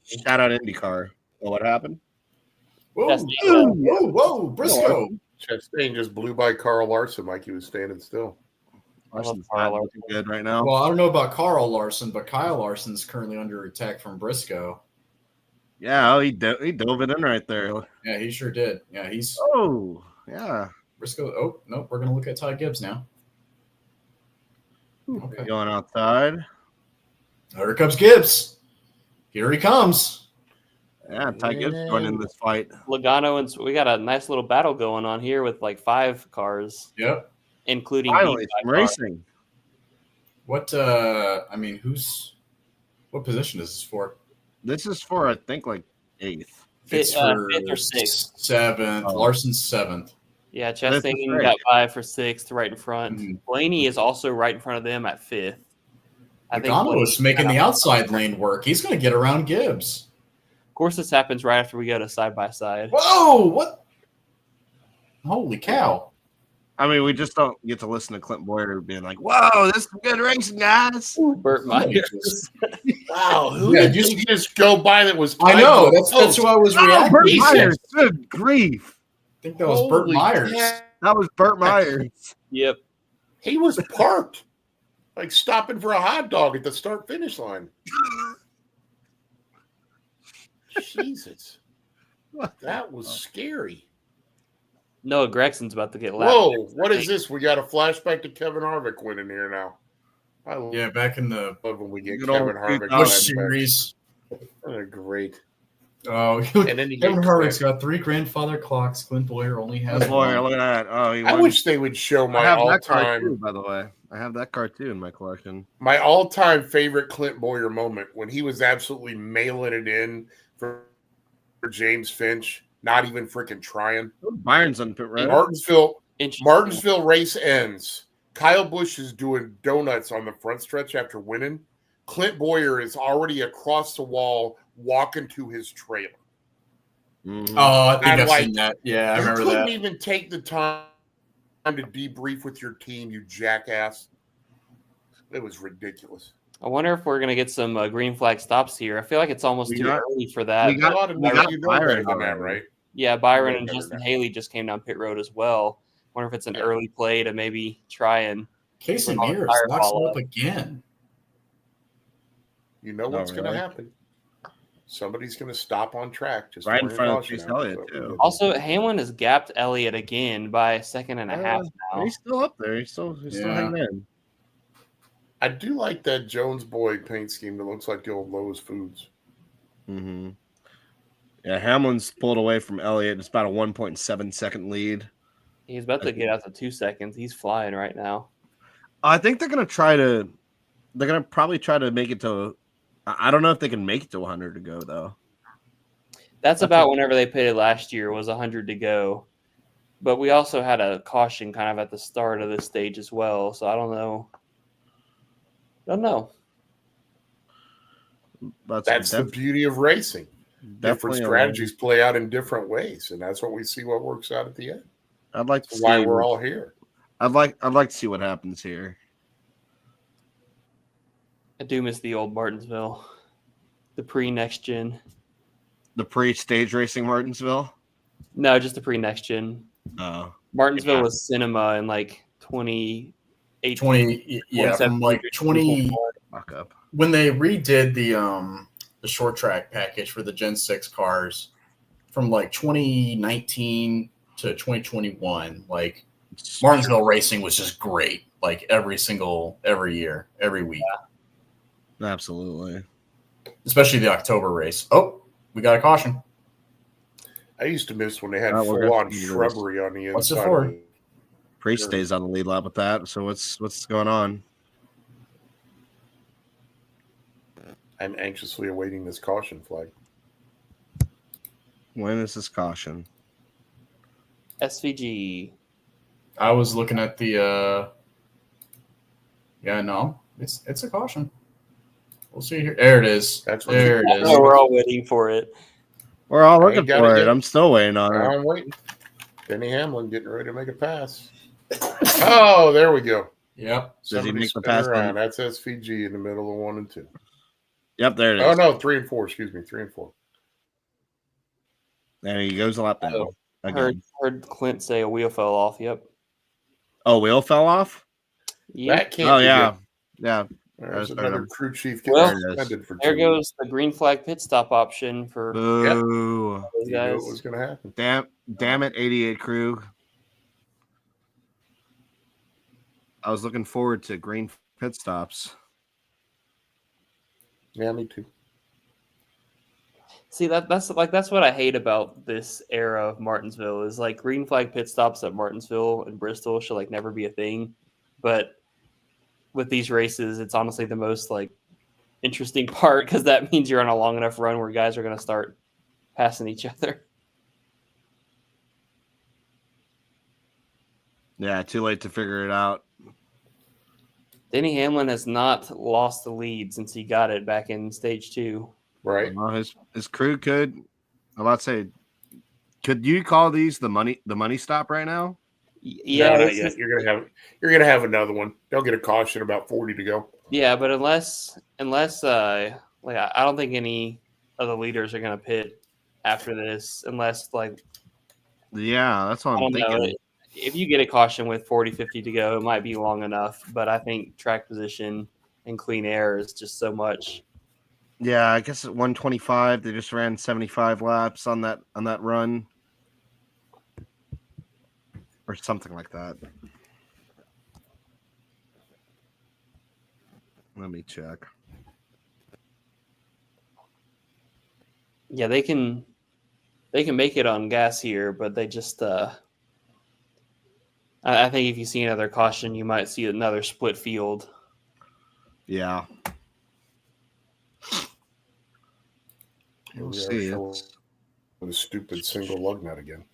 shout out IndyCar. Oh, what happened? Whoa, Briscoe. Chastain just blew by Carl Larson like he was standing still. Larson's not looking good right now. Well, I don't know about Carl Larson, but Kyle Larson's currently under attack from Briscoe. Yeah, he dove it in right there. Yeah, he sure did. Yeah, he's. Oh, yeah. Briscoe. Oh, no, we're going to look at Ty Gibbs now. Okay. Going outside. Here comes Gibbs. Here he comes. Yeah, Ty Gibbs going in this fight. Logano, and we got a nice little battle going on here with like 5 cars. Yep. Including finally some racing. What position is this for? This is for, I think, like 8th. It's for 5th or 6th. 7th. Oh. Larson's 7th. Yeah, Chastain got by for 6th, right in front. Mm-hmm. Blaney is also right in front of them at 5th. I think Logano's making the outside lane work. He's going to get around Gibbs. Of course, this happens right after we go to side by side. Whoa! What? Holy cow! I mean, we just don't get to listen to Clint Boyer being like, "Whoa, this is good racing, guys." Burt Myers. Wow, who did you just go by that was? I know that's who I was reacting. Burt Myers, good grief! I think that was Burt Myers. That was Burt Myers. Yep, he was parked, like stopping for a hot dog at the start-finish line. Jesus, that was scary. Noah Gregson's about to get lapped. Whoa, what is this? We got a flashback to Kevin Harvick winning here now. Yeah, back in the love when we get Kevin Harvick Busch series. Great. Oh, and then Kevin Harvick's got 3 grandfather clocks. Clint Boyer only has one. Look at that. Oh, I wish they would show my all-time. By the way, I have that card too in my collection. My all-time favorite Clint Boyer moment when he was absolutely mailing it in for James Finch. Not even freaking trying. Byron's on pit road. Martinsville race ends. Kyle Busch is doing donuts on the front stretch after winning. Clint Boyer is already across the wall walking to his trailer. Mm-hmm. Oh, I think I've seen that. Yeah, I remember that. You couldn't even take the time to debrief with your team, you jackass. It was ridiculous. I wonder if we're going to get some green flag stops here. I feel like it's almost too early for that. We got Byron on that, right? Yeah, Byron and Justin Haley just came down pit road as well. Wonder if it's an early play to maybe try and Casey Mears knocks him up again. You know what's going to happen. Somebody's going to stop on track just right in front of Chase Elliott too. Also, Hamlin has gapped Elliott again by a second and a half now. He's still up there. He's still hanging in. I do like that Jones Boy paint scheme that looks like the old Lowe's Foods. Mm-hmm. Yeah, Hamlin's pulled away from Elliott. It's about a 1.7 second lead. He's about to get out to 2 seconds. He's flying right now. I think they're gonna probably try to make it to. I don't know if they can make it to 100 to go though. That's about whenever they pitted last year was 100 to go. But we also had a caution kind of at the start of this stage as well. So I don't know. That's the beauty of racing. Different strategies play out in different ways, and that's what we see what works out at the end. I'd like to that's see why we're all here. I'd like to see what happens here. I do miss the old Martinsville, the pre-next gen. The pre-stage racing Martinsville? No, just the pre-next gen. Oh. Martinsville was cinema in like 2018. 20, yeah, from like 20. Fuck up. When they redid the short track package for the Gen 6 cars from like 2019 to 2021, like Martinsville racing was just great. Like every year, every week. Yeah. Absolutely. Especially the October race. Oh, we got a caution. I used to miss when they had full-on shrubbery on the inside. What's it for? Priest stays on the lead lap with that. So what's going on? I'm anxiously awaiting this caution flag. When is this caution? SVG. I was looking at the it's a caution. We'll see here. There it is. There it is. We're all waiting for it. We're all looking for it. I'm still waiting on it. I'm waiting. Denny Hamlin getting ready to make a pass. Oh, there we go. Yep. Does he make the pass? That's SVG in the middle of 1 and 2. Yep, there it is. Oh no, 3 and 4. Excuse me, 3 and 4. There he goes a lap down. Heard Clint say a wheel fell off. Yep. Oh, wheel fell off? Yep. That can't. Yeah. Good. Yeah. There's another crew chief getting suspended for. There goes the green flag pit stop option for. Boo. You know what was going to happen? Damn it, 88 crew. I was looking forward to green pit stops. Yeah, me too. See, that's what I hate about this era of Martinsville is like green flag pit stops at Martinsville and Bristol should like never be a thing, but with these races, it's honestly the most like interesting part because that means you're on a long enough run where guys are going to start passing each other. Yeah, too late to figure it out. Denny Hamlin has not lost the lead since he got it back in stage 2. Right. Well, his crew could. I'm about to say, could you call these the money stop right now? Yeah, no, you're gonna have another one. They'll get a caution about 40 to go. Yeah, but unless like I don't think any of the leaders are gonna pit after this, unless like. Yeah, that's what I'm thinking. If you get a caution with 40, 50 to go, it might be long enough. But I think track position and clean air is just so much. Yeah, I guess at 125, they just ran 75 laps on that run. Or something like that. Let me check. Yeah, they can make it on gas here, but they just I think if you see another caution, you might see another split field. Yeah. We'll see. With a stupid single lug nut again.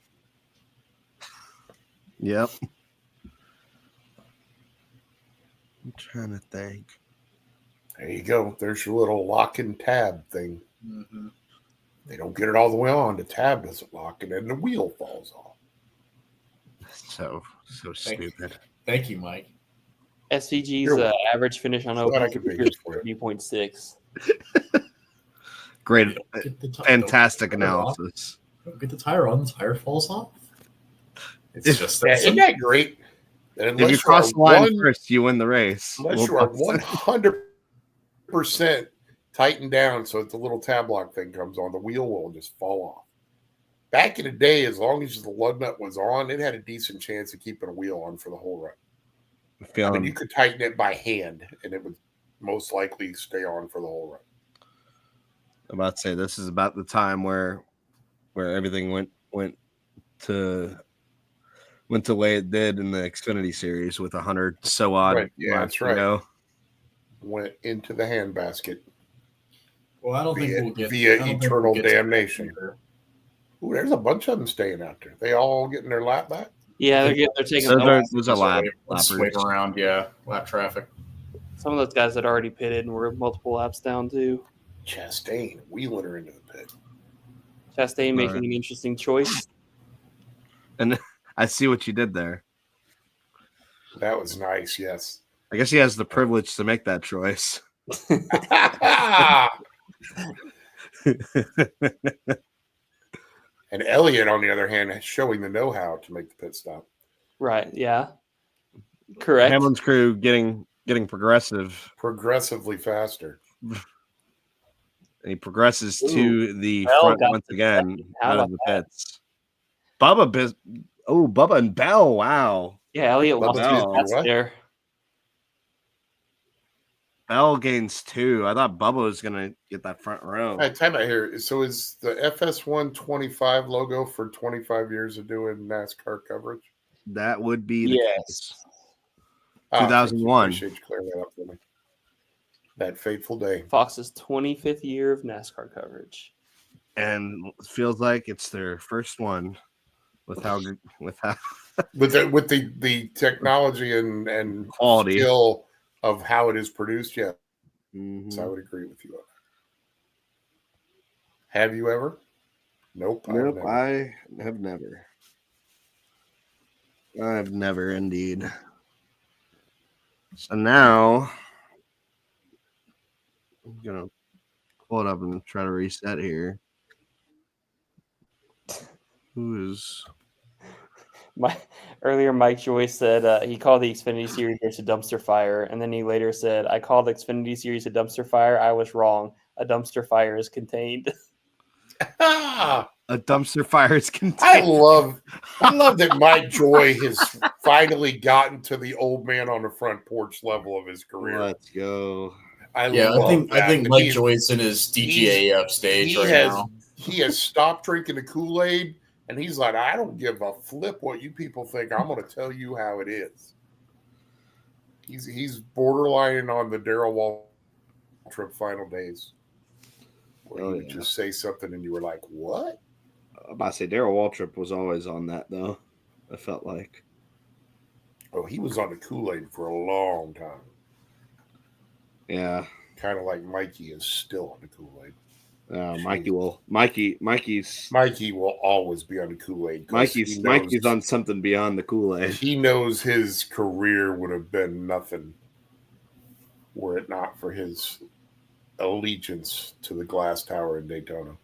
Yep. I'm trying to think. There you go. There's your little lock and tab thing. Mm-hmm. They don't get it all the way on. The tab doesn't lock, and then the wheel falls off. So stupid. Thank you, Mike. SVG's average finish on open is 30.6. Great, fantastic analysis. Get the tire on, the tire falls off. It's just isn't that great? If you cross the line first, you win the race. Unless you are 100% tightened down so that the little tab lock thing comes on, the wheel will just fall off. Back in the day, as long as the lug nut was on, it had a decent chance of keeping a wheel on for the whole run. I mean, you could tighten it by hand, and it would most likely stay on for the whole run. I'm about to say this is about the time where everything went went the way it did in the Xfinity Series with 100 so odd. Right. Yeah, laps that's to right. go. Went into the handbasket Well, I don't think we'll get via I don't think eternal we'll get to damnation. either. Ooh, there's a bunch of them staying out there. They all getting their lap back. Yeah, they're taking So the there's a lap. Swing around, yeah, lap traffic. some of those guys that already pitted and were multiple laps down too. Chastain wheeling her into the pit. Chastain making an interesting choice. And I see what you did there. That was nice, yes. I guess he has the privilege to make that choice. And Elliott, on the other hand, is showing the know-how to make the pit stop. Right, yeah. Correct. Hamlin's crew getting progressively faster. And he progresses to the Bell front got once the again second. How out of about the that? pits. Bubba and Bell. Wow. Yeah, Elliott Bubba lost Bell. his best there. Bell gains 2. I thought Bubba was going to get that front row. All right, time out here. So is the FS1 25 logo for 25 years of doing NASCAR coverage? That would be the case. 2001. Appreciate you clearing that up for me. That fateful day. Fox's 25th year of NASCAR coverage. And it feels like it's their first one with how with the technology and quality skill of how it is produced. Yeah. Mm-hmm. So I would agree with you on that. Have you ever? Nope. I have never. I've never indeed. So now I'm gonna pull it up and try to reset here. Who is Earlier Mike Joyce said he called the Xfinity Series race a dumpster fire, and then he later said, I called the Xfinity Series a dumpster fire. I was wrong. A dumpster fire is contained. a dumpster fire is contained. I love that Mike Joy has finally gotten to the old man on the front porch level of his career. Let's go. I think Mike Joy's in his DGAF stage now. He has stopped drinking the Kool-Aid, and he's like, I don't give a flip what you people think. I'm going to tell you how it is. He's borderline on the Darrell Waltrip final days, where he would just say something and you were like, what? I'm about to say Darrell Waltrip was always on that, though. I felt like. Oh, he was on the Kool-Aid for a long time. Yeah. Kind of like Mikey is still on the Kool-Aid. Mikey will always be on the Kool-Aid. Mikey's on something beyond the Kool-Aid. He knows his career would have been nothing were it not for his allegiance to the glass tower in Daytona.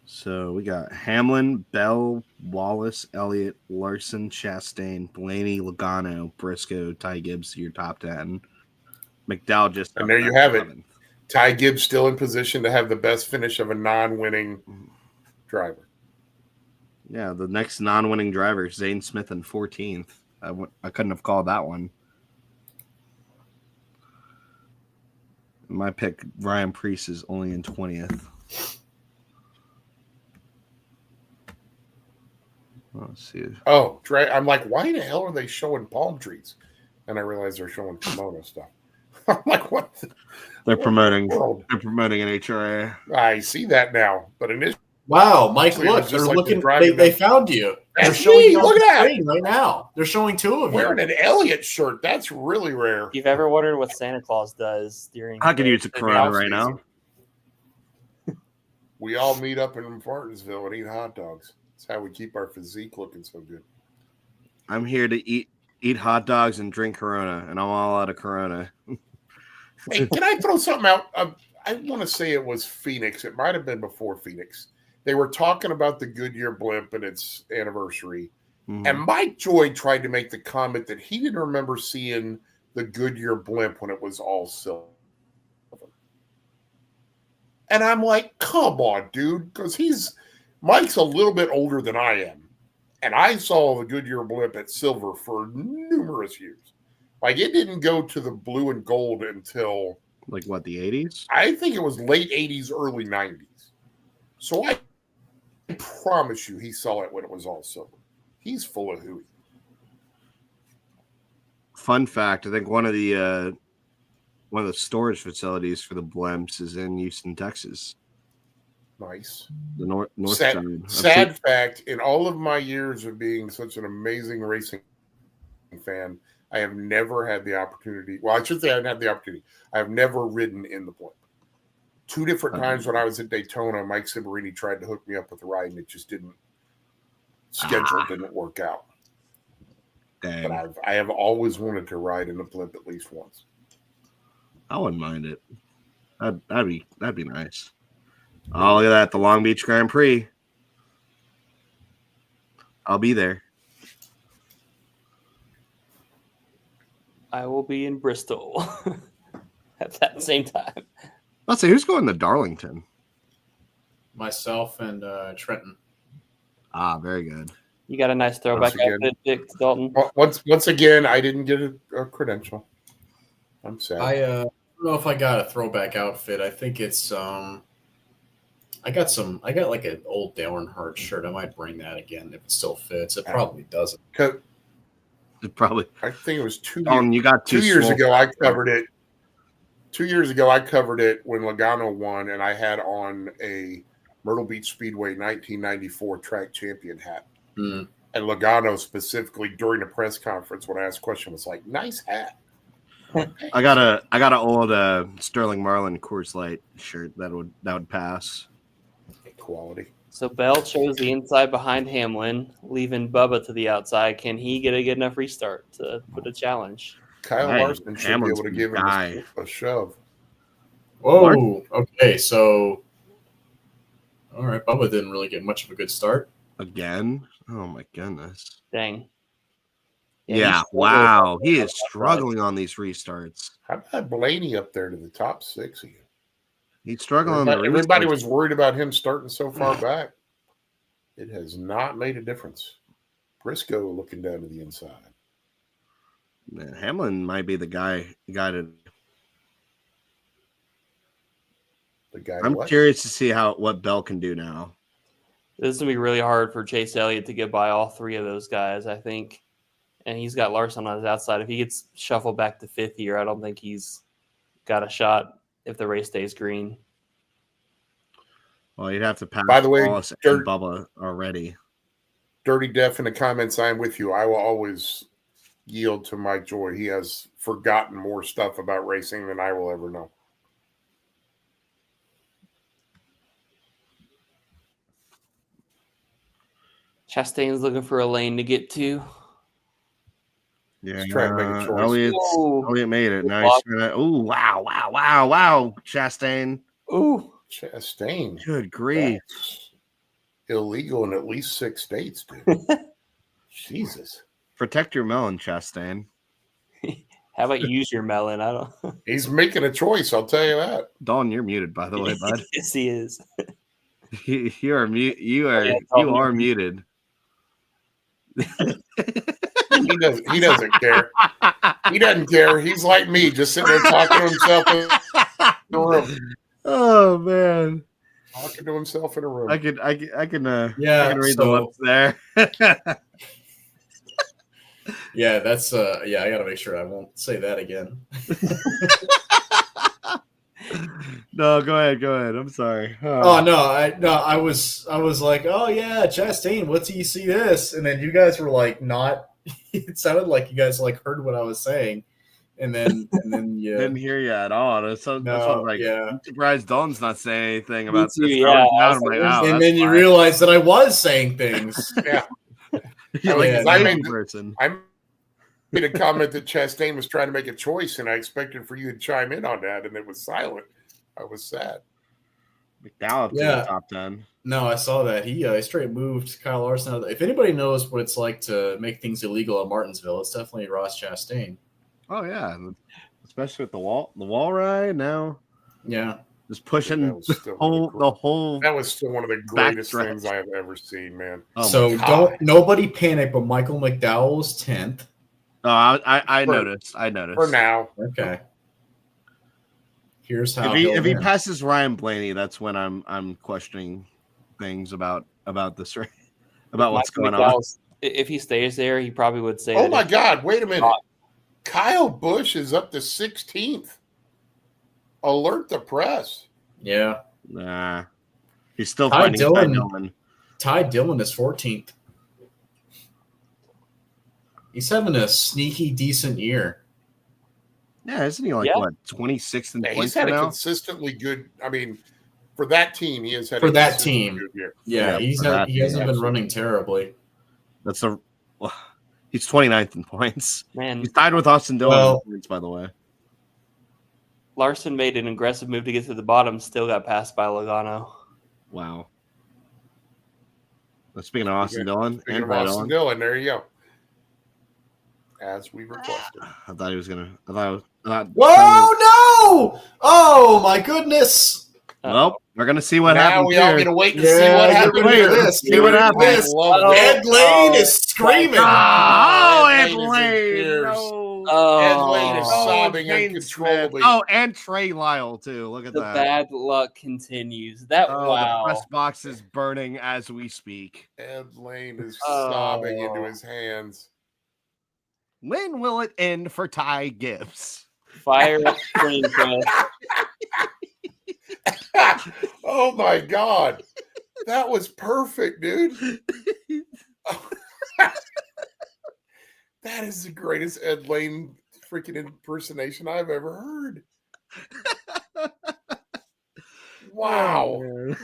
So we got Hamlin, Bell, Wallace, Elliott, Larson, Chastain, Blaney, Logano, Briscoe, Ty Gibbs, your top 10. McDowell just and there you have it. Ty Gibbs still in position to have the best finish of a non-winning driver. Yeah, the next non-winning driver, Zane Smith in 14th. I couldn't have called that one. My pick, Ryan Preece, is only in 20th. Let's see. Oh, I'm like, why the hell are they showing palm trees? And I realized they're showing Pomona stuff. I'm like, what? They're promoting NHRA. I see that now, but initially, wow, Mike, look, they're looking. They found you. They're showing you look at that right now. They're showing 2 of you wearing an Elliott shirt. That's really rare. If you've ever wondered what Santa Claus does during, I could use a Corona right now. We all meet up in Martinsville and eat hot dogs. That's how we keep our physique looking so good. I'm here to eat hot dogs and drink Corona, and I'm all out of Corona. Hey, can I throw something out? I want to say it was Phoenix. It might have been before Phoenix. They were talking about the Goodyear blimp and its anniversary. Mm-hmm. And Mike Joy tried to make the comment that he didn't remember seeing the Goodyear blimp when it was all silver. And I'm like, come on, dude. Because Mike's a little bit older than I am. And I saw the Goodyear blimp at silver for numerous years. Like, it didn't go to the blue and gold until... Like, what, the 80s? I think it was late 80s, early 90s. So I promise you he saw it when it was all silver. He's full of hooey. Fun fact: I think one of the storage facilities for the blimps is in Houston, Texas. Nice. The north sad, side. Sad fact: in all of my years of being such an amazing racing fan, I have never had the opportunity. Well, I should say I haven't had the opportunity. I have never ridden in the blimp. 2 different times when I was at Daytona, Mike Cibarini tried to hook me up with a ride, and it just didn't. Schedule didn't work out. Dang. But I have always wanted to ride in the blimp at least once. I wouldn't mind it. That'd be nice. Oh, look at that! The Long Beach Grand Prix. I'll be there. I will be in Bristol at that same time. Let's see who's going to Darlington. Myself and Trenton. Ah, very good. You got a nice throwback outfit, Dick, Dalton. Once again, I didn't get a credential. I'm sad. I don't know if I got a throwback outfit. I think it's I got like an old Dale Earnhardt shirt. I might bring that again if it still fits. It probably doesn't. It probably. I think it was 2 years. You got 2 years ago. I covered it. 2 years ago, I covered it when Logano won, and I had on a Myrtle Beach Speedway 1994 track champion hat. Mm. And Logano specifically during the press conference when I asked a question was like, "Nice hat." I got an old Sterling Marlin Coors Light shirt that would pass. Quality. So Bell chose the inside behind Hamlin, leaving Bubba to the outside. Can he get a good enough restart to put a challenge? Kyle Larson should be able to give him a shove. Whoa. Okay, so all right, Bubba didn't really get much of a good start. Again? Oh my goodness. Dang. Yeah, wow. He is struggling on these restarts. How about Blaney up there to the top 6 again? He's struggling on the restarts. Everybody was worried about him starting so far back. It has not made a difference. Briscoe looking down to the inside. Man, Hamlin might be the guy to. I'm curious to see what Bell can do now. This is going to be really hard for Chase Elliott to get by all 3 of those guys, I think. And he's got Larson on his outside. If he gets shuffled back to 5th here, I don't think he's got a shot if the race stays green. Well, you'd have to pass By the way, Wallace and Bubba already. Dirty Deaf in the comments, I'm with you. I will always yield to Mike Joy. He has forgotten more stuff about racing than I will ever know. Chastain's looking for a lane to get to. Yeah, trying to make a choice. Elliott made it. Now he's trying to. Oh, wow, Chastain. Ooh, Chastain. Good grief. That's illegal in at least 6 states, dude. Jesus. Protect your melon, Chastain. How about use your melon? I don't. He's making a choice. I'll tell you that. Don, you're muted, by the way, bud. Yes, he is. You are mute. You are muted. He doesn't care. He doesn't care. He's like me, just sitting there talking to himself in the room. Oh man, talking to himself in a room. I can yeah, I can read the lips there. Yeah, that's yeah. I got to make sure I won't say that again. No, go ahead. I'm sorry. Oh no, I was like, oh yeah, Chastain, what's he see this? And then you guys were like, not. It sounded like you guys like heard what I was saying, and then you didn't hear you at all. That's what I was like, yeah. I'm surprised Don's not saying anything about this. Yeah, and then you realized that I was saying things. Yeah, I made a comment that Chastain was trying to make a choice, and I expected for you to chime in on that, and it was silent. I was sad. McDowell to the top 10. No, I saw that. He straight moved Kyle Larson. If anybody knows what it's like to make things illegal at Martinsville, it's definitely Ross Chastain. Oh yeah, especially with the wall ride now. Yeah, just pushing the whole. That was still one of the greatest things I have ever seen, man. Oh so nobody panic, but Michael McDowell was 10th. Oh, I noticed. For now, okay. Here's how if he passes Ryan Blaney, that's when I'm questioning things about this about what's going on. If he stays there, he probably would say. Oh my God! Wait a minute. Kyle Busch is up to 16th. Alert the press. Yeah. Nah. He's still Ty fighting Dillon. Ty Dillon. Ty Dillon is 14th. He's having a sneaky decent year. Yeah, isn't he like, Yeah. what, 26th in Yeah, he's points had a now? consistently good. I mean, for that team, he has had For a that consistently team. good year. Yeah, Yeah, he hasn't been absolutely. running terribly. That's a. Well, he's 29th in points. Man, He's tied with Austin Dillon Well- in points, by the way. Larson made an aggressive move to get to the bottom, still got passed by Logano. Wow. Speaking of Austin Dillon Speaking and of Ty Austin Dillon, Dillon, there you go. As we requested. I thought he was gonna. I thought. Whoa, no! Oh, my goodness. Well, we're gonna see what now happens we all here. get to wait to Yeah, see what get happens. ready for here. this. See what happens. I love it. Ed Lane is screaming. Oh, Ed Ed Lane is in Lane! tears. No. Ed Lane is Oh, sobbing Jane Smith. uncontrollably. Oh, and Trey Lyle too. Look at the that. bad luck continues. That Oh, wow. the press box is burning as we speak. Ed Lane is Oh. sobbing into his hands. When will it end for Ty Gibbs? Fire up screen press. Oh my God. That was perfect, dude. That is the greatest Ed Lane freaking impersonation I've ever heard. Wow. Oh,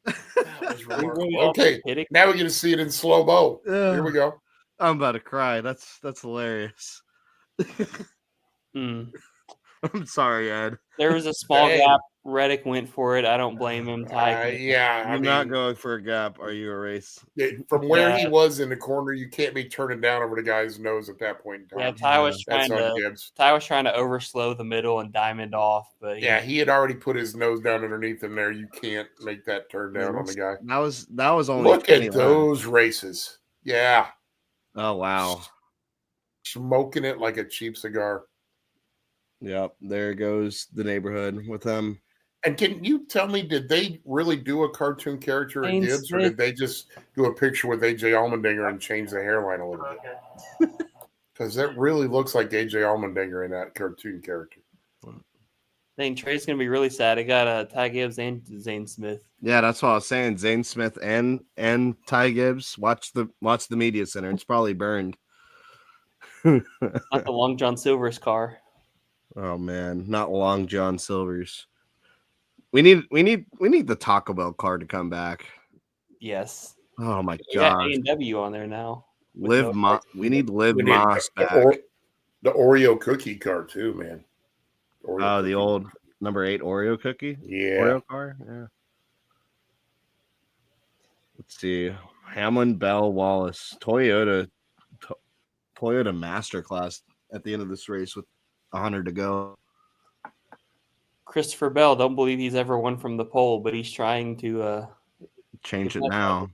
That was We really remarkable. all Okay, hitting- now we're going to see it in slow-mo. Here we go. I'm about to cry. That's hilarious. Hmm. I'm sorry, Ed. There was a small Dang. gap. Reddick went for it. I don't blame him. Ty. Yeah, You're not going for a gap. Are you a race? from where he Yeah. was in the corner, you can't be turning down over the guy's nose at that point in time. Yeah, Ty was That's trying on to. Gibbs. Ty was trying to overslow the middle and diamond off, but Yeah, he had already put his nose down underneath him there. You can't make that turn down on the guy. That was only. Look 20 at laps. those races. Yeah, Oh wow. smoking it like a cheap cigar. Yep. There goes the neighborhood with them. And can you tell me, did they really do a cartoon character of Jane Gibbs, or Smith. did they just do a picture with AJ Allmendinger and change the hairline a little bit? Because that really looks like AJ Allmendinger in that cartoon character. I think Trey's gonna be really sad. He got Ty Gibbs and Zane Smith. Yeah, that's what I was saying. Zane Smith and Ty Gibbs. Watch the media center. It's probably burned. Not the Long John Silver's car. Oh man, not Long John Silver's. We need the Taco Bell car to come back. Yes. Oh my You got god. A&W on there now. with Liv no- Mo- we need Liv We need Moss back. the Oreo cookie car too, man. Oreo Oh, the cookie. old number 8 Oreo cookie? Yeah. Oreo car? Yeah. Let's see. Hamlin, Bell, Wallace, Toyota Masterclass at the end of this race with 100 to go. Christopher Bell, don't believe he's ever won from the pole, but he's trying to Change it now.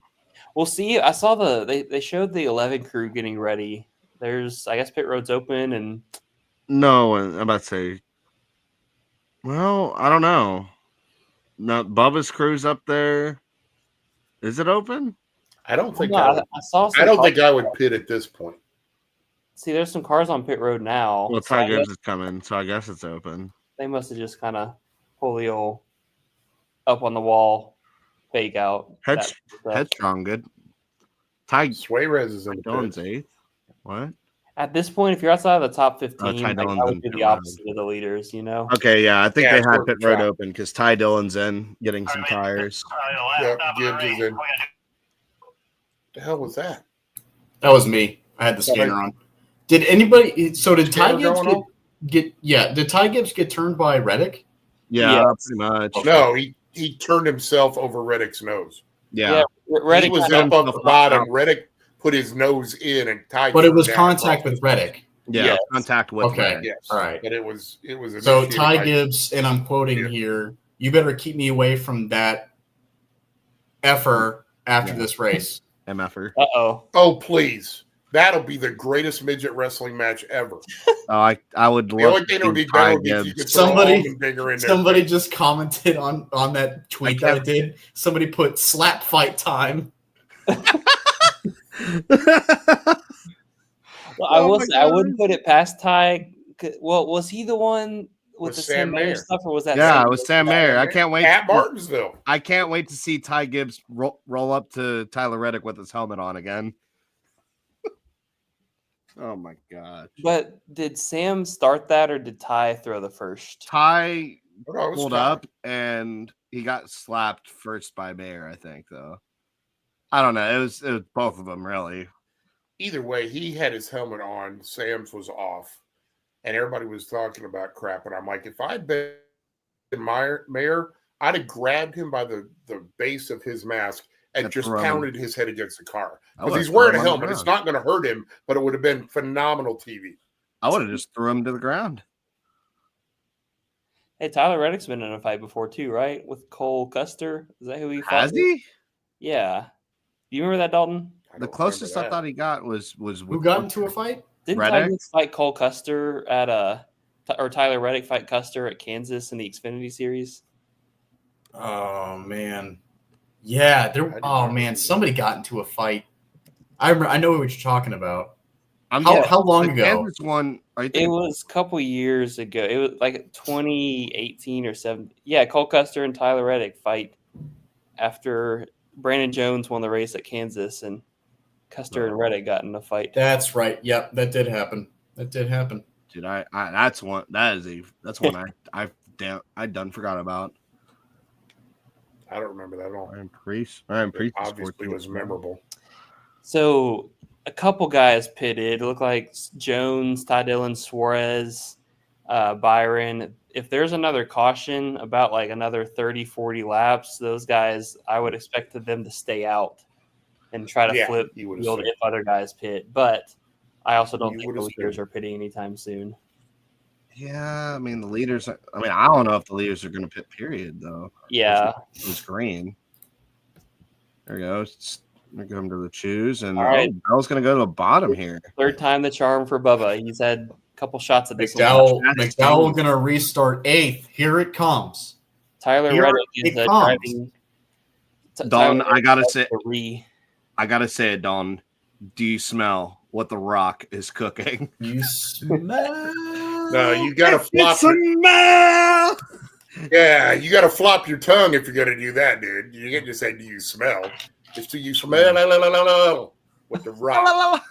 we'll see. I saw they showed the 11 crew getting ready. There's I guess pit road's open and No, I'm about to say. Well, I don't know. Not Bubba's crew's up there. Is it open? I don't think No, I would, I saw some I don't cars- think I would pit at this point. see there's some cars on pit road now. Well, so I Ty Gibbs guess is coming, so I guess it's open. they must have just kind of pulled the old up on the wall fake out. Head- that stuff. Headstrong, good. Ty Suarez is in the Dillon's pits. 8th. What? At this point, if you're outside of the top 15, Ty like, I Dillon's would in do pit the road. opposite of the leaders, you know? Okay, yeah, I think Yeah, they it's had worth pit a road try. open because Ty Dillon's in getting some tires. Yep, Gibbs is in. The hell was that? That was me. I had the scanner on. Did anybody? So did Ty Scanner Gibbs going on? get? Yeah. Did Ty Gibbs get turned by Reddick? Yeah, Yes. pretty much. Okay. No, he turned himself over Reddick's nose. Yeah. Reddick he was kinda- up on the himself bottom. out. Reddick put his nose in and tied. But it was down. contact with Reddick. Yeah, Yes. contact with Okay. Red. Yes. All right. But it was So initiated Ty by- Gibbs, and I'm quoting Yeah. here, you better keep me away from that effer after Yeah. this race. MFer. Uh-oh. Oh please. That'll be the greatest midget wrestling match ever. Oh, I would The love only thing that would be Ty better would be if you Gibbs. could throw Somebody- Allmendinger in there. Somebody just commented on that tweet that I kept- did. Somebody put slap fight time. Well, I will my say I God. wouldn't put it past Ty. Well, was he the one with With the Sam Sam Mayer Mayer. stuff, or was that? Yeah, Sam it was Sam Mayer. I can't wait. At Martinsville. I can't wait to see Ty Gibbs roll up to Tyler Reddick with his helmet on again. Oh my god! But did Sam start that, or did Ty throw the first? Ty Oh, no, it was pulled Ty. up and he got slapped first by Mayer, I think. Though I don't know. It was both of them really. Either way, he had his helmet on. Sam's was off, and everybody was talking about crap. And I'm like, if I'd been Mayer, I'd have grabbed him by the base of his mask and That's just Roman. pounded his head against the car. I Because would've he's thrown wearing a him on the helmet. It's ground. not going to hurt him, but it would have been phenomenal TV. I would have just threw him to the ground. Hey, Tyler Reddick's been in a fight before too, right? With Cole Custer. Is that who he fought? Has he? Yeah. Do you remember that, Dalton? I The don't closest I remember thought he got was Who got into a fight? Didn't Reddick? Ty fight Cole Custer at or Tyler Reddick fight Custer at Kansas in the Xfinity Series? Oh man, yeah. There. Oh man, somebody got into a fight. I know what you're talking about. How long the ago? Kansas one. Are you It thinking, was a couple years ago. It was like 2018 or 7. Yeah, Cole Custer and Tyler Reddick fight after Brandon Jones won the race at Kansas, and Custer and Reddick got in a fight. That's right. Yep, that did happen. dude? That's one. That's one I done forgot about. I don't remember that at all. Ryan Priest Obviously, was memorable. So a couple guys pitted. It looked like Jones, Ty Dillon, Suarez, Byron. If there's another caution about like another 30, 40 laps, those guys, I would expect them to stay out and try to flip you would field have if other guys pit. But I also don't You think would the have leaders said- are pitting anytime soon. Yeah, I mean the leaders. I don't know if the leaders are going to pit. Period, though. Yeah. It was green. There we go. We're going to the choose, and All right. Bell's going to go to the bottom here. Third time the charm for Bubba. He's had a couple shots at this one. McDowell gonna restart 8th. Here it comes. Tyler Here Reddick it is comes. driving. Don, Tyler I gotta Reddick say, re. I gotta say it, Don. Do you smell what the Rock is cooking? You smell. No, you got to flop. Smell. Yeah, you got to flop your tongue if you're going to do that, dude. You can't just say, "Do you smell?" It's "Do you smell?" What the Rock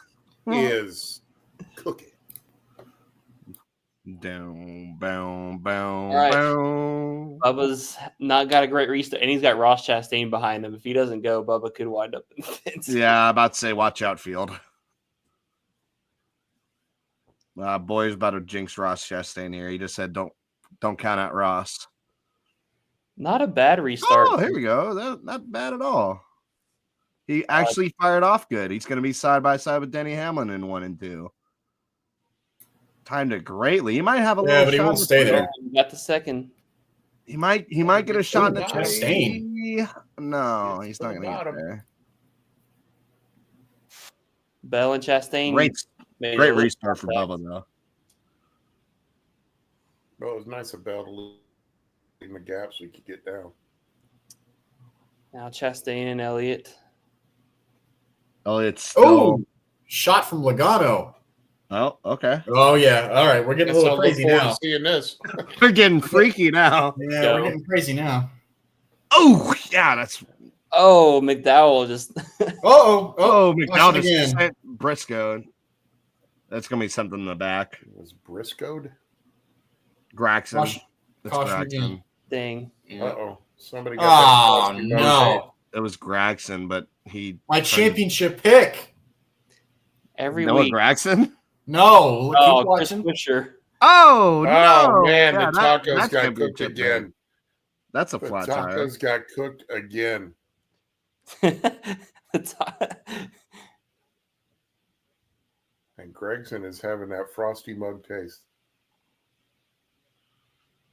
is cooking. Down, bow, bow, All right. bow. Bubba's not got a great restart, and he's got Ross Chastain behind him. If he doesn't go, Bubba could wind up in the fence. Yeah, I'm about to say, watch out, field. Boy's about to jinx Ross Chastain here. He just said, "Don't count out Ross." Not a bad restart. Oh, here we go. Not bad at all. He actually fired off good. He's going to be side by side with Denny Hamlin in 1 and 2. Timed it greatly. He might have a little. But he shot won't in the stay three. there. Got the second. He might get a shot in the Chastain. three. No, he's not going to Got get him. there. Bell and Chastain. Great made Great a little restart for contact. Bubba, though. Well, it was nice of Bell to leave in the gap so he could get down. Now Chastain and Elliott. Elliott's Oh, still. shot from Logano. Oh, okay. Oh yeah. All right, we're getting a Guess little I'll look crazy forward now. to seeing this. We're getting freaky now. Yeah, Go. we're getting crazy now. Oh, yeah, that's. Oh, McDowell just. Oh, McDowell caution just again. sent Briscoe. That's going to be something in the back. It was Briscoed. Graxon. Caution- That's caution Graxon. again. Dang. Uh-oh. Somebody Oh got that. no! It was Graxon, but he. My championship pick. Every Noah week. Graxon? No, Oh, keep Chris watching. Fisher. Oh, Oh, no. man, Yeah, the tacos that's got gonna be a cooked tip again. bag. That's a The flat tire. tacos got cooked again. And Gregson is having that frosty mug taste.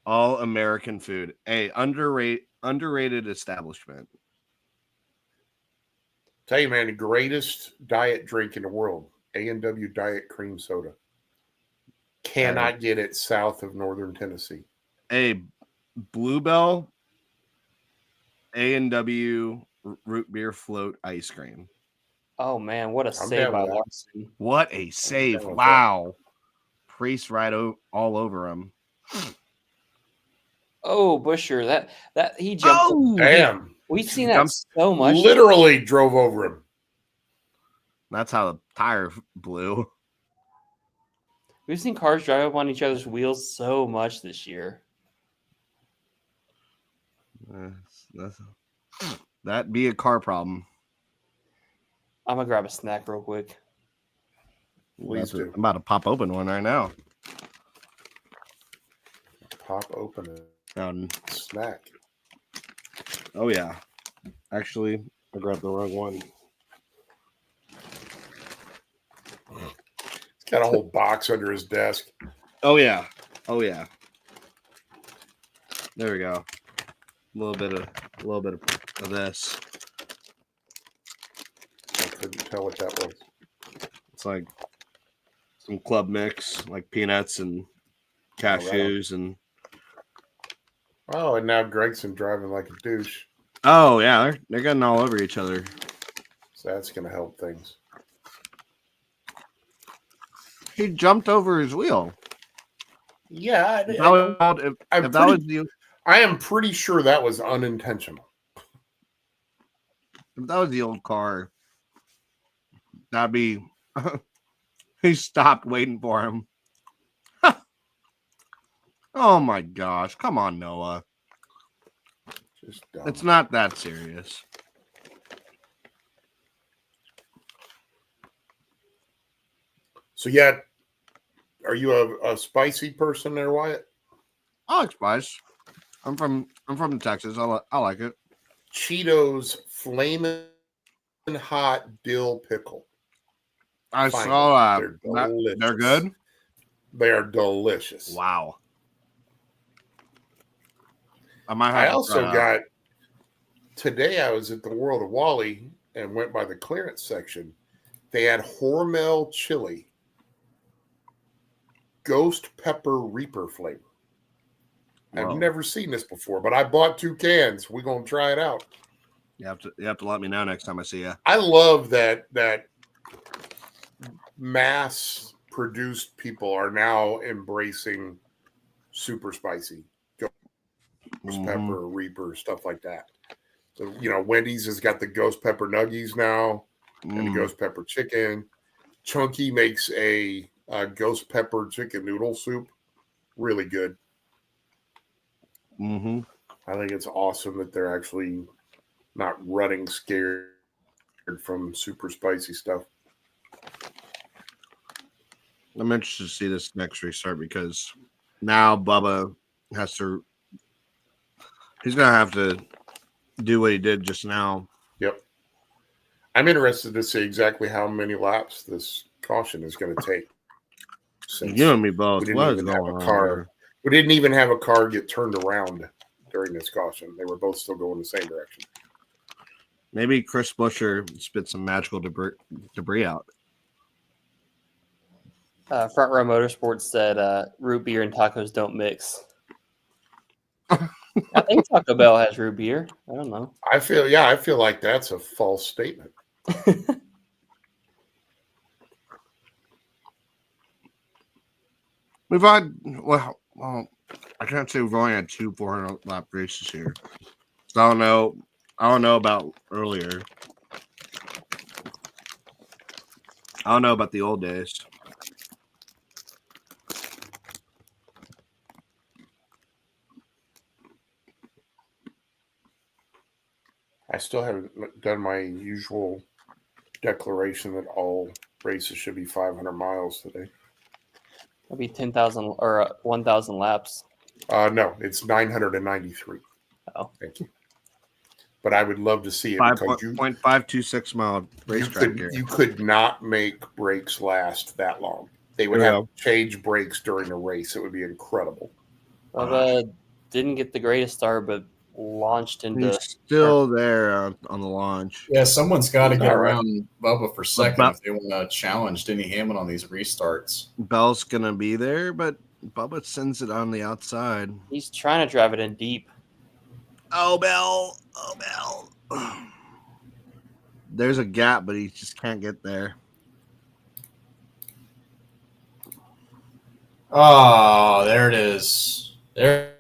All American food. A underrated establishment. Tell you, man, the greatest diet drink in the world, A&W Diet Cream Soda. Cannot get it south of Northern Tennessee. A Bluebell A&W root beer float ice cream. Oh man, what a I'm save down by with that. Larson. What a save. down with Wow. Priest all over him. Oh, Busher, that he jumped. Oh, Damn. We've seen that jumps- so much. Literally drove over him. That's how the tire blew. We've seen cars drive up on each other's wheels so much this year. That'd be a car problem. I'm gonna grab a snack real quick. Please do. I'm about to pop open one right now. Pop open a snack. Oh yeah. Actually, I grabbed the wrong one. He's got a whole box under his desk. Oh yeah. There we go. A little bit of this. I couldn't tell what that was. It's like some club mix, like peanuts and cashews and. Oh, and now Gregson driving like a douche. Oh yeah, they're getting all over each other. So that's going to help things. He jumped over his wheel. Yeah, If that was you, I am pretty sure that was unintentional. if that was the old car, that'd be. He stopped waiting for him. Oh my gosh! Come on, Noah. Just dumb. It's not that serious. So yeah, are you a spicy person there, Wyatt? I like spice. I'm from Texas. I like it. Cheetos flaming hot dill pickle. I Finally, saw they're that. delicious. They're good. They are delicious. Wow. I might have. I also got today. I was at the World of Wally and went by the clearance section. They had Hormel chili, ghost pepper reaper flavor. Whoa. I've never seen this before, but I bought 2 cans. We're gonna try it out. You have to let me know next time I see you. I love that mass produced people are now embracing super spicy ghost pepper, reaper, stuff like that. So Wendy's has got the ghost pepper nuggies now and the ghost pepper chicken. Chunky makes a ghost pepper chicken noodle soup, really good. I think it's awesome that they're actually not running scared from super spicy stuff. I'm interested to see this next restart because now Bubba has to. He's gonna have to do what he did just now. Yep. I'm interested to see exactly how many laps this caution is going to take. You and me both. We What is didn't even have going a on car. here? We didn't even have a car get turned around during this caution. They were both still going the same direction. Maybe Chris Buescher spit some magical debris out. Front Row Motorsports said root beer and tacos don't mix. I think Taco Bell has root beer. I don't know. I feel like that's a false statement. We've had I can't say we've only had 2 400 lap races here. So I don't know about earlier. I don't know about the old days. I still haven't done my usual declaration that all races should be 500 miles today. That'd be 10,000 or 1,000 laps. No, it's 993. Oh, thank you. But I would love to see it because 5.526 mile racetrack here. You could not make brakes last that long. They would have to change brakes during the race. It would be incredible. Bubba didn't get the greatest start, but launched into. He's still there on the launch. Yeah, someone's got to get around Bubba for second if they want to challenge Denny Hamlin on these restarts. Bell's gonna be there, but Bubba sends it on the outside. He's trying to drive it in deep. Oh, Bell. There's a gap, but he just can't get there. Oh, there it is. There.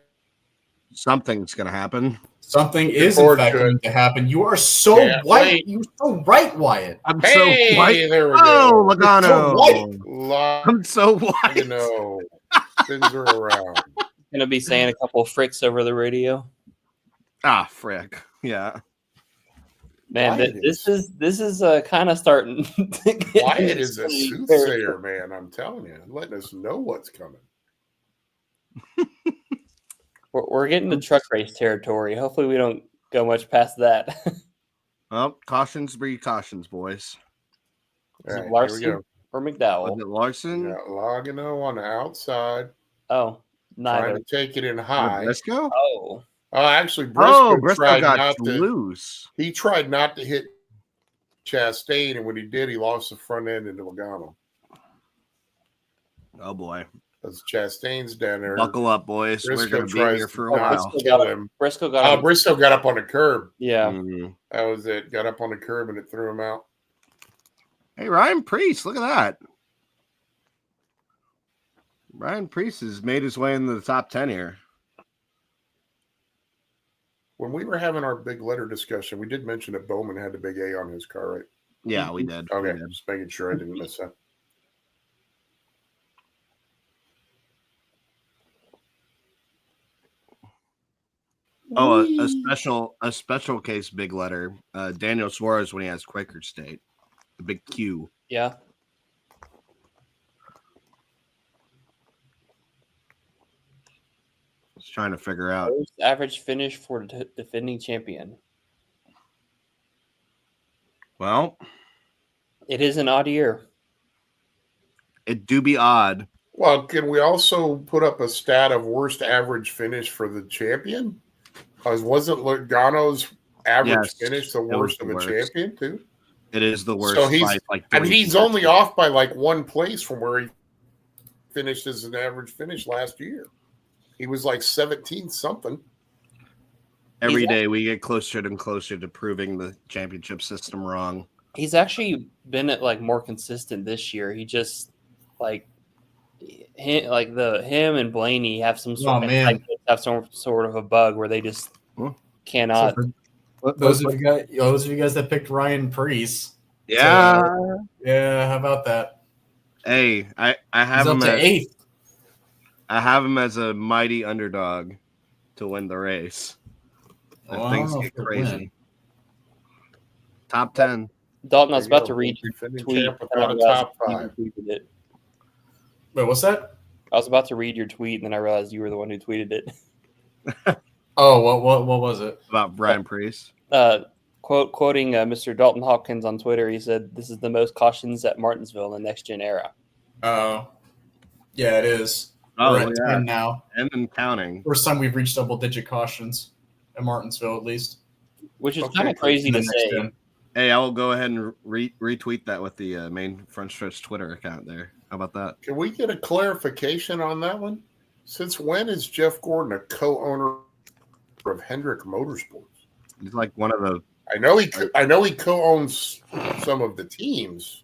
Something's gonna happen. Something is in fact going to happen. You are so white. You're so right, Wyatt. I'm so white. There we go. go. Logano. I'm so white. You know, spins her around. Gonna be saying a couple of fricks over the radio. Ah, frick. Yeah. Man, this is kind of starting. Wyatt is a soothsayer, man. I'm telling you, letting us know what's coming. We're getting to truck race territory. Hopefully, we don't go much past that. Well, cautions breed cautions, boys. Is All it right, Larson here we go. or McDowell? Was it Larson? Yeah, Logano on the outside. Oh, neither. Trying to take it in high. Briscoe? Oh, Actually, Briscoe, Briscoe got not to loose. He tried not to hit Chastain, and when he did, he lost the front end into Logano. Oh boy. Because Chastain's down there. Buckle up, boys. Briscoe We're going to be tries here to for a while. kill him. Briscoe got. Briscoe got up on the curb. Yeah. Mhm. That was it. Got up on the curb and it threw him out. Hey, Ryan Priest, look at that. Ryan Priest has made his way into the top 10 here. When we were having our big letter discussion, we did mention that Bowman had the big A on his car, right? Yeah, we did. Okay, We did. just making sure I didn't miss that. Oh, a special case big letter. Daniel Suarez when he has Quaker State. The big Q. Yeah. Just trying to figure out. Most average finish for defending champion. Well, it is an odd year. It do be odd. Well, can we also put up a stat of worst average finish for the champion? Because wasn't Logano's average finish the worst of a champion too? It is the worst. So he's only off by like one place from where he finished as an average finish last year. He was like 17 something. Every day we get closer and closer to proving the championship system wrong. He's actually been at like more consistent this year. He just him and Blaney have some sort of a bug where they just cannot. So those of you guys that picked Ryan Priest. Yeah. How about that? Hey, I have him at 8th. I have him as a mighty underdog to win the race. Things get crazy. Top 10. Dalton, I was about to read your tweet. Top 5. Wait, what's that? I was about to read your tweet, and then I realized you were the one who tweeted it. Oh, what was it? About Brian Priest? Quoting Mr. Dalton Hopkins on Twitter, he said, "This is the most cautions at Martinsville in the next gen era." Oh, yeah, it is. We're at 10 now. And then counting. First time we've reached double-digit cautions at Martinsville, at least. Which is kind of crazy to say. Hey, I will go ahead and retweet that with the main Frontstretch Twitter account there. How about that? Can we get a clarification on that one? Since when is Jeff Gordon a co-owner of Hendrick Motorsports? He's like one of the. I know he co-owns some of the teams,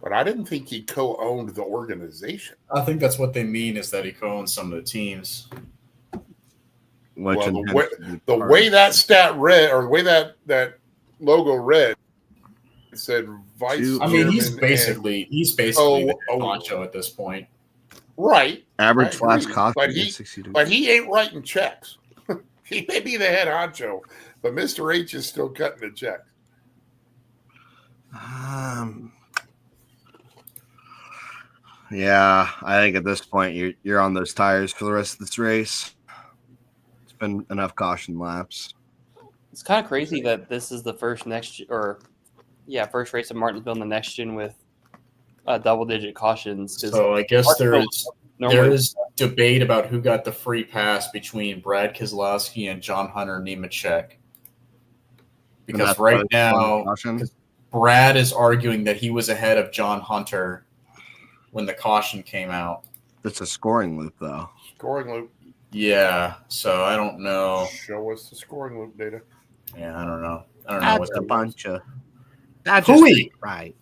but I didn't think he co-owned the organization. I think that's what they mean is that he co-owns some of the teams. The way that stat read, or the way that logo read, it said vice. I mean, he's basically the honcho at this point. Right. Average last cost, but he ain't writing checks. He may be the head honcho, but Mr. H is still cutting the check. Yeah, I think at this point you're on those tires for the rest of this race. It's been enough caution laps. It's kind of crazy that this is the first race at Martinsville in the next gen with double-digit cautions. So I guess there is debate about who got the free pass between Brad Keselowski and John Hunter Nemechek. Because right now, Brad is arguing that he was ahead of John Hunter when the caution came out. It's a scoring loop, though. Scoring loop. Yeah, so I don't know. Show us the scoring loop data. Yeah, I don't know. I don't know That's a bunch of. That's Hooey. right.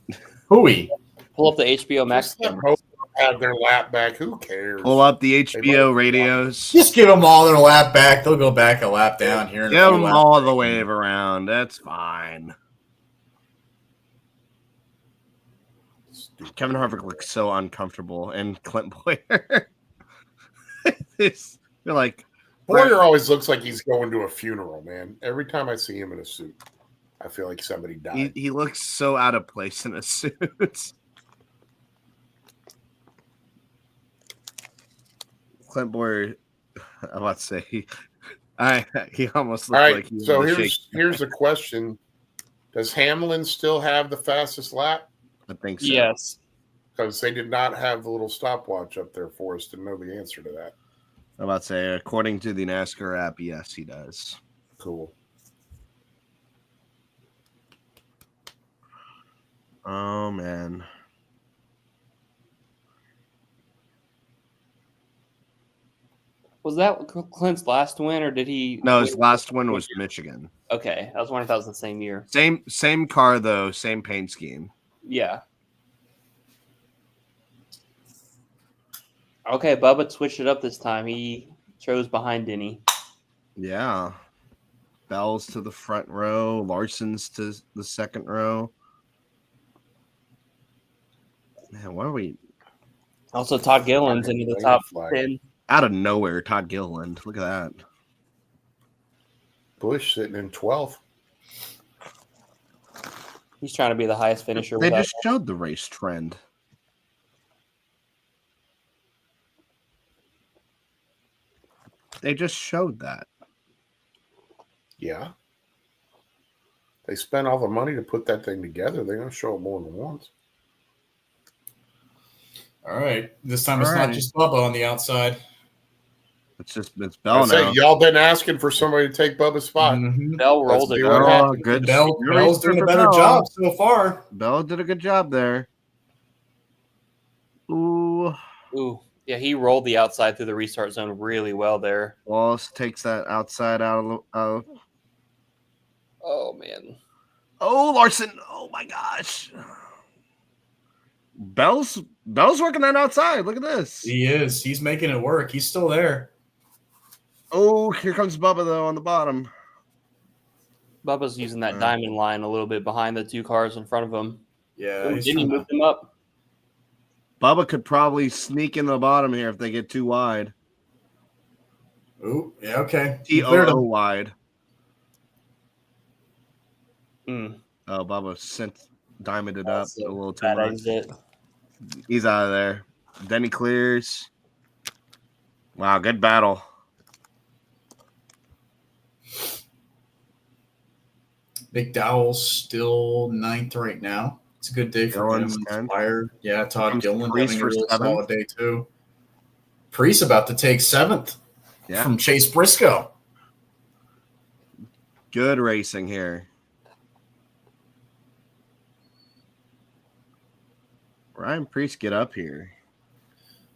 Hooey. Pull up the HBO Max. Just let Hope have their lap back. Who cares? Pull up the HBO radios. Just give them all their lap back. They'll go back a lap down here. Give them all the wave around. That's fine. Kevin Harvick looks so uncomfortable, and Clint Boyer. You're like, Boyer always looks like he's going to a funeral, man. Every time I see him in a suit, I feel like somebody died. he looks so out of place in a suit. Clint Boyer, I'm about to say he almost looked All right, like he was so gonna shake. here's the question: does Hamlin still have the fastest lap? I think so. Yes. Because they did not have the little stopwatch up there for us to know the answer to that. I'm about to say, according to the NASCAR app, yes, he does. Cool. Oh man. Was that Clint's last win, or did he? No, his last one was Michigan. Okay, I was wondering if that was the same year. Same car though, same paint scheme. Yeah. Okay, Bubba switched it up this time. He chose behind Denny. Yeah. Bell's to the front row, Larson's to the second row. Man, what are we? Also, Todd Gillen's into the top 10. Out of nowhere, Todd Gilliland. Look at that. Bush sitting in 12th. He's trying to be the highest finisher. They just showed the race trend. They just showed that. Yeah. They spent all the money to put that thing together. They're going to show it more than once. All right. This time it's not just Bubba on the outside. It's Bell now. Y'all been asking for somebody to take Bubba's spot. Mm-hmm. Bell rolled it. Good. Bell's doing a better job so far. Bell did a good job there. Ooh. Yeah, he rolled the outside through the restart zone really well there. Wallace takes that outside out of. Oh, man. Oh, Larson. Oh, my gosh. Bell's working that outside. Look at this. He is. He's making it work. He's still there. Oh, here comes Bubba, though, on the bottom. Bubba's using that diamond line a little bit behind the two cars in front of him. Yeah. Didn't he move them up? Bubba could probably sneak in the bottom here if they get too wide. Oh, yeah, okay. T-O-O wide. Mm. Oh, Bubba diamonded up a little too Bad much. exit. He's out of there. Then he clears. Wow, good battle. McDowell's still 9th right now. It's a good day for Gillen's him. 10th. Inspired. Yeah, Todd Gillen Priest having a for real 7th. solid day too. Priest about to take 7th from Chase Briscoe. Good racing here. Ryan Priest, get up here.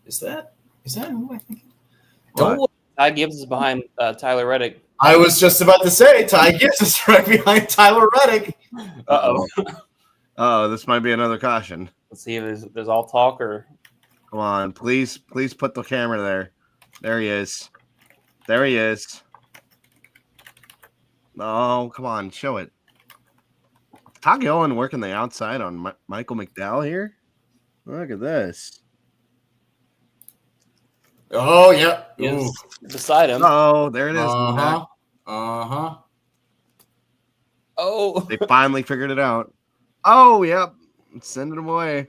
Is that who I think? Don't look. Ty Gibbs is behind Tyler Reddick. I was just about to say Ty Gibbs is right behind Tyler Reddick. Uh-oh. Oh, this might be another caution. Let's see if there's all talk or... Come on, please put the camera there. There he is. There he is. Oh, come on, show it. Todd Gillen working the outside on Michael McDowell here. Look at this. Oh, yeah. Yes, beside him. Oh, there it is. Uh-huh. Uh-huh. Oh. They finally figured it out. Oh, yep. Sending him away.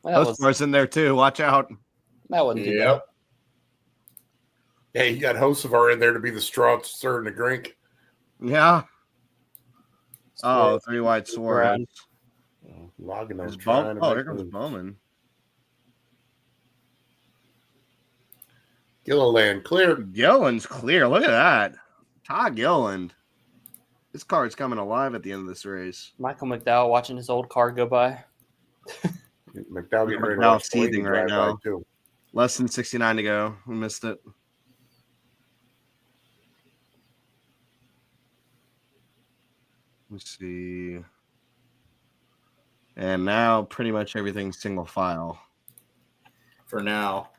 Those cars in there, too. Watch out. That wasn't too bad. Yep. Yeah, you got Hocevar in there to be the straw stirring the drink. Yeah. Oh, 3 wide Suarez. Logging There's trying to oh, make here comes moves. Bowman. Gilliland clear. Gillen's clear. Look at that. Todd Gillen. This car is coming alive at the end of this race. Michael McDowell watching his old car go by. McDowell getting ready to McDowell watch seething right drive by, now. too. Less than 69 to go. We missed it. Let's see. And now pretty much everything's single file. For now.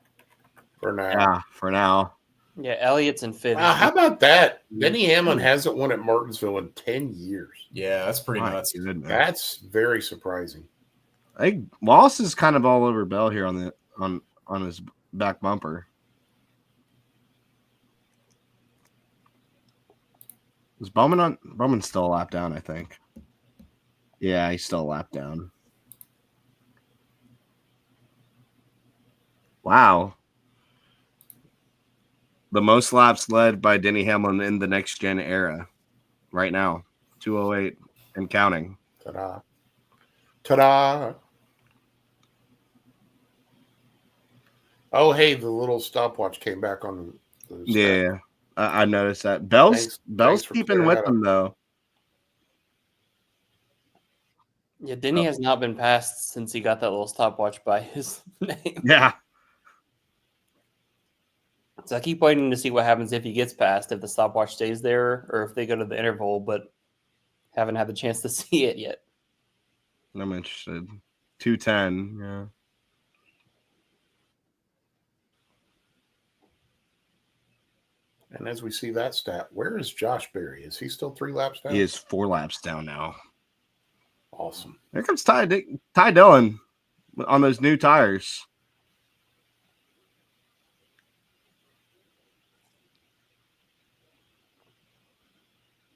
Yeah, for now. Yeah, Elliott's in fifth. Wow, how about that? Denny Hamlin hasn't won at Martinsville in 10 years. Yeah, that's pretty nuts. Goodness. That's very surprising. I think Wallace is kind of all over Bell here on his back bumper. Was Bowman's still a lap down, I think. Yeah, he's still a lap down. Wow. The most laps led by Denny Hamlin in the next gen era right now. 208 and counting. Ta-da. Ta-da. Oh, hey, the little stopwatch came back on the Yeah, I noticed that. Bell's Thanks for keeping clearing with that him, though. Yeah, Denny has not been passed since he got that little stopwatch by his name. Yeah. So I keep waiting to see what happens if he gets passed, if the stopwatch stays there, or if they go to the interval, but haven't had the chance to see it yet. I'm interested. 210, yeah. And as we see that stat, where is Josh Berry? Is he still 3 laps down? He is 4 laps down now. Awesome. There comes Ty Dillon on those new tires.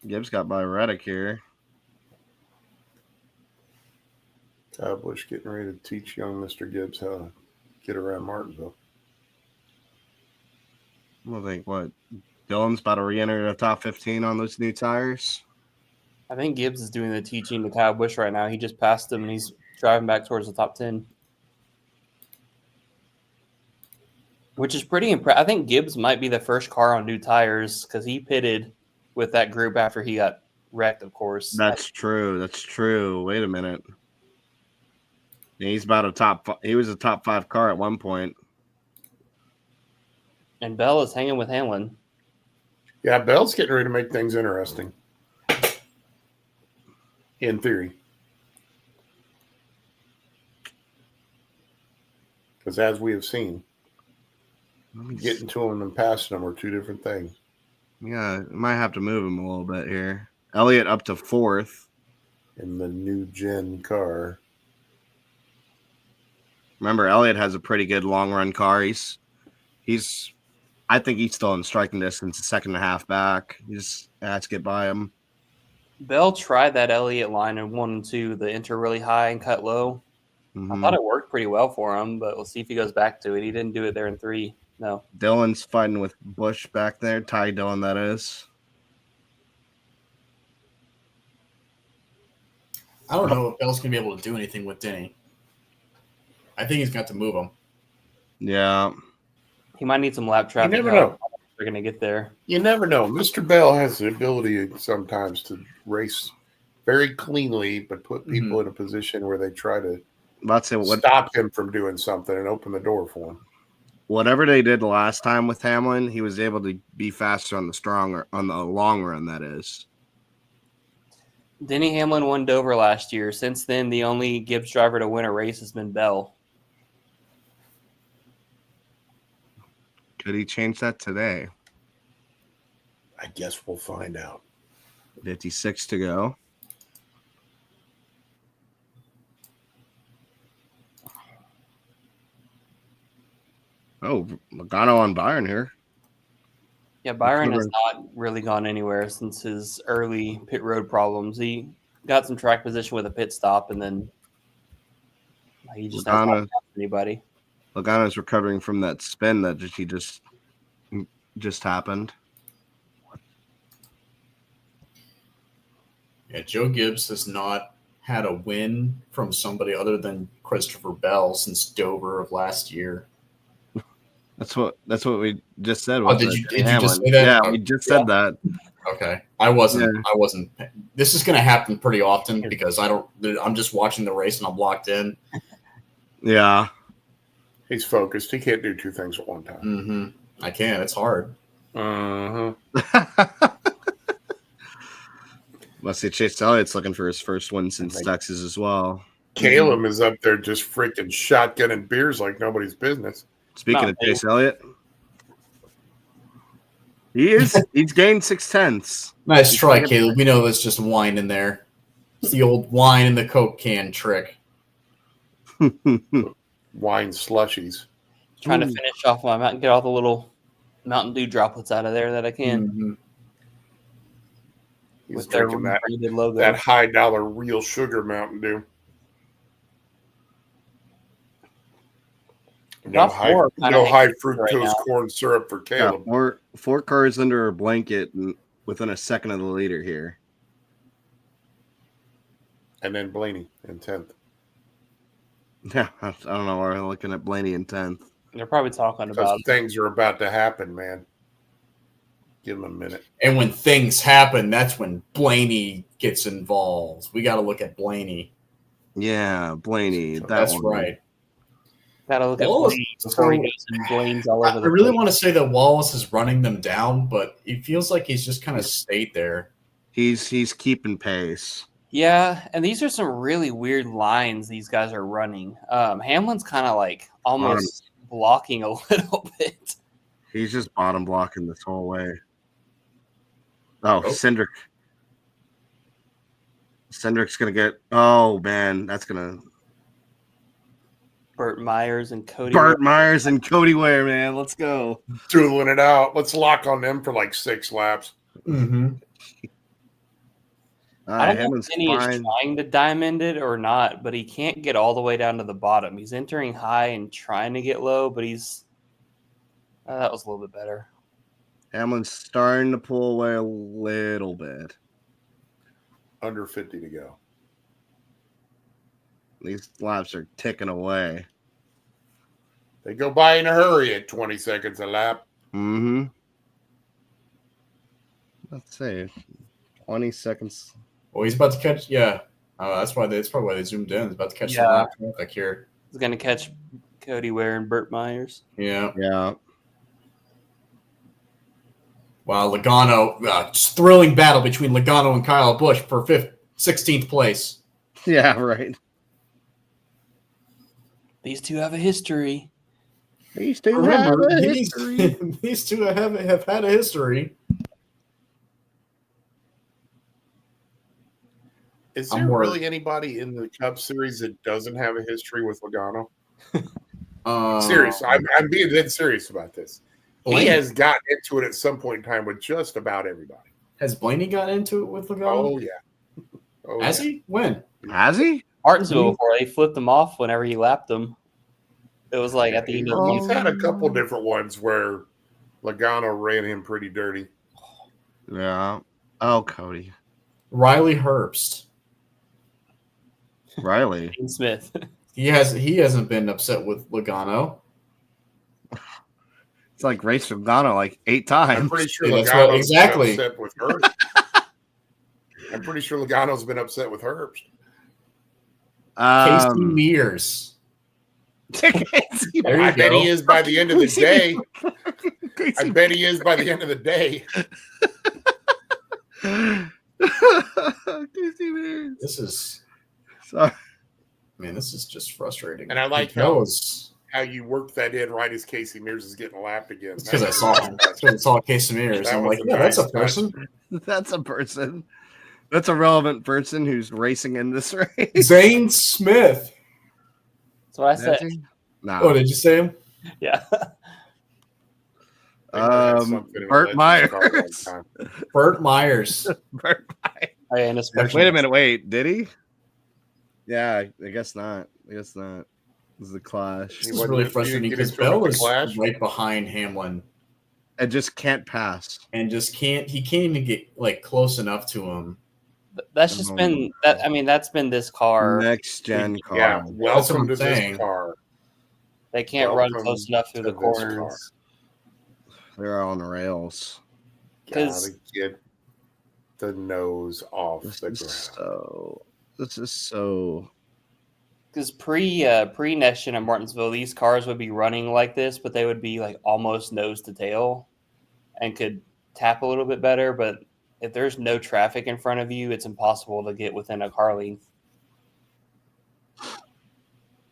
Gibbs got by Reddick here. Kyle Busch getting ready to teach young Mr. Gibbs how to get around Martinsville. I think Dillon's about to re-enter the top 15 on those new tires. I think Gibbs is doing the teaching to Kyle Busch right now. He just passed him, and he's driving back towards the top 10. Which is pretty impressive. I think Gibbs might be the first car on new tires because he pitted with that group after he got wrecked, of course. That's true. That's true. Wait a minute. He's about he was a top 5 car at one point. And Bell is hanging with Hamlin. Yeah, Bell's getting ready to make things interesting. In theory. Because as we have seen, getting to him and passing him are 2 different things. Yeah, might have to move him a little bit here. Elliott up to 4th. In the new gen car. Remember, Elliott has a pretty good long run car. I think he's still in striking distance, a second and a half back. He just has to get by him. Bell tried that Elliott line in 1 and 2, the enter really high and cut low. Mm-hmm. I thought it worked pretty well for him, but we'll see if he goes back to it. He didn't do it there in 3. No. Dillon's fighting with Busch back there. Ty Dillon, that is. I don't know if Bell's going to be able to do anything with Denny. I think he's got to move him. Yeah. He might need some lap traffic. You never know. They're going to get there. You never know. Mr. Bell has the ability sometimes to race very cleanly, but put people in a position where they try to stop him from doing something and open the door for him. Whatever they did last time with Hamlin, he was able to be faster on the long run, that is. Denny Hamlin won Dover last year. Since then, the only Gibbs driver to win a race has been Bell. Could he change that today? I guess we'll find out. 56 to go. Oh, Logano on Byron here. Yeah, Byron has not really gone anywhere since his early pit road problems. He got some track position with a pit stop, and then he just hasn't passed anybody. Logano's recovering from that spin that he just happened. Yeah, Joe Gibbs has not had a win from somebody other than Christopher Bell since Dover of last year. That's what we just said. Did you just say that? Yeah, we just said that. Okay, I wasn't. This is going to happen pretty often because I'm just watching the race and I'm locked in. Yeah, he's focused. He can't do 2 things at one time. Mm-hmm. I can. It's hard. Let's see. Chase Elliott's looking for his first win since Texas as well. Caleb is up there just freaking shotgunning beers like nobody's business. Speaking of Chase Elliott, he's gained 0.6. Nice try, Caleb. We know there's just wine in there. It's the old wine in the Coke can trick. Wine slushies. Trying to finish off my mountain, get all the little Mountain Dew droplets out of there that I can. Mm-hmm. He's With their drinking that, branded logo. that high dollar real sugar Mountain Dew. No high fructose corn syrup for Caleb. Yeah, four cars under a blanket and within a second of the leader here. And then Blaney in 10th. Yeah, I don't know why we're looking at Blaney in 10th. They're probably talking about things are about to happen, man. Give them a minute. And when things happen, that's when Blaney gets involved. We got to look at Blaney. Yeah, Blaney. That's right. Got to look at Blaney before he goes and blames all over the I really place. want to say that Wallace is running them down, but it feels like he's just kind of stayed there. He's keeping pace. Yeah, and these are some really weird lines these guys are running. Hamlin's kind of like almost blocking a little bit. He's just bottom blocking this whole way. Oh, Cindric. Cindric's going to get... Oh, man. That's going to... Burt Myers and Cody Ware, man. Let's go. Dueling it out. Let's lock on them for like 6 laps. Mm-hmm. I don't know if Denny is trying to diamond it or not, but he can't get all the way down to the bottom. He's entering high and trying to get low, but he's... that was a little bit better. Hamlin's starting to pull away a little bit. Under 50 to go. These laps are ticking away. They go by in a hurry at 20 seconds a lap. Mm-hmm. Let's see. 20 seconds. Well, he's about to catch. Yeah. That's probably why they zoomed in. He's about to catch the lap traffic here. He's going to catch Cody Ware and Burt Myers. Yeah. Yeah. Wow, Logano. Thrilling battle between Logano and Kyle Busch for 16th place. Yeah, right. These two have a history. These two Remember, have a history. These two have had a history. Is there really anybody in the Cup Series that doesn't have a history with Logano? Serious. I'm being dead serious about this. Blaney. He has gotten into it at some point in time with just about everybody. Has Blaney got into it with Logano? Oh, yeah. Has he? When? Has he? Martinsville before they flipped him off whenever he lapped them. It was like at the end of the He's had a couple different ones where Logano ran him pretty dirty. Yeah. Oh, Cody. Riley Herbst. Riley. Dean Smith. He hasn't been upset with Logano. It's like race Logano like 8 times. I'm pretty sure Logano's been upset with Herbst. I'm pretty sure Logano's been upset with Herbst. Casey Mears. I bet he is by the end of the day. I bet he is by the end of the day. Casey Mears. This is... Sorry. Man, this is just frustrating. And I like how you worked that in right as Casey Mears is getting lapped again. It's because I saw him. That's because I saw Casey Mears. I'm like, yeah, that's a person. That's a person. That's a relevant person who's racing in this race. Zane Smith. That's what I said. No. Oh, did you say him? Yeah. Burt Myers. Burt Myers. Burt Myers. Wait a minute. Wait, did he? Yeah, I guess not. This is the clash. This is really frustrating because Bell is right behind Hamlin. And just can't pass. And just can't even get like close enough to him. That's just been that. I mean, that's been this car. Next gen car. Yeah, welcome to this car. They can't run close enough through the corners. They're on the rails. Because get the nose off the ground. This is so. Because pre next gen at Martinsville, these cars would be running like this, but they would be like almost nose to tail, and could tap a little bit better. But if there's no traffic in front of you, it's impossible to get within a car length.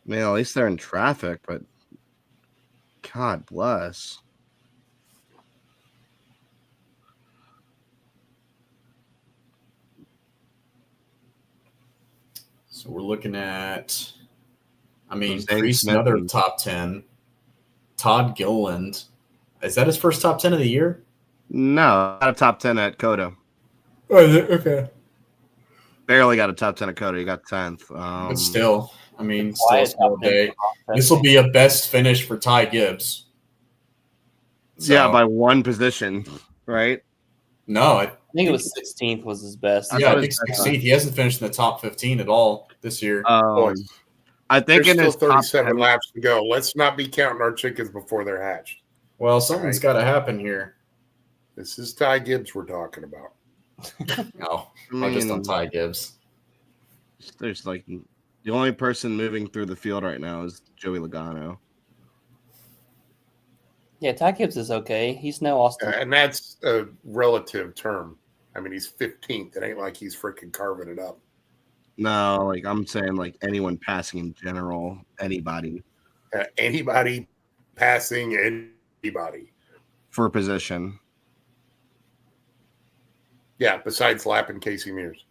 Man, at least they're in traffic, but God bless. So we're looking at, Zane Priest, Smith another and- top 10. Todd Gilliland. Is that his first top 10 of the year? No, got a top 10 at Coda. Oh, is it? Okay. Barely got a top 10 at Coda. He got 10th. But still, still a Wyatt small top 10 day. This will be a best finish for Ty Gibbs. So, yeah, by one position, right? No, I think it was 16th was his best. I think 16th. He hasn't finished in the top 15 at all this year. Boys, I think there's in still his 37 laps to go. Let's not be counting our chickens before they're hatched. Well, something's got to happen here. This is Ty Gibbs we're talking about. No, not just on Ty Gibbs. There's like the only person moving through the field right now is Joey Logano. Yeah, Ty Gibbs is okay. He's no Austin. And that's a relative term. I mean, he's 15th. It ain't like he's freaking carving it up. No, like I'm saying, like anyone passing in general, anybody Anybody passing anybody. for position. Yeah, besides lapping Casey Mears.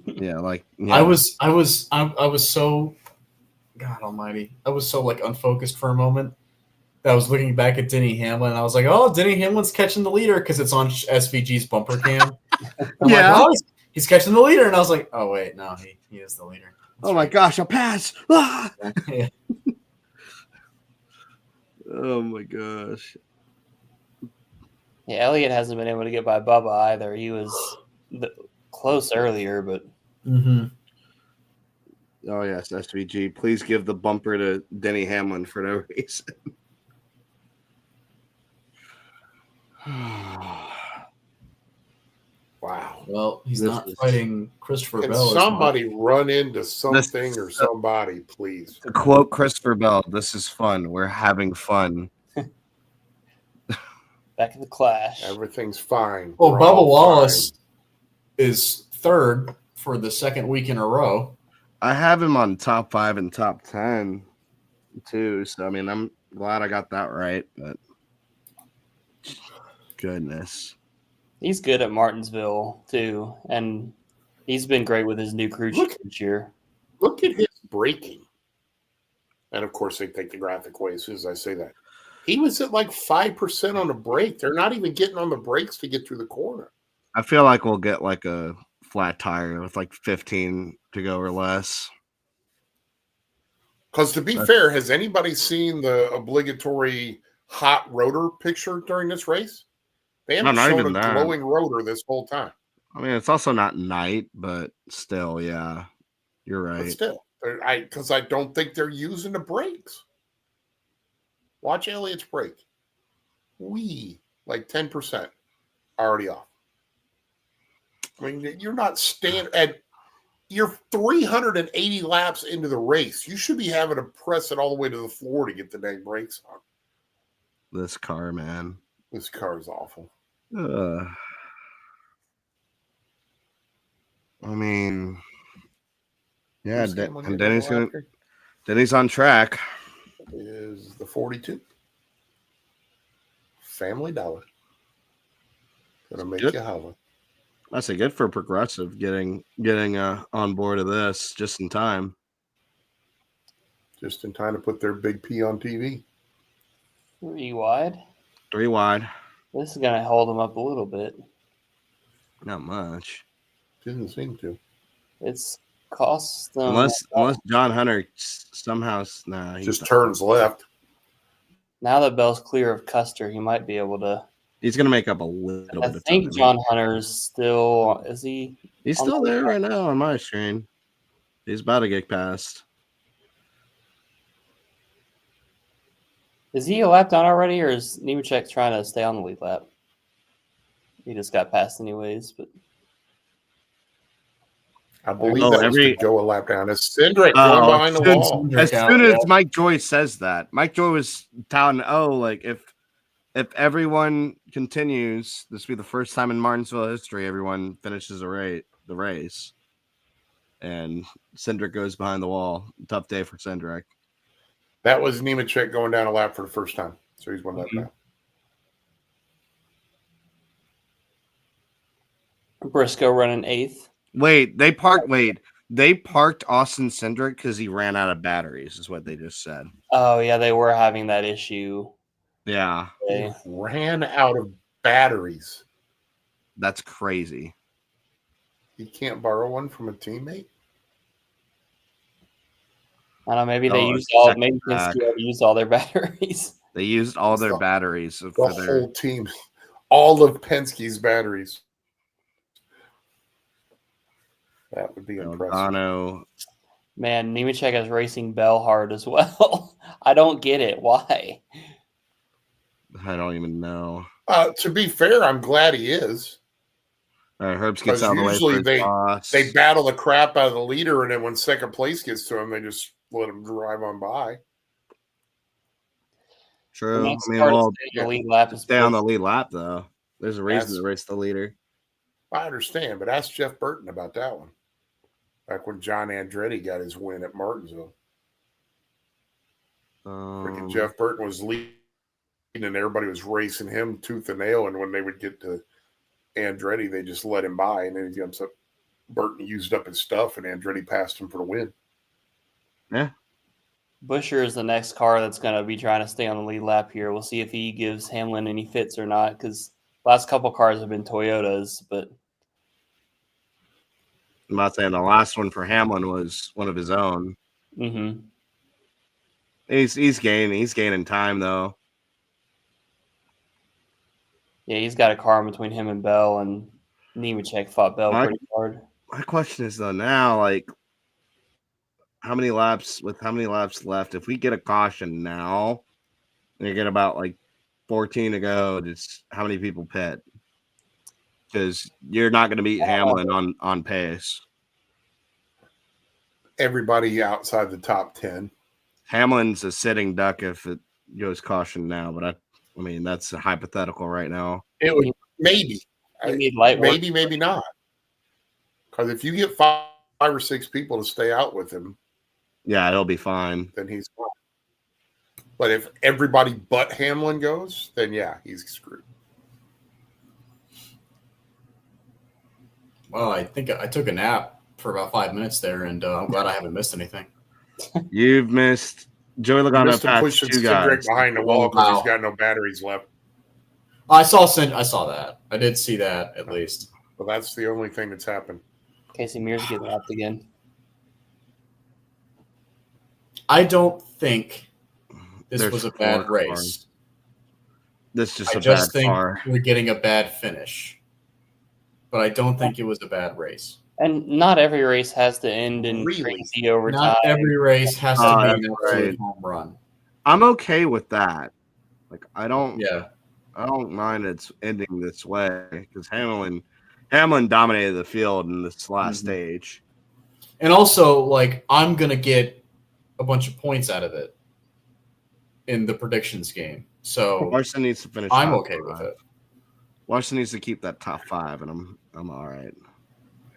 Yeah, like I was so, God Almighty, I was so like unfocused for a moment. I was looking back at Denny Hamlin, and I was like, "Oh, Denny Hamlin's catching the leader because it's on SVG's bumper cam." I'm like, "Oh, he's catching the leader," and I was like, "Oh wait, no, he is the leader." That's my gosh, I'll pass! Ah! Yeah. Oh my gosh. Yeah, Elliott hasn't been able to get by Bubba either. He was close earlier, but Mm-hmm. Oh yes, SVG. Please give the bumper to Denny Hamlin for no reason. Wow. Well, he's This not is- fighting Christopher Can Bell. somebody run into something or somebody, please? To quote Christopher Bell, this is fun. We're having fun. back in the clash. Everything's fine. Well, We're Bubba all Wallace fine. is third for the second week in a row. I have him on top 5 and top 10 too. So I mean, I'm glad I got that right. But goodness, He's good at Martinsville too, and he's been great with his new crew chief this year. Look at his braking. And of course, they take the graphic away as soon as I say that. He was at like 5% on the brake. They're not even getting on the brakes to get through the corner. I feel like we'll get like a flat tire with like 15 to go or less. Because to be fair, has anybody seen the obligatory hot rotor picture during this race? They haven't not shown even a that. glowing rotor this whole time. I mean, it's also not night, but still, yeah, you're But right. still, because I don't think they're using the brakes. Watch Elliott's brake. Like 10% already off. I mean, you're not you're 380 laps into the race. You should be having to press it all the way to the floor to get the dang brakes on. This car, man. This car is awful. I mean, yeah, Who's Hamlin and getting Denny's a lap here? Denny's on track. Is the 42 Family Dollar gonna make Good. you holler? I say good for Progressive getting on board of this just in time. Just in time to put their big P on TV. 3 wide. 3 wide, This is going to hold them up a little bit. not much. Didn't seem to. It's cost them. Unless John Hunter somehow Just turns left. Now that Bell's clear of Custer, he might be able to. he's gonna make up a little I bit of think time. John Hunter's still. Is he? He's on still the- there right now on my screen. He's about to get past. Is he a lap down already, or is Nemechek trying to stay on the lead lap? He just got passed anyways, but I believe Oh, that every- was to go a lap down. It's Cindric going behind the wall. As soon as Mike Joy says that, Mike Joy was touting, like if everyone continues, this will be the first time in Martinsville history everyone finishes the race. and Cindric goes behind the wall. Tough day for Cindric. That was Nemechek going down a lap for the first time. So he's 1 lap down. Briscoe running 8th. Wait, they parked Austin Cindric because he ran out of batteries, is what they just said. Oh, yeah, they were having that issue. Yeah. Okay. He ran out of batteries. That's crazy. He can't borrow one from a teammate? I don't know, maybe they used all their batteries. They used all their batteries The for their whole team. All of Penske's batteries. That would be impressive. Logano. Man, Nemechek is racing Bell hard as well. I don't get it. Why? I don't even know. To be fair, I'm glad he is. All right, Herbst gets out of the way. Usually First they battle the crap out of the leader, and then when second place gets to him, they just let him drive on by. True. I mean, stay on the lead lap, though. There's a reason to race the leader. I understand, but ask Jeff Burton about that one. Back when John Andretti got his win at Martinsville. Freaking Jeff Burton was leading, and everybody was racing him tooth and nail, and when they would get to Andretti, they just let him by, and then he comes up. Burton used up his stuff, and Andretti passed him for the win. Yeah. Buescher is the next car that's going to be trying to stay on the lead lap here. We'll see if he gives Hamlin any fits or not, because last couple cars have been Toyotas, but I'm not saying the last one for Hamlin was one of his own. Mm-hmm. He's gaining time though. Yeah, he's got a car in between him and Bell, and Nemechek fought Bell pretty hard. My question is though now, like, how many laps left? If we get a caution now, and you get about like 14 to go, just how many people pit? Because you're not going to beat Hamlin on pace. Everybody outside the top 10. Hamlin's a sitting duck if it goes caution now, but I mean that's a hypothetical right now. It would maybe, maybe not. Because if you get five or six people to stay out with him, yeah, he'll be fine. Then he's fine. But if everybody but Hamlin goes, then yeah, he's screwed. Well, I think I took a nap for about 5 minutes there, and I'm glad I haven't missed anything. You've missed Joey Logano passed two guys behind the wall because he's got no batteries left. I saw that. I did see that at least. Well, that's the only thing that's happened. Casey Mears getting lapped again. I don't think this was a bad race. This is I just think we're getting a bad finish. But I don't think it was a bad race. And not every race has to end in crazy overtime. Not every race has to be an absolute home run. I'm okay with that. Like I don't mind it's ending this way because Hamlin dominated the field in this last stage. And also, like, I'm gonna get a bunch of points out of it in the predictions game. So Larson needs to finish. I'm okay with it. Larson needs to keep that top 5, and I'm all right.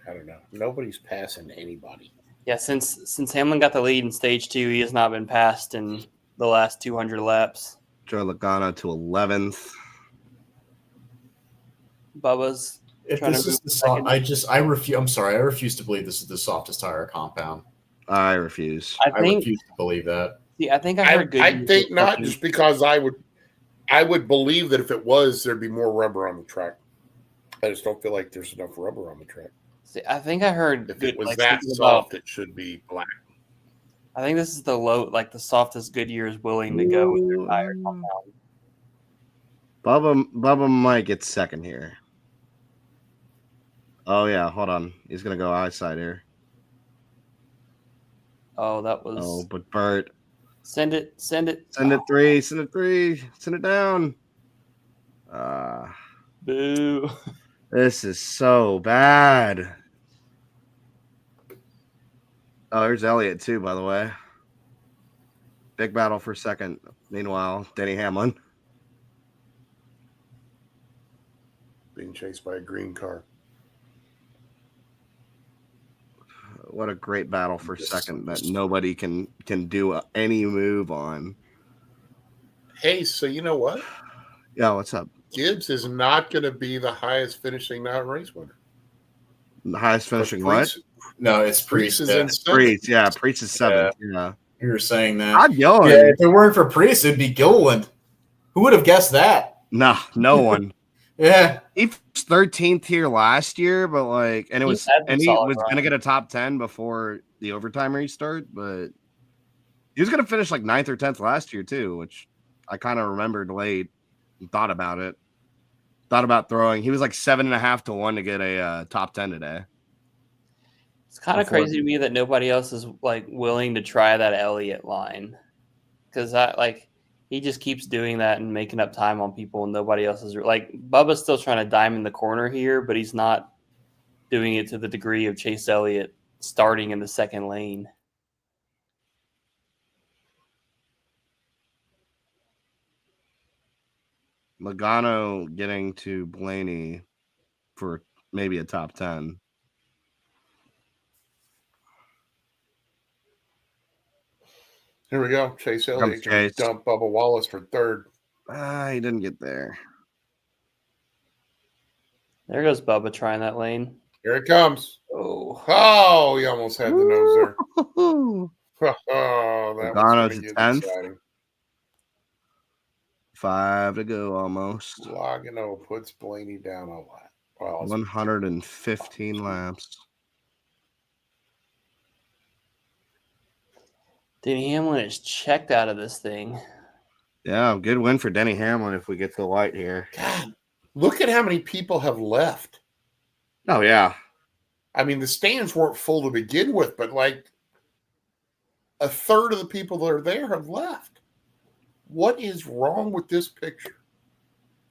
I don't know. Nobody's passing anybody. Yeah, since Hamlin got the lead in stage 2, he has not been passed in the last 200 laps. Joe Logano to 11th. Bubba's. If this is the soft, I refuse. I'm sorry, I refuse to believe this is the softest tire compound. I refuse. I refuse to believe that. Yeah, I think I heard good. I think not, just because I would believe that if it was, there'd be more rubber on the track. I just don't feel like there's enough rubber on the track. See, I think I heard if it was that soft, it should be black. I think this is the softest Goodyear is willing to go with their tire compound. Bubba might get second here. Oh yeah, hold on. He's gonna go outside here. Oh, that was. Oh, but Bert. Send it. Send it 3. Send it 3. Send it down. Boo. This is so bad. Oh, there's Elliott too, by the way. Big battle for second. Meanwhile, Denny Hamlin being chased by a green car. what a great battle for second that nobody can do any move on. Hey, so you know what? Yeah, what's up? Gibbs is not going to be the highest finishing non-race winner. The highest finishing But what? No, it's Priest Priest. is Yeah. in seventh. Priest is seventh. Yeah. You were saying that. I'd yell Yeah, if it weren't for Priest, it'd be Gilliland. Who would have guessed that? Nah, no one. Yeah. He was 13th here last year, but like, and he was gonna get a top 10 before the overtime restart, but he was gonna finish like 9th or 10th last year too, which I kind of remembered late and thought about it. Thought about throwing. He was like 7.5 to 1 to get a top 10 today. It's kind of crazy to me that nobody else is like willing to try that Elliott line, because he just keeps doing that and making up time on people, and nobody else is like Bubba's still trying to diamond the corner here, but he's not doing it to the degree of Chase Elliott starting in the second lane. Logano getting to Blaney for maybe a top 10. Here we go. Chase Elliott can dump Bubba Wallace for third. He didn't get there. There goes Bubba trying that lane. Here it comes. Oh, he almost had the nose there. That Logano's was 10th. 5 to go almost. Logano puts Blaney down a lot. Wow, 115 laps. Denny Hamlin is checked out of this thing. Yeah, good win for Denny Hamlin if we get to the light here. God, look at how many people have left. Oh, yeah. I mean, the stands weren't full to begin with, but like a third of the people that are there have left. What is wrong with this picture?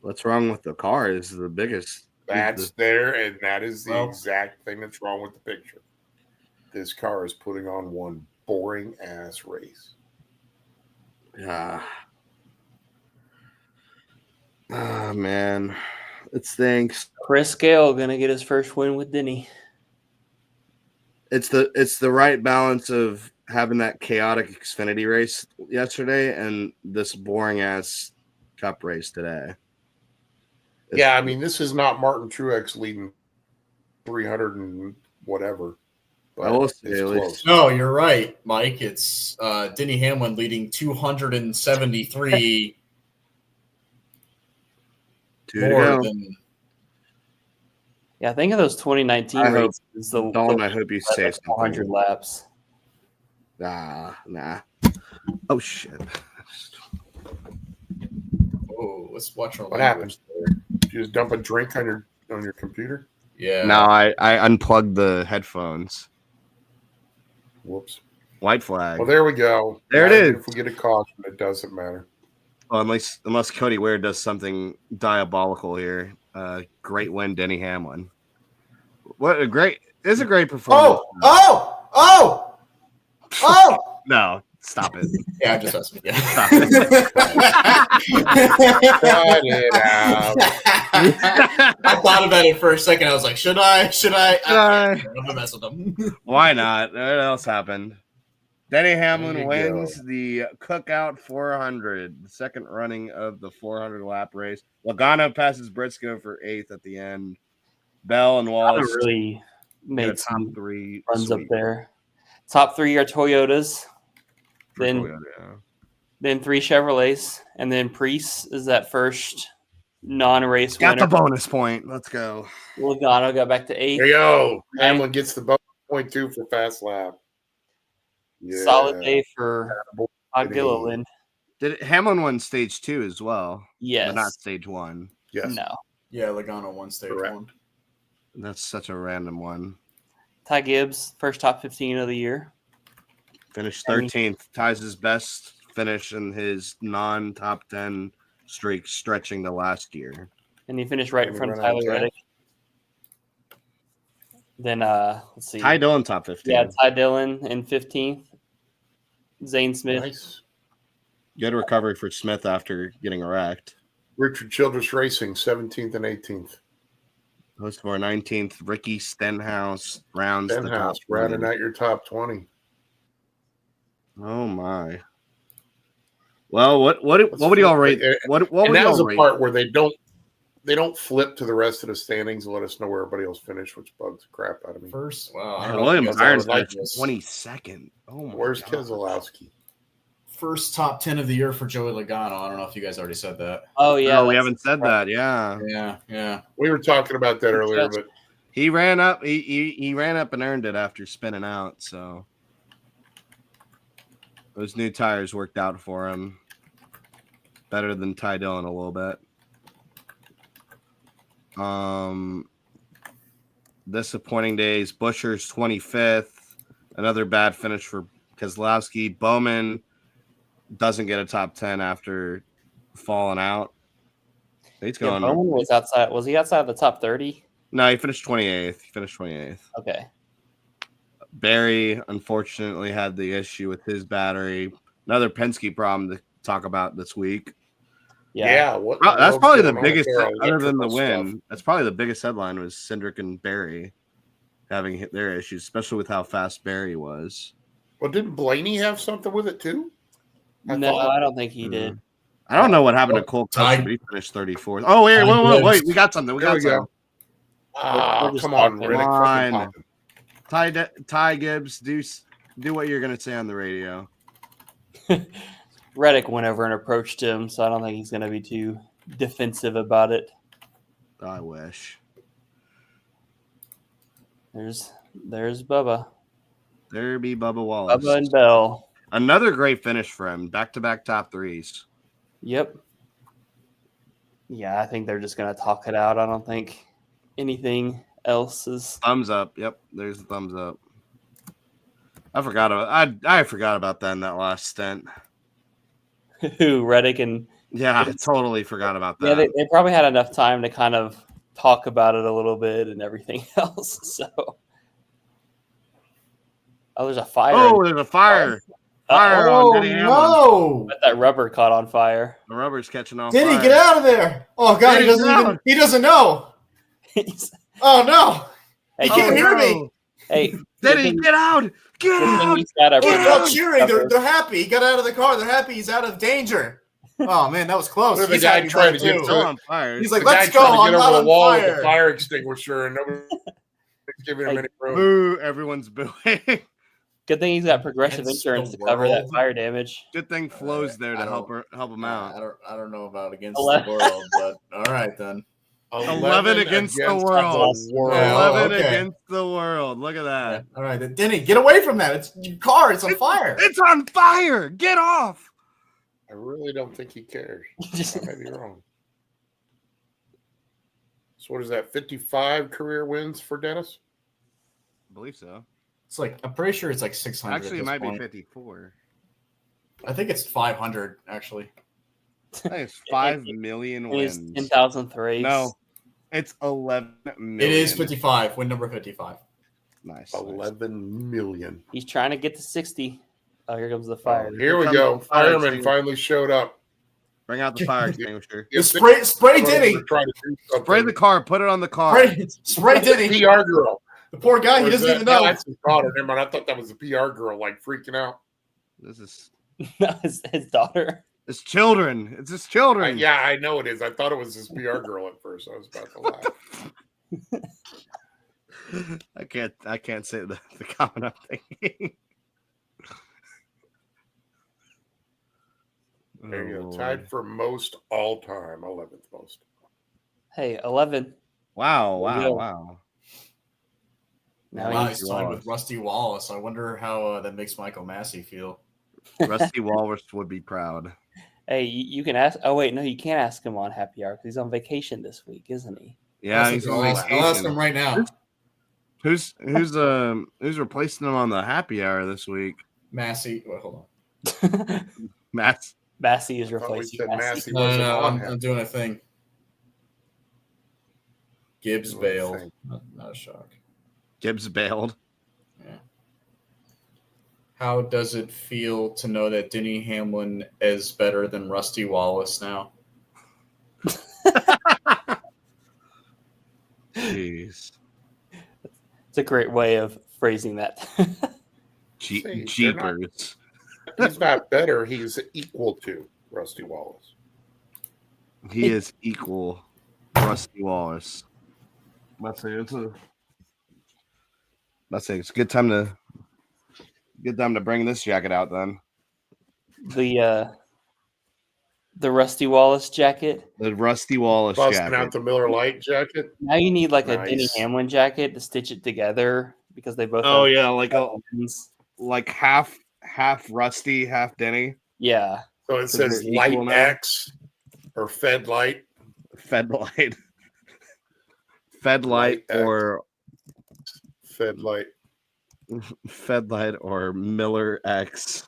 What's wrong with the car is the biggest. That's there, and that is the exact thing that's wrong with the picture. This car is putting on one boring ass race. Yeah. Oh man, it stinks. Chris Gale gonna get his first win with Denny. It's the right balance of having that chaotic Xfinity race yesterday and this boring ass Cup race today. Yeah, I mean, this is not Martin Truex leading 300 and whatever. I will say at least. No, you're right, Mike. It's Denny Hamlin leading 273 more than. Yeah, think of those 2019 races. I hope you say 400 laps. Nah. Oh shit. Oh, let's watch our. What happened? Did you just dump a drink on your computer? Yeah. No, I unplugged the headphones. Whoops. White flag. Well, there we go. There it is. If we get a caution, it doesn't matter. Well, unless Cody Ware does something diabolical here. Great win, Denny Hamlin. What a great performance. Oh! No, stop it. Yeah, I'm just messing with you. Stop it. Cut it out. I thought about it for a second. I was like, should I? I'm gonna mess with them. Why not? What else happened? Denny Hamlin wins the Cookout 400, the second running of the 400-lap race. Logano passes Briscoe for 8th at the end. Bell and Wallace really made top 3 runs up there. Top 3 are Toyotas, then 3 Chevrolets, and then Priest is that first non-race winner. Got the bonus point. Let's go. Logano got back to 8th. There you go. Hamlin gets the bonus point too for fast lap. Yeah. Solid day for Gilliland. Did Hamlin won stage 2 as well? Yes. But not stage 1. Yes. No. Yeah, Logano won stage 1. That's such a random one. Ty Gibbs, first top 15 of the year. Finished 13th. Ties his best finish in his non-top 10 streak stretching to last year. And he finished right in front of Tyler Reddick. Then, let's see. Ty Dillon, top 15. Yeah, Ty Dillon in 15th. Zane Smith. Nice. Good recovery for Smith after getting wrecked. Richard Childress Racing, 17th and 18th. Post for 19th, Ricky Stenhouse rounds the top Stenhouse 20. rounding out your top 20. Oh my. Well, what would y'all rate? What And would now's y'all the rate? part where they don't flip to the rest of the standings and let us know where everybody else finished, which bugs the crap out of me. First, wow, I don't know. William if you guys Byron's like finished this. 22nd. Oh my Where's God. Keselowski? First top 10 of the year for Joey Logano. I don't know if you guys already said that. Oh yeah, No, we that's- haven't said that. Yeah. Yeah. We were talking about that earlier, but He ran up. He ran up and earned it after spinning out. So those new tires worked out for him. Better than Ty Dillon a little bit. Disappointing days. Buscher's 25th. Another bad finish for Keselowski. Bowman doesn't get a top 10 after falling out. He's going. Bowman was outside. Was he outside the top 30? No, he finished 28th. Okay. Barry unfortunately had the issue with his battery. Another Penske problem to talk about this week. yeah, what That's the probably hell's the going on biggest, with their other than the electrical win. stuff? That's probably the biggest headline was Cindric and Barry having hit their issues, especially with how fast Barry was. Well, didn't Blaney have something with it too? I don't think he did. I don't know what happened to Cole Custer, but he finished 34th. Oh, wait, we got something. There we go. We're just Come on, talking. Riddick. Come fucking on. pop. Ty Gibbs, do what you're going to say on the radio. Reddick went over and approached him, so I don't think he's going to be too defensive about it. I wish. There's Bubba. There be Bubba Wallace. Bubba and Bell. Another great finish for him. Back-to-back top threes. Yep. Yeah, I think they're just going to talk it out. I don't think anything else is. Thumbs up. Yep, there's the thumbs up. I forgot about that in that last stint. Who, Reddick and. Yeah, I totally forgot about that. Yeah, they probably had enough time to kind of talk about it a little bit and everything else. So. Oh, there's a fire. Oh, there's a fire. Fire on Denny Hamlin. No! But that rubber caught on fire. The rubber's catching on Denny, fire. get out of there! Oh God, Denny, he doesn't know. Oh no! Hey, He can't hear me. no. Hey, Denny, get out! Get out! They're all cheering. They're happy. He got out of the car. They're happy. He's out of danger. Oh man, that was close. Look at the He's guy happy trying about to it, get too. Still on fire. He's like, The let's guy go. trying to I'm get not over the on wall with fire. the fire extinguisher, and nobody's giving him any room. Boo! Everyone's booing. good thing he's got progressive Against insurance the to cover that world. fire damage. Good thing Flo's there to I help him out. I don't know about against 11. the world, but all right then. 11 against the world. Yeah, 11 okay. against the world. Look at that. All right, then Denny, get away from that. It's your car. It's on fire. It's on fire. Get off. I really don't think he cares. I may be wrong. So what is that? 55 career wins for Dennis? I believe so. It's like I'm pretty sure it's like 600. Actually, it might be 54. I think it's 500 actually. I think it's 5 million It is wins. 10,003. No, it's 11 million. It is 55. Win number 55. Nice. 11 million. He's trying to get to 60. Oh, here comes the fire. Here we comes go. the fire Fireman extinguisher. finally showed up. Bring out the fire extinguisher. Spray Denny. Trying to do something. Spray the car. Put it on the car. Spray Denny. PR girl. The poor guy. Or He is doesn't that- even no, know. that's his daughter. Never mind. I thought that was the PR girl, like freaking out. This is his daughter. it's children. It's his children. Yeah, I know it is. I thought it was his PR girl at first. I was about to laugh. I can't say the comment I'm thinking. There you Oh, go. Lord. Tied for most all time. 11th most. Hey, 11. Wow! There you go. Wow! Now Wow, he's he's tied with Rusty Wallace. I wonder how that makes Michael Massey feel. Rusty Walrus would be proud. Hey, you can ask. Oh wait, no, you can't ask him on Happy Hour because he's on vacation this week, isn't he? Yeah, he's on I'll ask vacation. him right now. Who's replacing him on the happy hour this week? Massey. Wait, hold on. Matt's. Massey is I thought we replacing said Massey. Massey No, wasn't no, on I'm him. doing a thing. Gibbs Doing a bailed. thing. Not a shock. Gibbs bailed. Yeah. How does it feel to know that Denny Hamlin is better than Rusty Wallace now? Jeez. It's a great way of phrasing that. Jeepers. He's not better. He's equal to Rusty Wallace. He is equal Rusty Wallace. Let's say it's a good time to bring this jacket out then. The Rusty Wallace jacket. The Rusty Wallace Busting jacket. out the Miller Lite jacket. Now you need like a Nice. Denny Hamlin jacket to stitch it together because they both. Oh have yeah, buttons. like half Rusty, half Denny. Yeah. So it So says they're Light equal now? X or Fed Light. Fed Light. Fed Light Light X. or Fed Light. Fed Light or Miller X.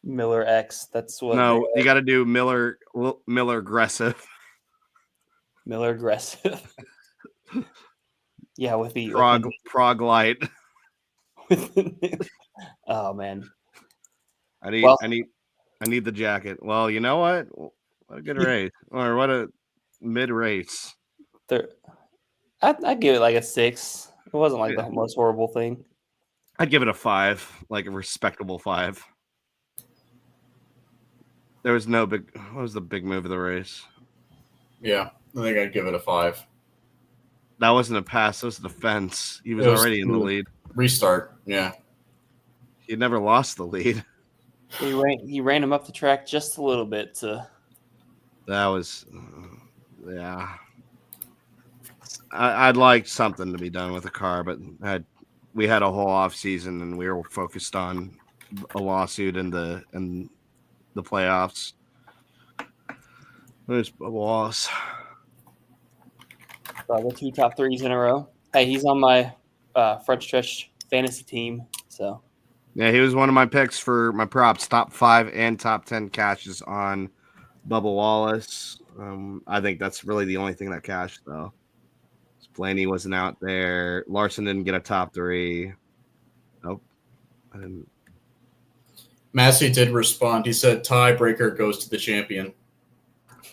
Miller X. That's what. No, you got to do Miller aggressive. Miller aggressive. Yeah, with the Prague Light. Oh man. I need the jacket. Well, you know what? What a good race, or what a mid race. I'd give it like a 6. It wasn't like the most horrible thing. I'd give it a 5, like a respectable 5. There was no big. What was the big move of the race? Yeah, I think I'd give it a 5. That wasn't a pass. That was a defense. He was already in the lead. Restart. Yeah. He never lost the lead. He ran him up the track just a little bit to. That was, yeah. I'd like something to be done with the car, but we had a whole off season and we were focused on a lawsuit and the playoffs. There's a loss. The 2 top 3s in a row. Hey, he's on my Frontstretch fantasy team. So. Yeah, he was one of my picks for my props, top 5 and top 10 cashes on Bubba Wallace. I think that's really the only thing that cashed, though. Blaney wasn't out there. Larson didn't get a top 3. Nope. I didn't. Massey did respond. He said tiebreaker goes to the champion.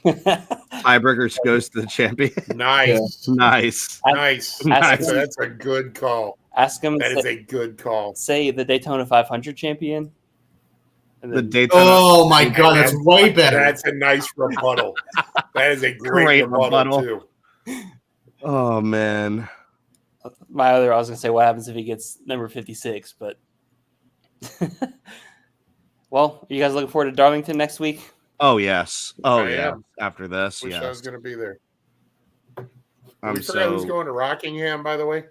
Tiebreakers goes to the champion. Nice. Nice. Nice. That's a good call. Ask him. That is a good call. Say the Daytona 500 champion. And The then, Daytona. Oh my God, that's way better. That's a nice rebuttal. That is a great rebuttal too. Oh man. I was gonna say what happens if he gets number 56, but well, are you guys looking forward to Darlington next week? Oh yes. Oh I yeah. am. After this, Wish yeah. I was going to be there. I'm We forgot who's so. going to Rockingham, by the way.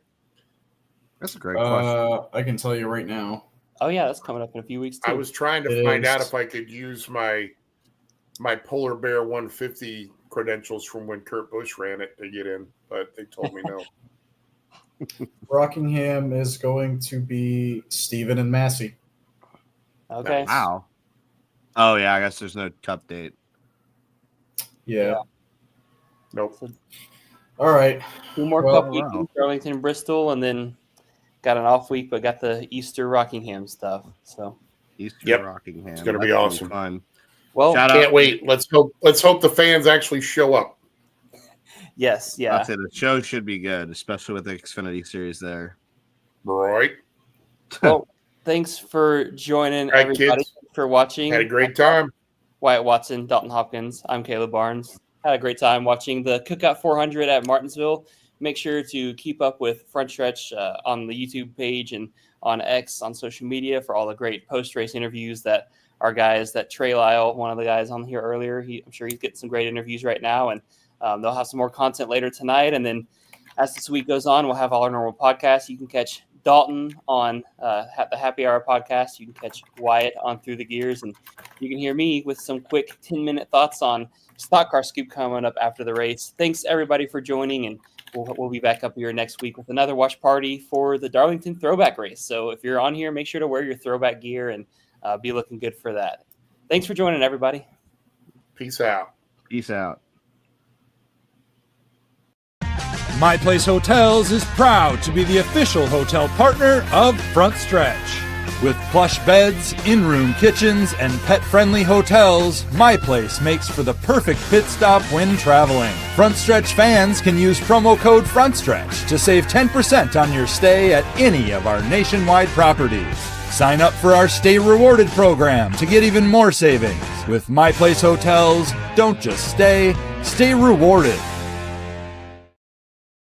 That's a great question. I can tell you right now. Oh yeah, that's coming up in a few weeks too. I was trying to find out if I could use my Polar Bear 150 credentials from when Kurt Busch ran it to get in, but they told me no. Rockingham is going to be Steven and Massey. Okay. Wow. Oh yeah, I guess there's no cup date. Yeah. Nope. All right. 2 more Well, cup weeks, wow. Darlington and Bristol, and then got an off week, but got the Easter Rockingham stuff. So Easter Yep. Rockingham. It's gonna be That's awesome. Fun. well, Shout Can't out. wait. Let's hope the fans actually show up. yes, yeah. That's it. The show should be good, especially with the Xfinity series there. Right. Well, thanks for joining, All right, everybody, kids. for watching. Had a great time. Wyatt Watson, Dalton Hopkins. I'm Caleb Barnes. Had a great time watching the Cookout 400 at Martinsville. Make sure to keep up with Frontstretch on the YouTube page and on X on social media for all the great post-race interviews that our guys, that Trey Lyle, one of the guys on here earlier, I'm sure he's getting some great interviews right now, and they'll have some more content later tonight. And then as this week goes on, we'll have all our normal podcasts. You can catch Dalton on the Happy Hour podcast. You can catch Wyatt on Through the Gears, and you can hear me with some quick 10-minute thoughts on Stock Car Scoop coming up after the race. Thanks, everybody, for joining, and we'll be back up here next week with another watch party for the Darlington Throwback race. So if you're on here, make sure to wear your throwback gear and be looking good for that. Thanks for joining, everybody. Peace out. Peace out. My Place Hotels is proud to be the official hotel partner of Frontstretch. With plush beds, in-room kitchens, and pet-friendly hotels, My Place makes for the perfect pit stop when traveling. Frontstretch fans can use promo code Frontstretch to save 10% on your stay at any of our nationwide properties. Sign up for our Stay Rewarded program to get even more savings. With My Place Hotels, don't just stay, stay rewarded.